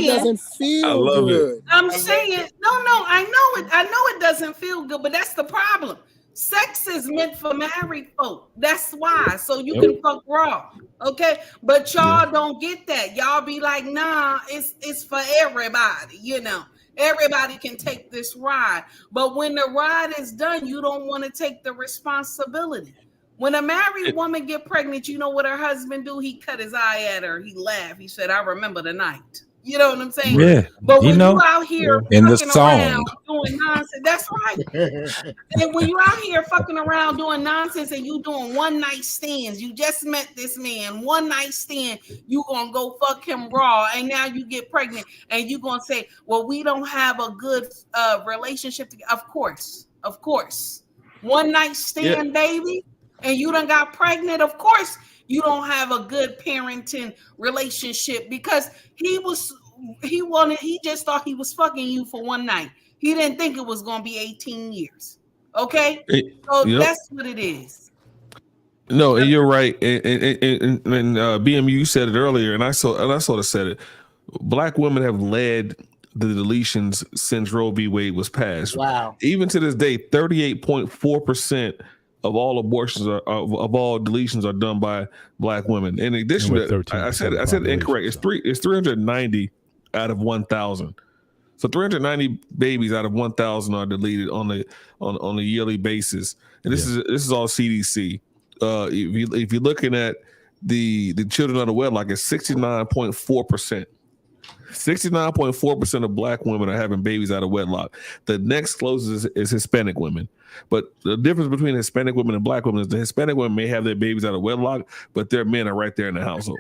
doesn't feel good. I'm saying no. I know it doesn't feel good, but that's the problem. Sex is meant for married folk. That's why. So you can fuck raw. Okay. But y'all don't get that. Y'all be like, nah, it's for everybody, you know. Everybody can take this ride. But when the ride is done, you don't want to take the responsibility. When a married woman get pregnant, you know what her husband do? He cut his eye at her. He laughed. He said, I remember the night. You know what I'm saying? Yeah. But when you out here in the fucking song around doing nonsense, that's right. And when you out here fucking around doing nonsense and you doing one night stands, you just met this man, one night stand, you gonna go fuck him raw, and now you get pregnant, and you gonna say, well, we don't have a good relationship together. Of course. One night stand, baby, and you done got pregnant. Of course you don't have a good parenting relationship because he just thought he was fucking you for one night. He didn't think it was going to be 18 years. Okay? So that's what it is. No, and you're right. And BMU, you said it earlier, and I sort of said it. Black women have led the deletions since Roe v. Wade was passed. Wow. Even to this day, 38.4% of all abortions of all deletions are done by black women. In addition to, I said incorrect. It's 390 out of 1,000. So 390 babies out of 1,000 are deleted on a yearly basis. And this is all CDC. If you're looking at the children under wedlock, it's 69.4%. 69.4% of black women are having babies out of wedlock. The next closest is Hispanic women. But the difference between Hispanic women and black women is the Hispanic women may have their babies out of wedlock, but their men are right there in the household.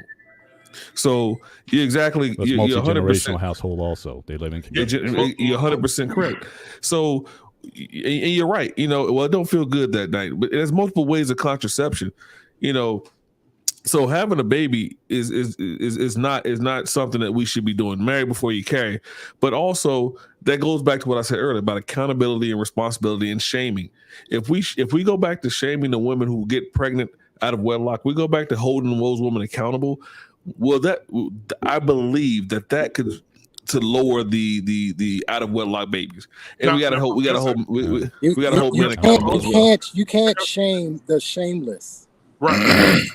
So you're exactly, That's you're multi-generational 100% household also. They live in communities. You're 100% correct. So, and you're right. You know, well, it don't feel good that night, but there's multiple ways of contraception. You know, so having a baby is not something that we should be doing. Marry before you carry, but also that goes back to what I said earlier about accountability and responsibility and shaming. If we go back to shaming the women who get pregnant out of wedlock, we go back to holding those women accountable. Well, that I believe that could to lower the out of wedlock babies. And No, we gotta no, hope we gotta listen. hope we You, gotta you, hope you men accountable as well. you can't shame the shameless. Right.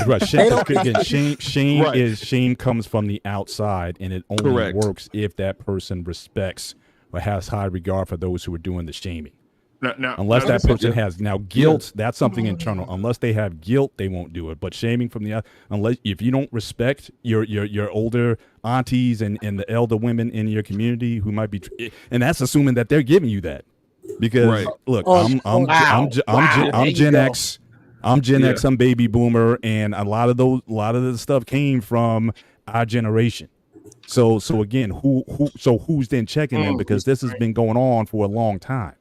Right. They don't. Again, shame Right. comes from the outside, and it only Correct. works if that person respects or has high regard for those who are doing the shaming. Unless that listen. person has guilt, that's something internal. Unless they have guilt, they won't do it. But shaming from the unless if you don't respect your older aunties and the elder women in your community who might be, and that's assuming that they're giving you that. Because Right. look, Oh, I'm There you Gen go. X. I'm Gen X. I'm baby boomer, and a lot of the stuff came from our generation. So again, who's then checking them, because this has been going on for a long time.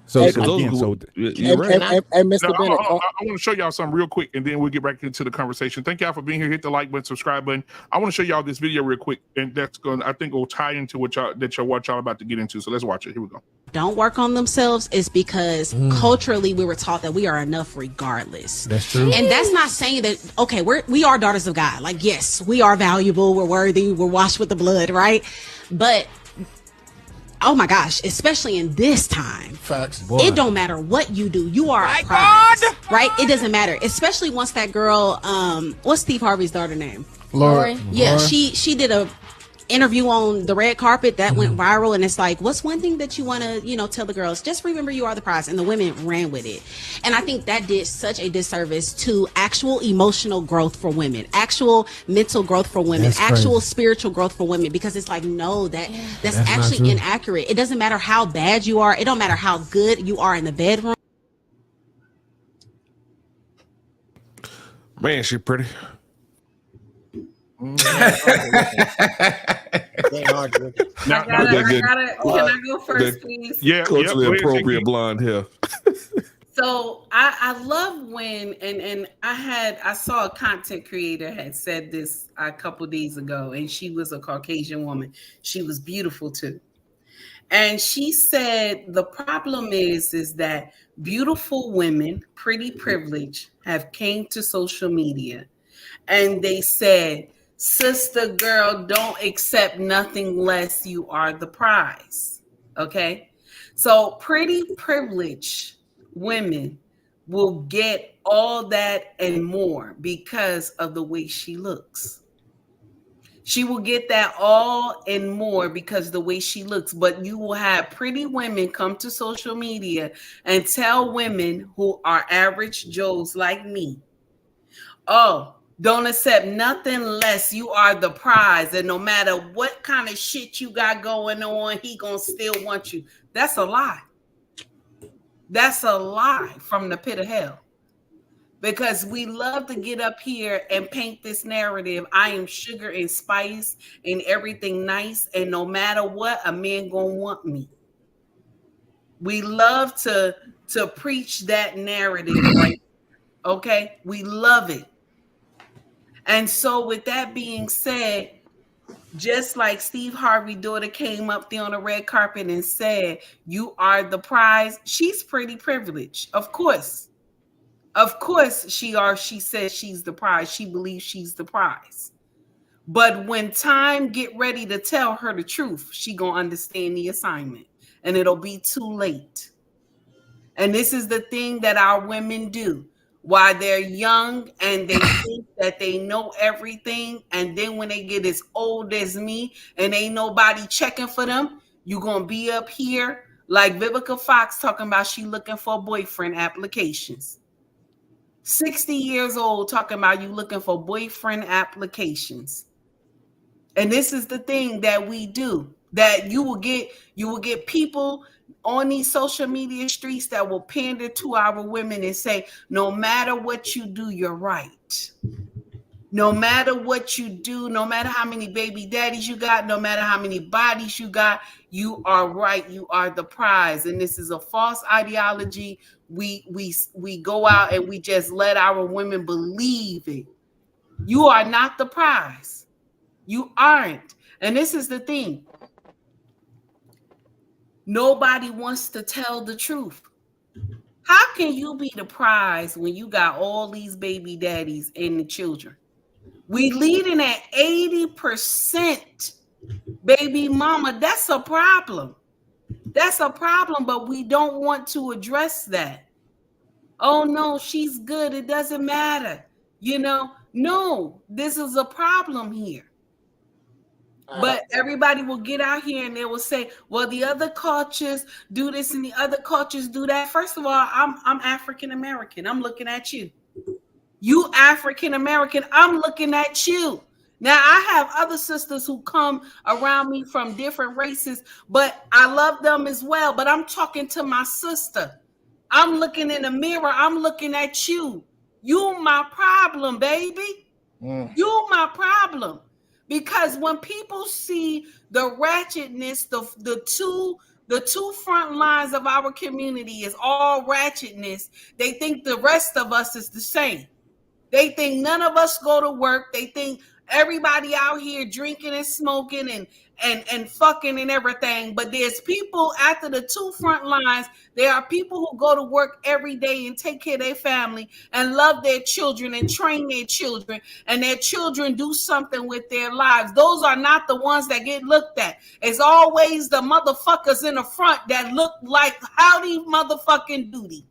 So Hey, again, you're right. and Mr. No, Bennett. I want to show y'all something real quick, and then we'll get back into the conversation. Thank y'all for being here. Hit the like button, subscribe button. I want to show y'all this video real quick, and that's going. I think will tie into what y'all about to get into. So let's watch it. Here we go. Don't work on themselves is because culturally we were taught that we are enough regardless. That's true. And that's not saying that, okay, we are daughters of God. Like, yes, we are valuable, we're worthy, we're washed with the blood, right? But oh my gosh, especially in this time, Facts. it don't matter what you do, you are a prize, right? It doesn't matter, especially once that girl, what's Steve Harvey's daughter name? Lori. Yeah, she did a interview on the red carpet that went viral, and it's like, what's one thing that you want to tell the girls? Just remember you are the prize. And the women ran with it, and I think that did such a disservice to actual emotional growth for women, actual mental growth for women, That's actual crazy. spiritual growth for women, because it's like, no, that's That's not actually true. inaccurate. It doesn't matter how bad you are, it don't matter how good you are in the bedroom. Man, she pretty. Now, Can I go first, please? Yeah, culturally go ahead, appropriate Zinke. blonde hair. So I love when and I saw a content creator had said this a couple days ago, and she was a Caucasian woman. She was beautiful too. And she said the problem is that beautiful women, pretty privileged, have came to social media and they said, sister girl, don't accept nothing less, you are the prize. Okay? So pretty privileged women will get all that and more because of the way she looks. She will get that all and more because of the way she looks. But you will have pretty women come to social media and tell women who are average Joes like me, oh, don't accept nothing less, you are the prize. And no matter what kind of shit you got going on, he gonna still want you. That's a lie. That's a lie from the pit of hell. Because we love to get up here and paint this narrative. I am sugar and spice and everything nice. And no matter what, a man gonna want me. We love to preach that narrative, right? Okay, we love it. And so with that being said, just like Steve Harvey's daughter came up there on the red carpet and said, you are the prize, she's pretty privileged. Of course she says she's the prize. She believes she's the prize. But when time get ready to tell her the truth, she gonna understand the assignment and it'll be too late. And this is the thing that our women do while they're young and they think that they know everything. And then when they get as old as me and ain't nobody checking for them, you gonna be up here like Vivica Fox talking about she looking for boyfriend applications. 60 years old talking about you looking for boyfriend applications. And this is the thing that we do, that you will get people on these social media streets that will pander to our women and say, no matter what you do, you're right. No matter what you do, no matter how many baby daddies you got, no matter how many bodies you got, you are right. You are the prize. And this is a false ideology. We go out and we just let our women believe it. You are not the prize. You aren't. And this is the thing. Nobody wants to tell the truth. How can you be the prize when you got all these baby daddies and the children? We leading at 80% baby mama. That's a problem. That's a problem, but we don't want to address that. Oh no, she's good. It doesn't matter. No, this is a problem here. But everybody will get out here and they will say, well, the other cultures do this and the other cultures do that. First of all, I'm African American. I'm looking at you. You African American, I'm looking at you. Now, I have other sisters who come around me from different races, but I love them as well. But I'm talking to my sister. I'm looking in the mirror. I'm looking at you. You my problem, baby. You my problem. Because when people see the ratchetness, the two front lines of our community is all ratchetness, they think the rest of us is the same. They think none of us go to work. They think everybody out here drinking and smoking and fucking and everything. But there's people after the two front lines. There are people who go to work every day and take care of their family and love their children and train their children, and their children do something with their lives. Those are not the ones that get looked at. It's always the motherfuckers in the front that look like howdy motherfucking duty.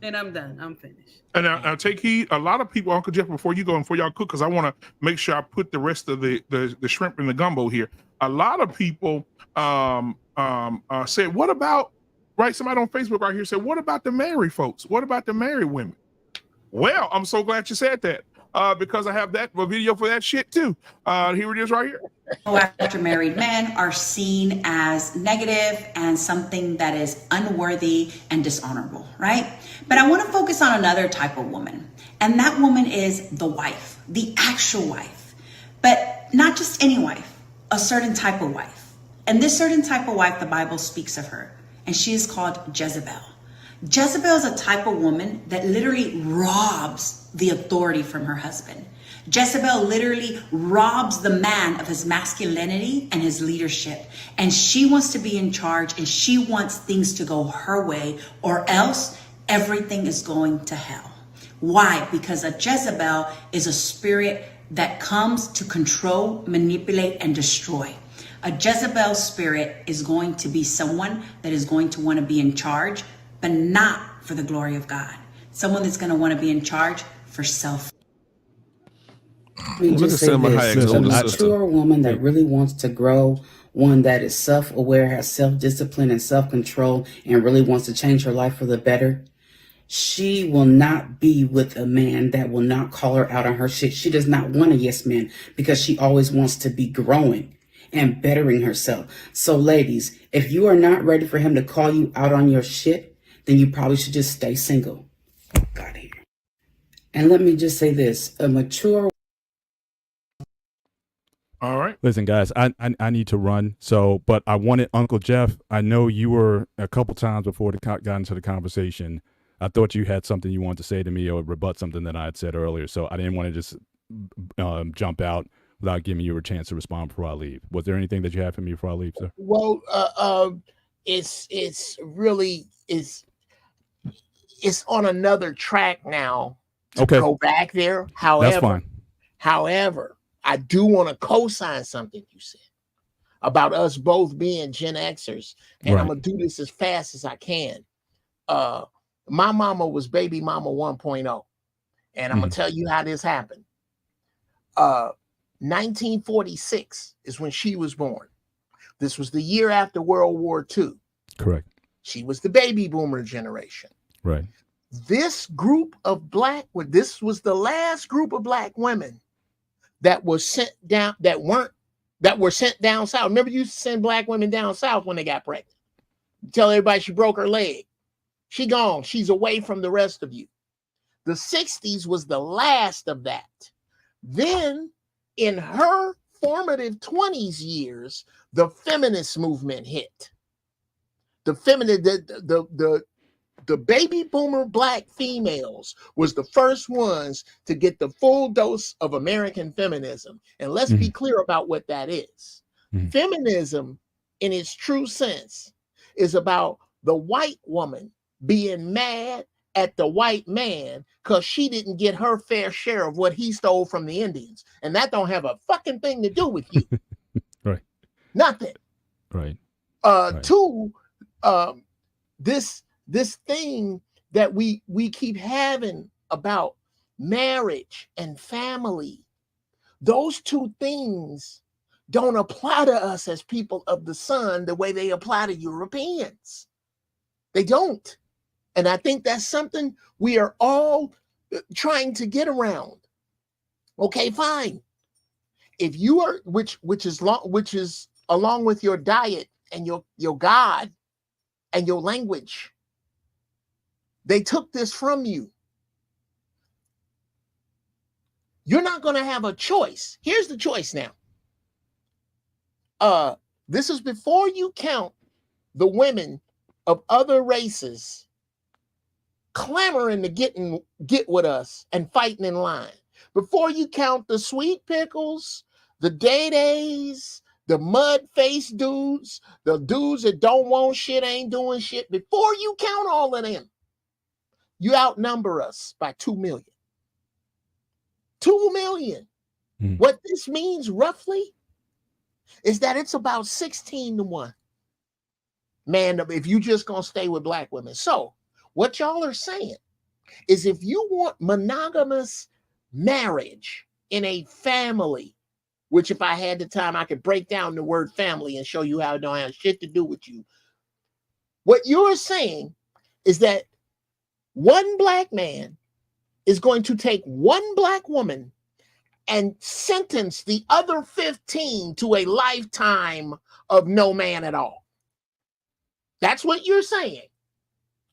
And I'm done. I'm finished. And now take heed. A lot of people, Uncle Jeff, before you go and before y'all cook, because I want to make sure I put the rest of the shrimp in the gumbo here. A lot of people said, what about, right? Somebody on Facebook right here said, what about the married folks? What about the married women? Well, I'm so glad you said that because I have a video for that shit too. Here it is right here. After married men are seen as negative and something that is unworthy and dishonorable, right? But I want to focus on another type of woman, and that woman is the wife, the actual wife, but not just any wife, a certain type of wife. And this certain type of wife, the Bible speaks of her, and she is called Jezebel. Jezebel is a type of woman that literally robs the authority from her husband. Jezebel literally robs the man of his masculinity and his leadership. And she wants to be in charge, and she wants things to go her way, or else everything is going to hell. Why? Because a Jezebel is a spirit that comes to control, manipulate, and destroy. A Jezebel spirit is going to be someone that is going to want to be in charge, but not for the glory of God. Someone that's going to want to be in charge for self. Let me just say this, a mature woman that really wants to grow, one that is self-aware, has self-discipline and self-control, and really wants to change her life for the better, she will not be with a man that will not call her out on her shit. She does not want a yes man because she always wants to be growing and bettering herself. So ladies, if you are not ready for him to call you out on your shit, then you probably should just stay single. God here. And let me just say this, a mature. All right. Listen, guys, I need to run. So, but I wanted Uncle Jeff. I know you were a couple times before the got into the conversation. I thought you had something you wanted to say to me or rebut something that I had said earlier. So I didn't want to just jump out without giving you a chance to respond before I leave. Was there anything that you had for me before I leave, sir? Well, it's really on another track now to go back there. However, that's fine. However, I do want to co-sign something you said about us both being Gen Xers, and I'm gonna do this as fast as I can. My mama was baby mama 1.0, and I'm gonna tell you how this happened. 1946 is when she was born. This was the year after World War II. Correct. She was the baby boomer generation. Right. This group of this was the last group of black women that was sent down, that were sent down south. Remember, you used to send black women down south when they got pregnant. Tell everybody she broke her leg. She gone. She's away from the rest of you. The 60s was the last of that. Then in her formative 20s years, the feminist movement hit. The baby boomer black females was the first ones to get the full dose of American feminism. And let's be clear about what that is. Feminism, in its true sense, is about the white woman being mad at the white man because she didn't get her fair share of what he stole from the Indians. And that don't have a fucking thing to do with you. Right. Nothing. Right. Two, this thing that we keep having about marriage and family, those two things don't apply to us as people of the sun the way they apply to Europeans. They don't. And I think that's something we are all trying to get around. Okay, fine. If you are, which is along with your diet and your God and your language, they took this from you. You're not going to have a choice. Here's the choice now. This is before you count the women of other races clamoring to get with us and fighting in line. Before you count the sweet pickles, the day-days, the mud-faced dudes, the dudes that don't want shit, ain't doing shit. Before you count all of them, you outnumber us by 2 million. 2 million. What this means roughly is that it's about 16-1. Man, if you just gonna stay with black women. So what y'all are saying is if you want monogamous marriage in a family, which if I had the time, I could break down the word family and show you how it don't have shit to do with you. What you're saying is that one black man is going to take one black woman and sentence the other 15 to a lifetime of no man at all. That's what you're saying.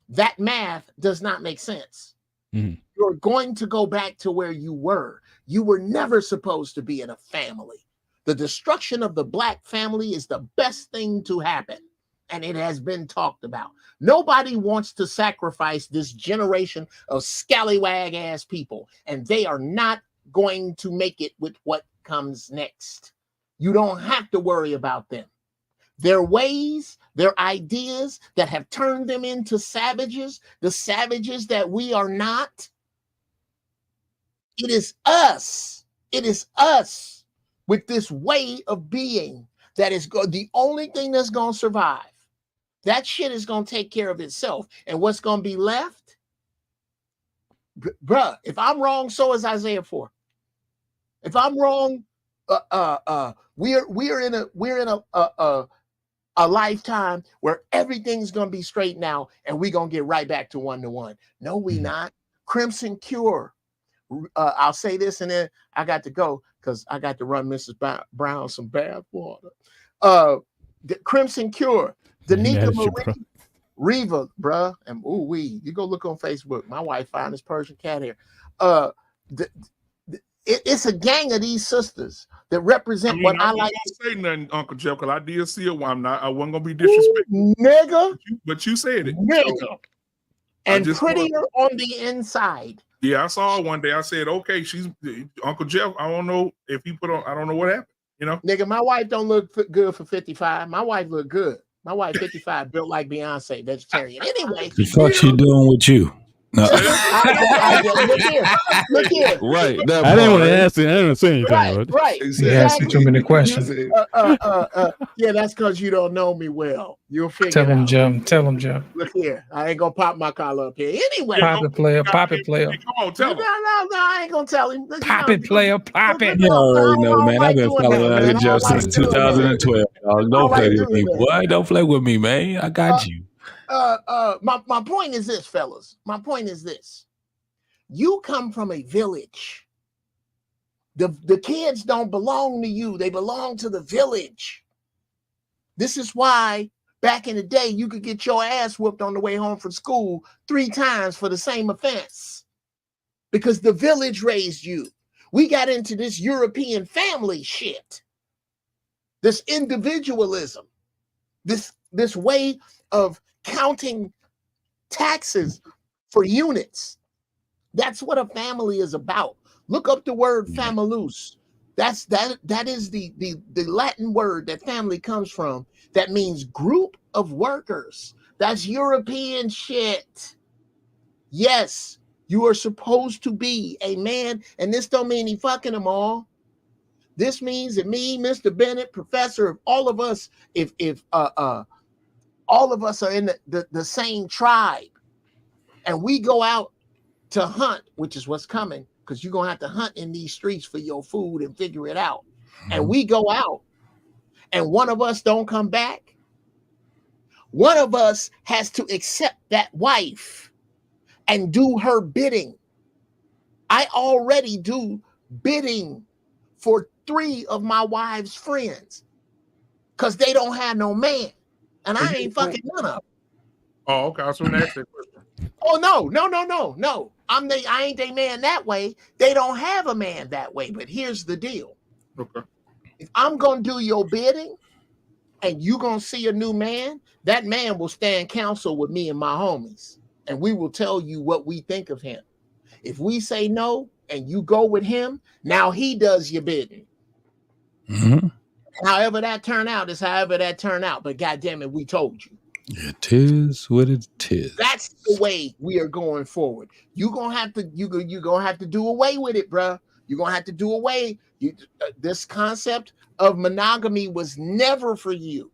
That math does not make sense. You're going to go back to where you were. You were never supposed to be in a family. The destruction of the black family is the best thing to happen, and it has been talked about. Nobody wants to sacrifice this generation of scallywag ass people, and they are not going to make it with what comes next. You don't have to worry about them. Their ways, their ideas that have turned them into savages, the savages that we are not. It is us. It is us with this way of being that is the only thing that's going to survive. That shit is going to take care of itself. And what's going to be left? Bruh, if I'm wrong, so is Isaiah 4. If I'm wrong, we're in a lifetime where everything's going to be straightened out and we're going to get right back to 1-1. No, we not. Crimson Cure. I'll say this and then I got to go because I got to run Mrs. Brown some bath water. The Crimson Cure. Danica Marie, Reva, bruh, and you go look on Facebook. My wife found this Persian cat here. It's a gang of these sisters that represent what I like. I don't say nothing, Uncle Jeff, because I did see it. I wasn't gonna be disrespectful, nigga. But you said it, nigga, so and prettier on the inside. Yeah, I saw her one day. I said, "Okay, she's Uncle Jeff." I don't know if he put on. I don't know what happened. You know, nigga, my wife don't look good for 55. My wife look good. My wife 55, built like Beyonce, vegetarian. Anyway, The fuck she doing with you? No. Look here. Right. I didn't want to ask it. I didn't say anything. Right. He asked too many questions. Yeah, that's because you don't know me well. You'll figure Tell it him, out. Jim. Tell him, Jim. Look here. I ain't gonna pop my collar up here. Anyway. Pop it, player. Pop it, player. Come on, tell him. No, I ain't gonna tell him. Pop it, player. Pop it. You already know, man. I've been following Uncle Jeff since 2012. Don't play with me, boy. Don't play with me, man. I got you. My point is this, fellas. My point is this. You come from a village. The kids don't belong to you. They belong to the village. This is why back in the day, you could get your ass whooped on the way home from school 3 times for the same offense. Because the village raised you. We got into this European family shit. This individualism. This way of counting taxes for units. That's what a family is about. Look up the word famulus. That is the Latin word that family comes from. That means group of workers. That's European shit. Yes, you are supposed to be a man, and this don't mean he fucking them all. This means that me, Mr. Bennett, Professor, all of us, if all of us are in the same tribe, and we go out to hunt, which is what's coming, because you're gonna have to hunt in these streets for your food and figure it out. And we go out, and one of us don't come back. One of us has to accept that wife and do her bidding. I already do bidding for 3 of my wife's friends because they don't have no man, and I ain't fucking none of them. Oh, okay. I was going to ask that question. Oh no. I ain't a man that way. They don't have a man that way. But here's the deal. Okay. If I'm gonna do your bidding and you gonna see a new man, that man will stand counsel with me and my homies, and we will tell you what we think of him. If we say no and you go with him, now he does your bidding. However that turn out is however that turn out. But goddamn it, we told you. It is what it is. That's the way we are going forward. You're gonna have to do away with it, bruh. You're gonna have to do away. This concept of monogamy was never for you,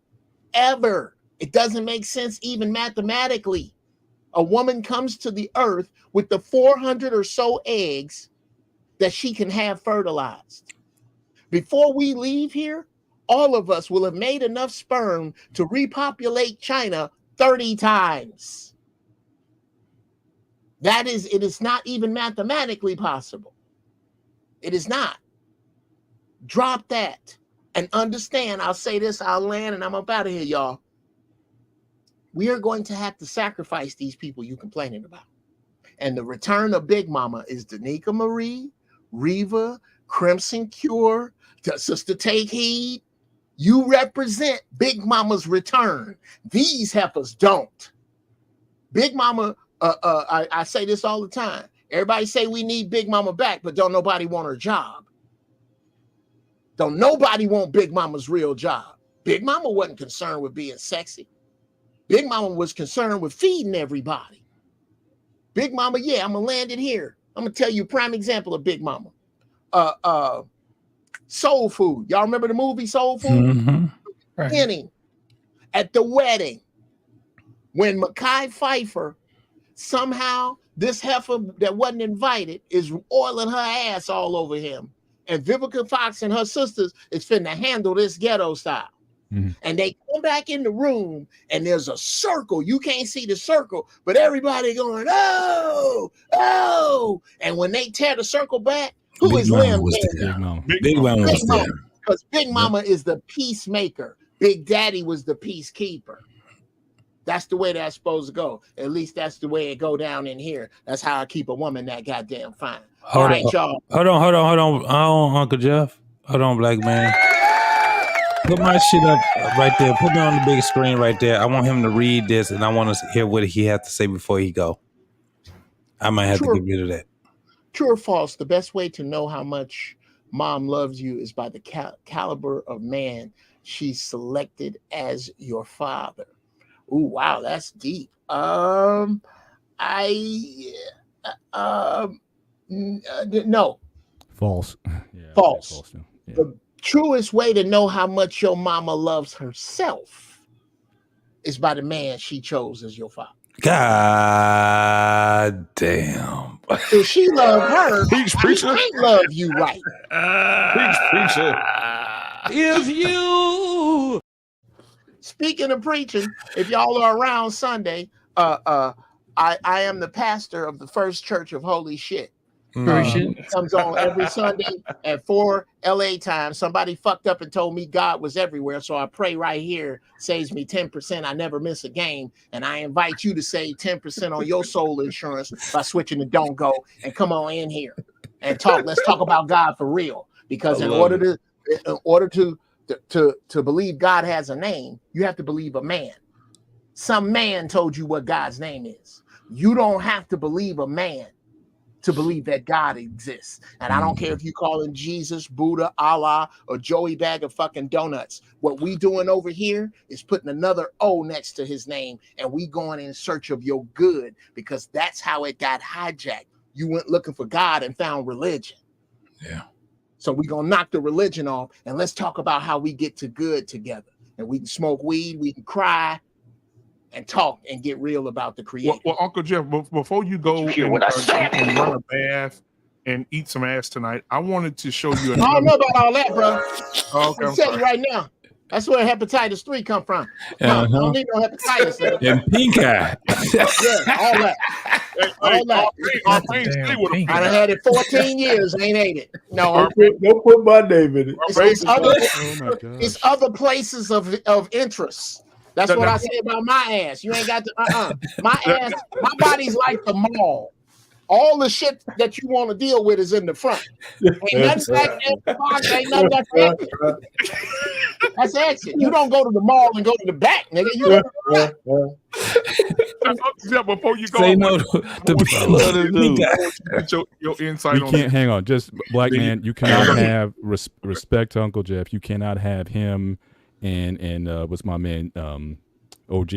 ever. It doesn't make sense even mathematically. A woman comes to the earth with the 400 or so eggs that she can have fertilized. Before we leave here, all of us will have made enough sperm to repopulate China 30 times. It is not even mathematically possible. It is not. Drop that and understand. I'll say this, I'll land, and I'm up out of here, y'all. We are going to have to sacrifice these people you complaining about. And the return of Big Mama is Danica Marie, Reva, Crimson Cure, Sister Take Heed. You represent Big Mama's return. These heifers don't. Big Mama, I say this all the time. Everybody say we need Big Mama back, but don't nobody want her job. Don't nobody want Big Mama's real job. Big Mama wasn't concerned with being sexy. Big Mama was concerned with feeding everybody. Big Mama, yeah, I'm gonna land it here. I'm gonna tell you a prime example of Big Mama. Soul Food. Y'all remember the movie Soul Food? Beginning at the wedding when Mekhi Phifer, somehow this heifer that wasn't invited is oiling her ass all over him. And Vivica Fox and her sisters is finna handle this ghetto style. And they come back in the room and there's a circle. You can't see the circle, but everybody going, oh, oh. And when they tear the circle back, who Big is Mama Lim? was there. Big Mama was there. Because Big Mama is the peacemaker. Big Daddy was the peacekeeper. That's the way that's supposed to go. At least that's the way it go down in here. That's how I keep a woman that goddamn fine. All right, y'all. Hold on, Uncle Jeff. Hold on, black man. Put my shit up right there. Put me on the big screen right there. I want him to read this, and I want to hear what he has to say before he go. I might have to get rid of that. True or false, the best way to know how much mom loves you is by the caliber of man she selected as your father. Ooh, wow, that's deep. No. False. False. Yeah. The truest way to know how much your mama loves herself is by the man she chose as your father. God damn. If she loved her, she can't love you right. Preacher. If you speaking of preaching, if y'all are around Sunday, I am the pastor of the First Church of Holy Shit. Comes on every Sunday at 4 LA time. Somebody fucked up and told me God was everywhere, so I pray right here saves me 10%. I never miss a game, and I invite you to save 10% on your soul insurance by switching to Don't Go and come on in here and talk. Let's talk about God for real, because in order to believe God has a name, you have to believe a man. Some man told you what God's name is. You don't have to believe a man to believe that God exists. And I don't care if you call him Jesus, Buddha, Allah, or Joey Bag of fucking donuts. What we doing over here is putting another O next to his name, and we going in search of your good, because that's how it got hijacked. You went looking for God and found religion. Yeah. So we're gonna knock the religion off and let's talk about how we get to good together. And we can smoke weed, we can cry, and talk and get real about the creator. Well, Uncle Jeff, before you go and run a bath and eat some ass tonight, I wanted to show you. I don't know about all that, bro. Oh, okay, I'm telling you right now. That's where hepatitis 3 come from. I don't need no hepatitis. And pink eye. Yeah, all that. All that. I done had it 14 years, ain't ate it. No, don't put my name in it. It's other places of interest. That's what I say about my ass. You ain't got to, my ass, my body's like the mall. All the shit that you want to deal with is in the front. Ain't nothing back there in the box, ain't nothing that's exit. That's exit. You don't go to the mall and go to the back, nigga. You go to the back. Before you go, say no to your insight on can't hang on. Just black man, you cannot have respect to Uncle Jeff. You cannot have him and what's my man OG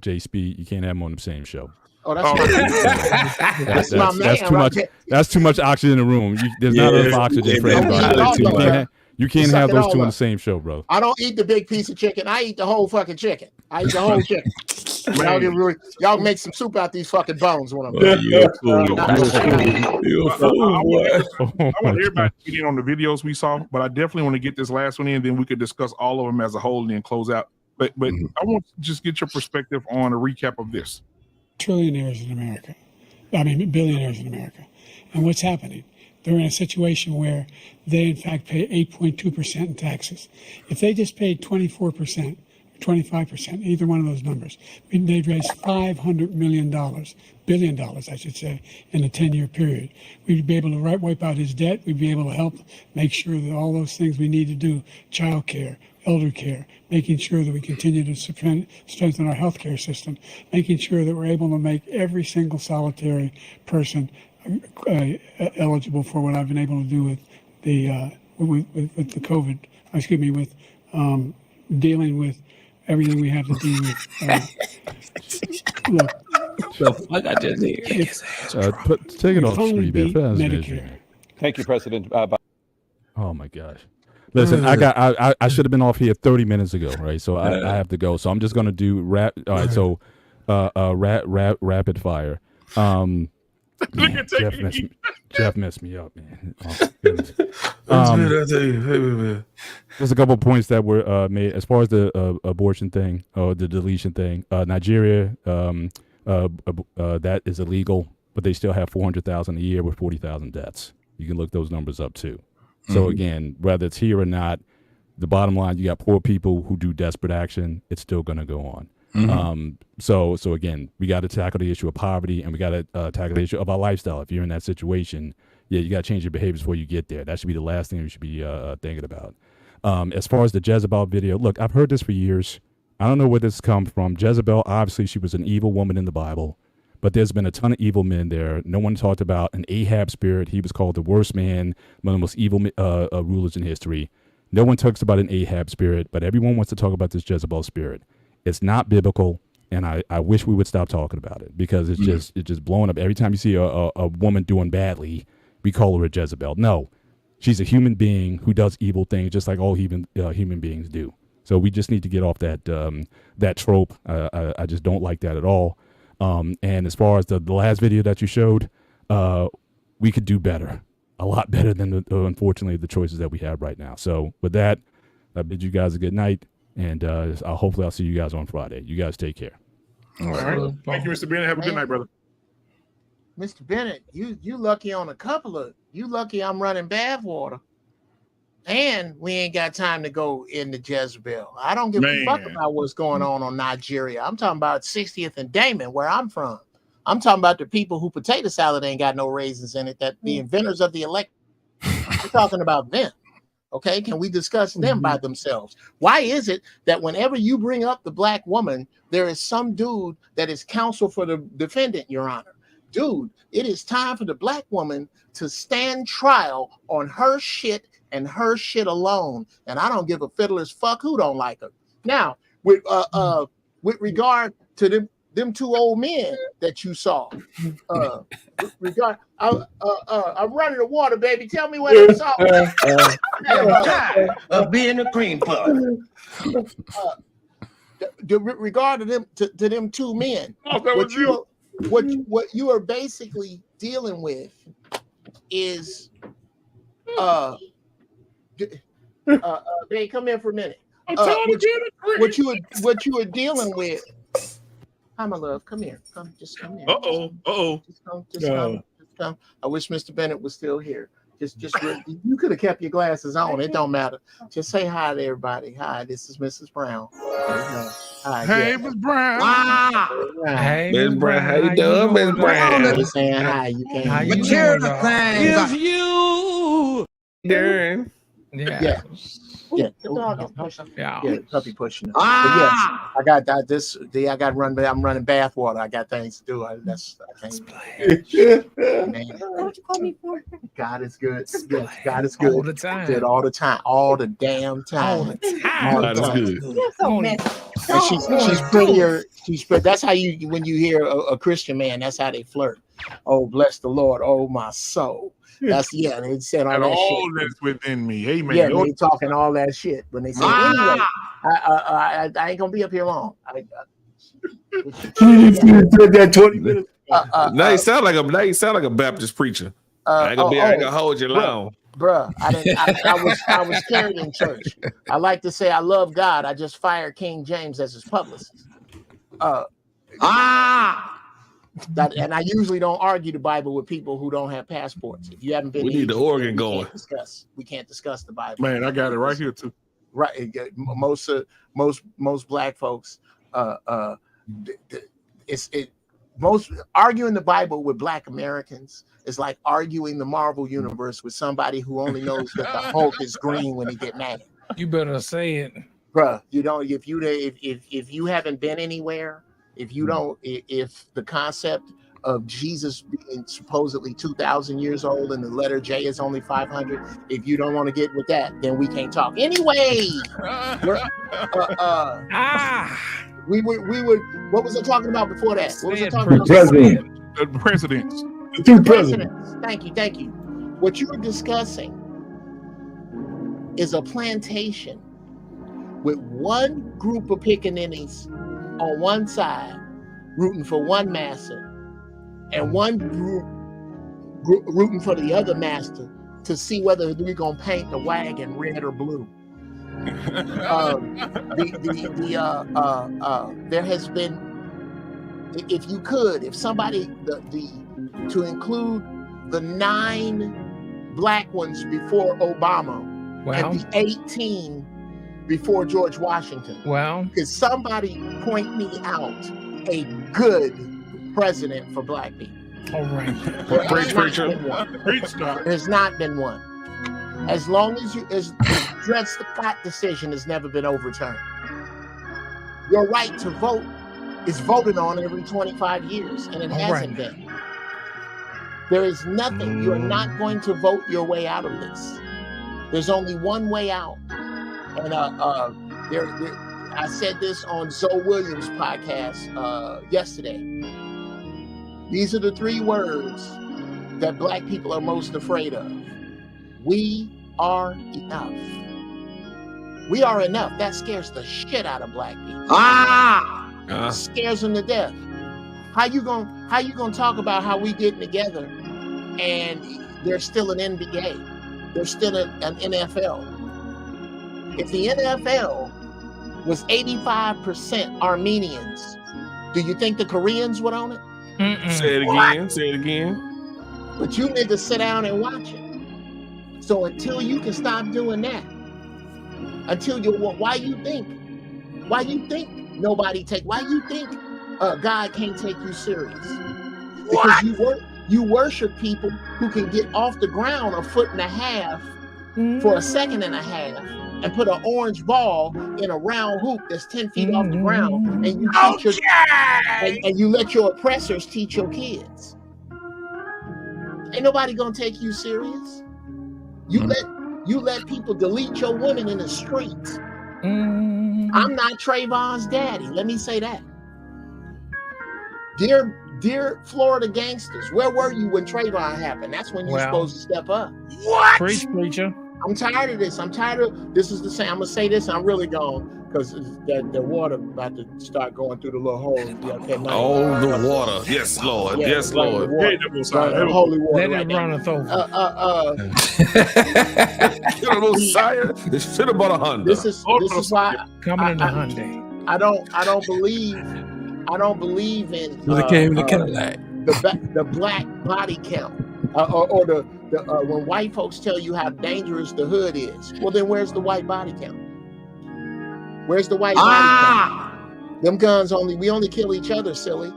J Speed. You can't have him on the same show. Oh, that's my man. That's too much. That's too much oxygen in the room. There's not enough oxygen for everybody. You can't have those two on the same show, bro. I don't eat the big piece of chicken. I eat the whole fucking chicken. I eat the whole chicken. Y'all make some soup out these fucking bones when I'm done. I want everybody to get in on the videos we saw, but I definitely want to get this last one in. Then we could discuss all of them as a whole and then close out. But I want to just get your perspective on a recap of this. Trillionaires in America. I mean, billionaires in America. And what's happening? They're in a situation where they, in fact, pay 8.2% in taxes. If they just paid 24%, 25%, either one of those numbers, they'd raise $500 million, billion dollars, I should say, in a 10-year period. We'd be able to wipe out his debt. We'd be able to help make sure that all those things we need to do, child care, elder care, making sure that we continue to strengthen our healthcare system, making sure that we're able to make every single solitary person eligible for what I've been able to do with the with the COVID. With dealing with everything we have to deal with. Look, I got just take it off the screen, Medicare. Thank you, President. Oh my gosh. Listen, I should have been off here 30 minutes ago, right? So I have to go. So I'm just gonna do all right. So rapid fire. Man, Jeff messed me up, man. Oh, there's a couple of points that were made as far as the abortion thing or the deletion thing. Nigeria, that is illegal, but they still have 400,000 a year with 40,000 deaths. You can look those numbers up too. So again, whether it's here or not, the bottom line, you got poor people who do desperate action. It's still going to go on. So again, we got to tackle the issue of poverty, and we got to tackle the issue of our lifestyle. If you're in that situation, you got to change your behaviors before you get there. That should be the last thing we should be thinking about. As far as the Jezebel video, look, I've heard this for years. I don't know where this comes from. Jezebel, obviously, she was an evil woman in the Bible. But there's been a ton of evil men there. No one talked about an Ahab spirit. He was called the worst man, one of the most evil rulers in history. No one talks about an Ahab spirit, but everyone wants to talk about this Jezebel spirit. It's not biblical, and I wish we would stop talking about it because it's just blowing up. Every time you see a woman doing badly, we call her a Jezebel. No, she's a human being who does evil things just like all human beings do. So we just need to get off that trope. I just don't like that at all. And as far as the last video that you showed, we could do better, a lot better than unfortunately the choices that we have right now. So with that, I bid you guys a good night, and hopefully I'll see you guys on Friday. You guys take care. All right. Thank you, Mr. Bennett. Have a good night, brother. Mr. Bennett, you lucky on you lucky I'm running bath water. And we ain't got time to go into Jezebel. I don't give a fuck about what's going on Nigeria. I'm talking about 60th and Damon, where I'm from. I'm talking about the people who potato salad ain't got no raisins in it, that the inventors of the elect. We're talking about them. Okay, can we discuss them by themselves? Why is it that whenever you bring up the black woman, there is some dude that is counsel for the defendant, Your Honor? Dude, it is time for the black woman to stand trial on her shit and her shit alone. And I don't give a fiddler's fuck who don't like her. Now, with regard to them two old men that you saw. I'm running the water, baby. Tell me what they saw. I'm tired of being a cream puff. Regard to them two men, what you are basically dealing with is hey, come here for a minute. What you are dealing with. Hi, my love. Come here. Just come here. Just come. I wish Mr. Bennett was still here. You could have kept your glasses on. It don't matter. Just say hi to everybody. Hi, this is Mrs. Brown. Hi, hey, Miss Brown. Hey, Miss Brown. How you doing, Miss Brown? Just saying hi. You can't. How you doing, dog? If you, Darren. Yeah. Yeah, puppy pushing it. Ah! But yes, I got that. I got run. I'm running bath water. I got things to do. I can't. Man. What you call me for? God is good. Yes, God is good. All the time. Good all the time. All the damn time. All the time. God is good. You're so messy. And she's prettier. That's how when you hear a Christian man, that's how they flirt. Oh, bless the Lord. Oh, my soul. They said all that shit. That's within me. Amen. Yeah, they talking all that shit when they say, anyway, I ain't gonna be up here long. That 20 minutes. Now you sound like a Baptist preacher. I ain't gonna hold you long. Bruh, I was carried in church. I like to say I love God. I just fired King James as his publicist. And I usually don't argue the Bible with people who don't have passports. If you haven't been, we need the organ going. We can't discuss the Bible. Man, I got it right here too. Right, most black folks, most arguing the Bible with Black Americans is like arguing the Marvel universe with somebody who only knows that the Hulk is green when he get mad. You better say it, bruh. You don't. If you haven't been anywhere. If the concept of Jesus being supposedly 2,000 years old and the letter J is only 500, if you don't want to get with that, then we can't talk. Anyway, we would. What was I talking about before that? What was I talking about? The presidents. The two presidents. Thank you. What you were discussing is a plantation with one group of pickaninnies on one side, rooting for one master, and one group rooting for the other master to see whether we're gonna paint the wagon red or blue. There has been, if somebody to include the 9 black ones before Obama and the 18 before George Washington. Well, could somebody point me out a good president for black people? All right. There's not been one. As long as the Dred Scott decision has never been overturned. Your right to vote is voted on every 25 years, and it hasn't been. There is nothing. You are not going to vote your way out of this. There's only one way out. And I said this on Zoe Williams' podcast yesterday. These are the 3 words that black people are most afraid of. We are enough. We are enough. That scares the shit out of black people. It scares them to death. How you gonna talk about how we getting together and there's still an NBA? There's still an NFL. If the NFL was 85% Armenians, do you think the Koreans would own it? Say it again. But you need to sit down and watch it. So until you can stop doing that, why you think God can't take you serious? Because you worship people who can get off the ground 1.5 feet for a second and a half and put an orange ball in a round hoop that's 10 feet off the ground, and you teach and you let your oppressors teach your kids. Ain't nobody gonna take you serious. You let people delete your women in the streets. I'm not Trayvon's daddy. Let me say that. Dear Florida gangsters, where were you when Trayvon happened? That's when you're supposed to step up. What? Preach, preacher. I'm tired of this. This is the same. I'm gonna say this. And I'm really gone because the water about to start going through the little hole. Yeah, okay, Oh, the water. Yes, Lord. Yeah, yes, Lord. Holy water. Let it runneth over. Get a Messiah. It should have bought a Honda. This is why coming in a Hyundai. I don't believe in When it came to Cadillac. the black body count or the when white folks tell you how dangerous the hood is. Well, then where's the white body count? Where's the white body count? Them guns we only kill each other, silly.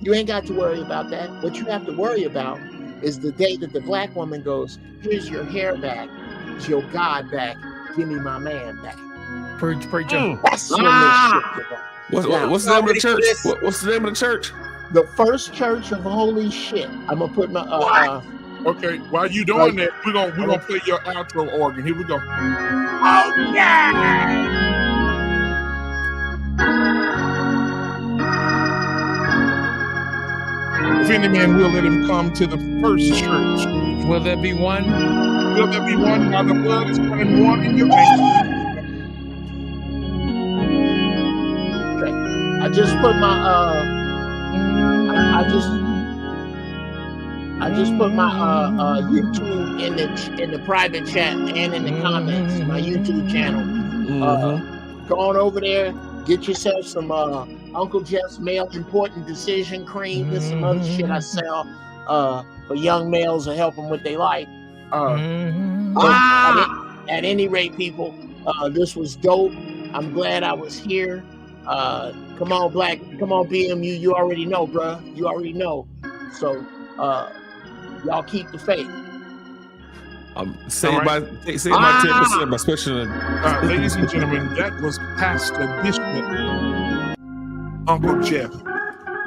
You ain't got to worry about that. What you have to worry about is the day that the black woman goes, here's your hair back, it's your God back, give me my man back. Preacher. That's when this shit What's the name of the church? What's the name of the church? The First Church of Holy Shit. I'm gonna put my Okay, while you doing that, we're gonna play your outro organ. Here we go. Oh yeah! If any man will, let him come to the first church. Will there be one? Will there be one? While the blood is running warm in your veins. Okay. I just put my I just put my YouTube in the private chat and in the comments. My YouTube channel. Go on over there. Get yourself some Uncle Jeff's Male Important Decision Cream. There's some other shit I sell for young males to help them with their life. At any rate, people, this was dope. I'm glad I was here. Come on, BMU. You already know, bruh. You already know. So, y'all keep the faith. Save my 10% by switching. Ladies and gentlemen, that was Pastor Bishop Uncle Jeff.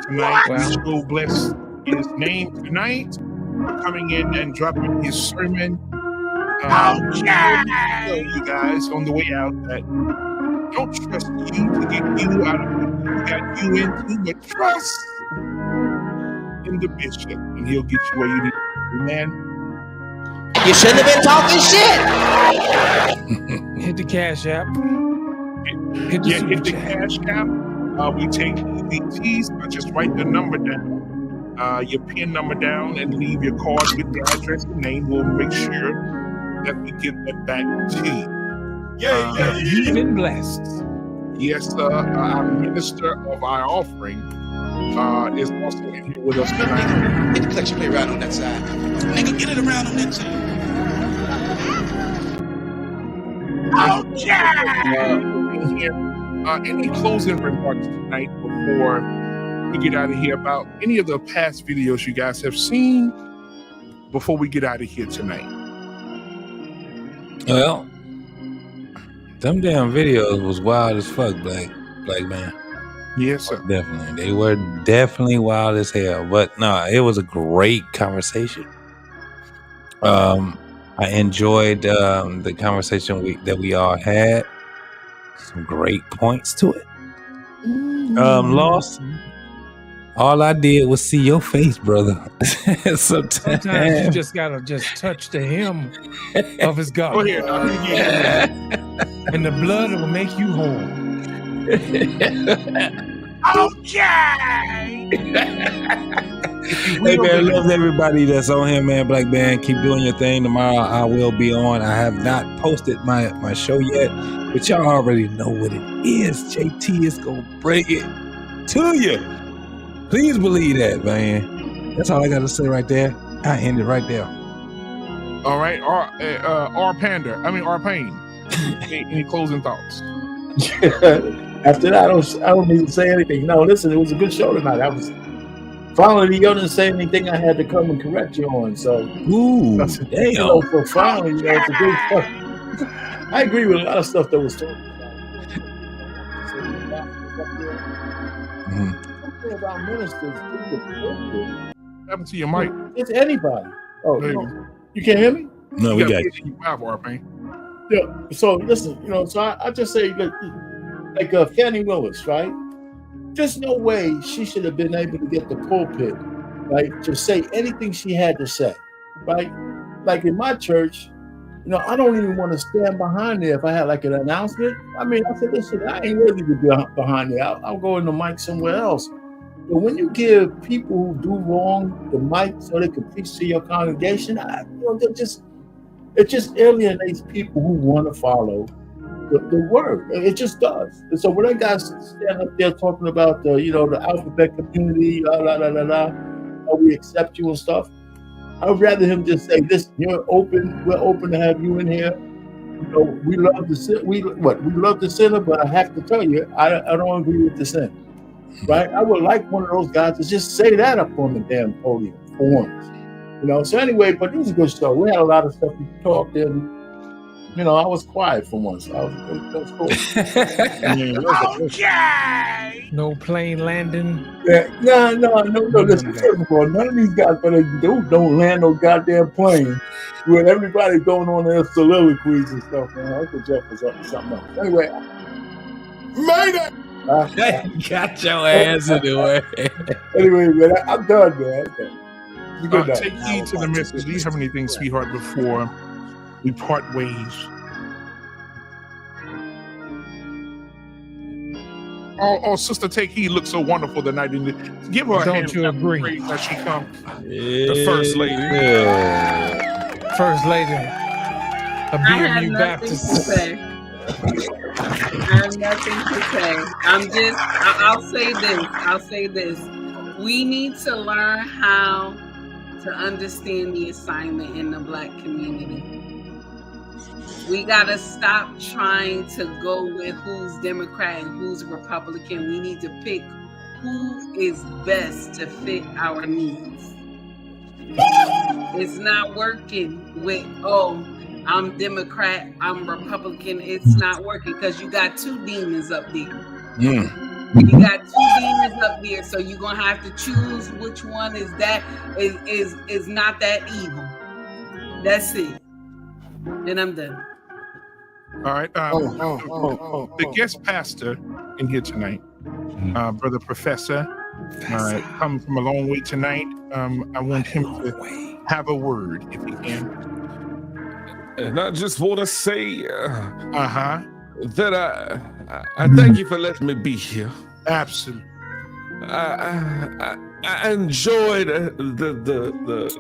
Tonight, we so bless his name tonight for coming in and dropping his sermon. You guys on the way out that don't trust you to get you out of what you got you into, but trust in the bishop, and he'll get you where you need to be, man. You shouldn't have been talking shit. Hit the Cash App. Hit the Cash App. We take EBTs, but just write the number down, your PIN number down, and leave your card with the address and name. We'll make sure that we get that back to you. You've been blessed. Yes, our minister of our offering is also in here with us tonight. Get the collection plate right on that side. Nigga, get it around on that side. Any closing remarks tonight before we get out of here about any of the past videos you guys have seen before we get out of here tonight? Well, them damn videos was wild as fuck, black man. Yes, sir. Definitely. They were definitely wild as hell. But no, it was a great conversation. I enjoyed the conversation that we all had. Some great points to it. Lost. All I did was see your face, brother. Sometimes you just gotta touch the hem of his garment. And the blood will make you whole. Hey man, love everybody that's on here, man. Black Band, keep doing your thing. Tomorrow I will be on. I have not posted my show yet, but y'all already know what it is. JT is gonna bring it to you. Please believe that, man. That's all I gotta say right there. I end it right there. All right, R Payne. Any closing thoughts? After that, I don't need to say anything. No, listen, it was a good show tonight. I was finally, you didn't say anything I had to come and correct you on. So, damn. So finally, it's a good stuff. I agree with a lot of stuff that was talked about. Something about ministers. What happened to your mic? It's anybody. Oh, you can't hear me? No, we got you. Yeah. So listen, so I just say like Fannie Willis, right? There's no way she should have been able to get the pulpit, right, to say anything she had to say, right? Like in my church, I don't even want to stand behind there if I had like an announcement. I mean, I said, listen, I ain't ready to be behind there. I'll go in the mic somewhere else. But when you give people who do wrong the mic so they can preach to your congregation, it just alienates people who want to follow the word. It just does. And so when that guy stand up there talking about the alphabet community, how we accept you and stuff, I would rather him just say, "Listen, we're open to have you in here. We love the sin. We love the sinner, but I have to tell you, I don't agree with the sin." Right? I would like one of those guys to just say that up on the damn podium for once. So anyway, but it was a good show. We had a lot of stuff we talked, and I was quiet for once. That was cool. Okay. No plane landing. Yeah, no. Listen, first of all, none of these guys, but don't land no goddamn plane with everybody going on their soliloquies and stuff. Man, Uncle Jeff was up to something else. Anyway, made it. Got your ass in the way. Anyway, man, I'm done, man. Good night. Take heed to the message. Do you have anything, sweetheart, before we part ways? Oh, Sister Take Heed looks so wonderful tonight. Give her a hand. Don't you agree? As she comes. The first lady. First lady. A BMU Baptist. I have nothing to say. I'll say this. We need to learn how to understand the assignment in the Black community. We got to stop trying to go with who's Democrat and who's Republican. We need to pick who is best to fit our needs. It's not working with, I'm Democrat, I'm Republican. It's not working because you got two demons up there. You got two demons up there, so you're gonna have to choose which one is not that evil. That's it. And I'm done. All right. The guest pastor in here tonight, Brother Professor, come from a long way tonight. I want him to have a word, if he can. And I just want to say that I thank you for letting me be here. Absolutely. I enjoyed the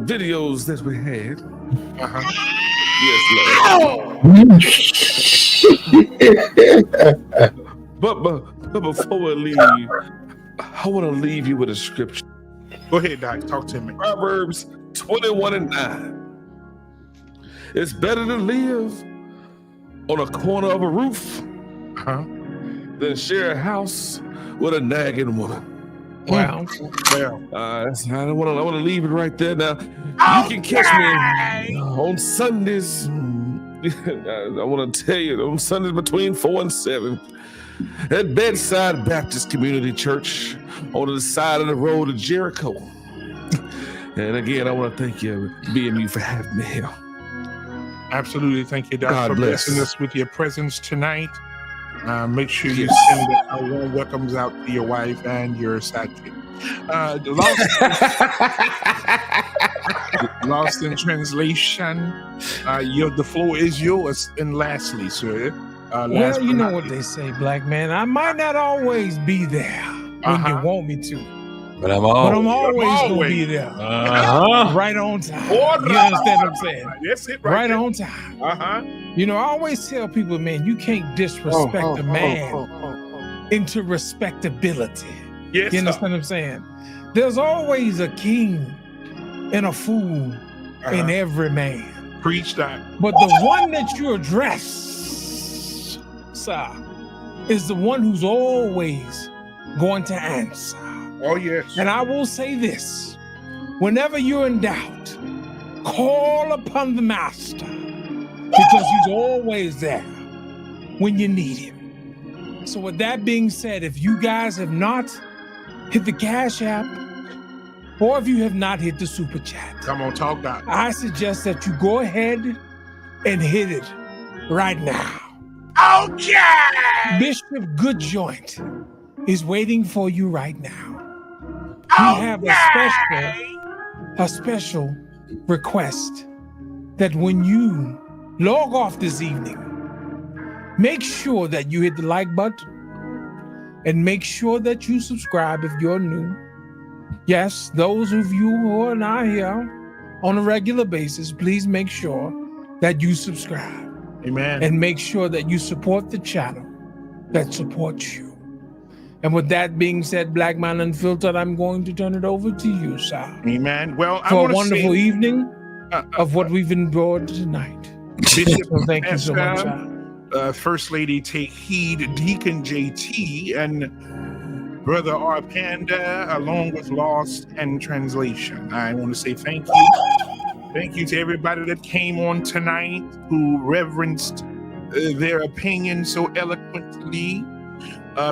videos that we had. Yes, Lord. But before we leave, I want to leave you with a scripture. Go ahead, Doc. Talk to me. Proverbs 21:9. It's better to live on a corner of a roof than share a house with a nagging woman. Wow. I want to leave it right there. Now, you can catch me on Sundays. I want to tell you, on Sundays between 4 and 7 at Bedside Baptist Community Church on the side of the road of Jericho. And again, I want to thank you, BMU, for having me here. Absolutely. Thank you, Doc, God for bless. blessing us with your presence tonight. Make sure you send our warm welcomes out to your wife and your sidekick. Lost in translation. The floor is yours. And lastly, sir. Well, you know what they say, black man. I might not always be there when you want me to. But I'm always going to be there. Right on time. You understand what I'm saying? That's it, right on time. I always tell people, man, you can't disrespect a man into respectability. Yes, you understand what I'm saying? There's always a king and a fool in every man. Preach that. But the one that you address, sir, is the one who's always going to answer. Oh, yes. And I will say this, whenever you're in doubt, call upon the master because he's always there when you need him. So with that being said, if you guys have not hit the Cash App or if you have not hit the Super Chat, come on, talk that. I suggest that you go ahead and hit it right now. Okay. Bishop Goodjoint is waiting for you right now. We have a special request that when you log off this evening, make sure that you hit the like button and make sure that you subscribe if you're new. Yes, those of you who are not here on a regular basis, please make sure that you subscribe. Amen. And make sure that you support the channel that supports you. And with that being said, Black Man Unfiltered, I'm going to turn it over to you, sir. Amen. Well, I for a want to wonderful say, evening of what we've enjoyed tonight. Bishop, So thank you so much, sir. First Lady Take Heed, Deacon JT, and Brother R. Panda, along with Lost and Translation. I want to say thank you. Thank you to everybody that came on tonight who reverenced their opinion so eloquently.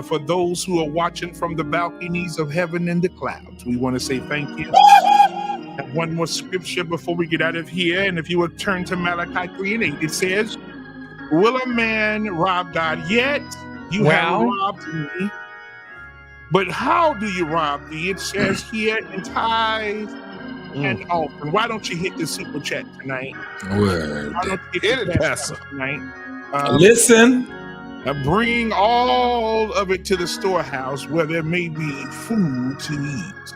For those who are watching from the balconies of heaven and the clouds, we want to say thank you. And one more scripture before we get out of here. And if you would turn to Malachi 3:8, it says, will a man rob God? Yet you have robbed me. But how do you rob me? It says here in tithe and offering. Why don't you hit the super chat tonight? Word. Why don't you hit the Pastor tonight? Listen. Bring all of it to the storehouse where there may be food to eat.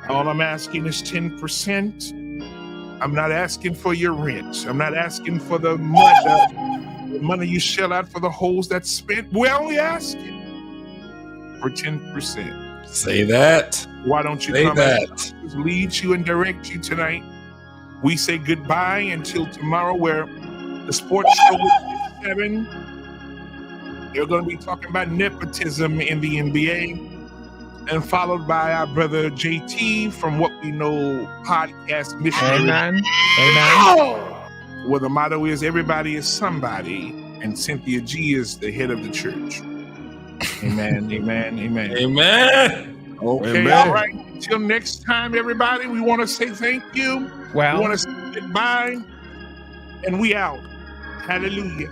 All I'm asking is 10%. I'm not asking for your rent. I'm not asking for the money you shell out for the holes that's spent. We're only asking for 10%. Say that. Why don't you say come that? and lead you and direct you tonight? We say goodbye until tomorrow, where the sports show will be 7. They're going to be talking about nepotism in the NBA, and followed by our brother JT from What We Know podcast missionary. Amen. Where the motto is everybody is somebody, and Cynthia G is the head of the church. Amen, amen, amen. Amen. Okay, Amen. all right. Until next time, everybody, we want to say thank you. Well, we want to say goodbye, and we out. Hallelujah.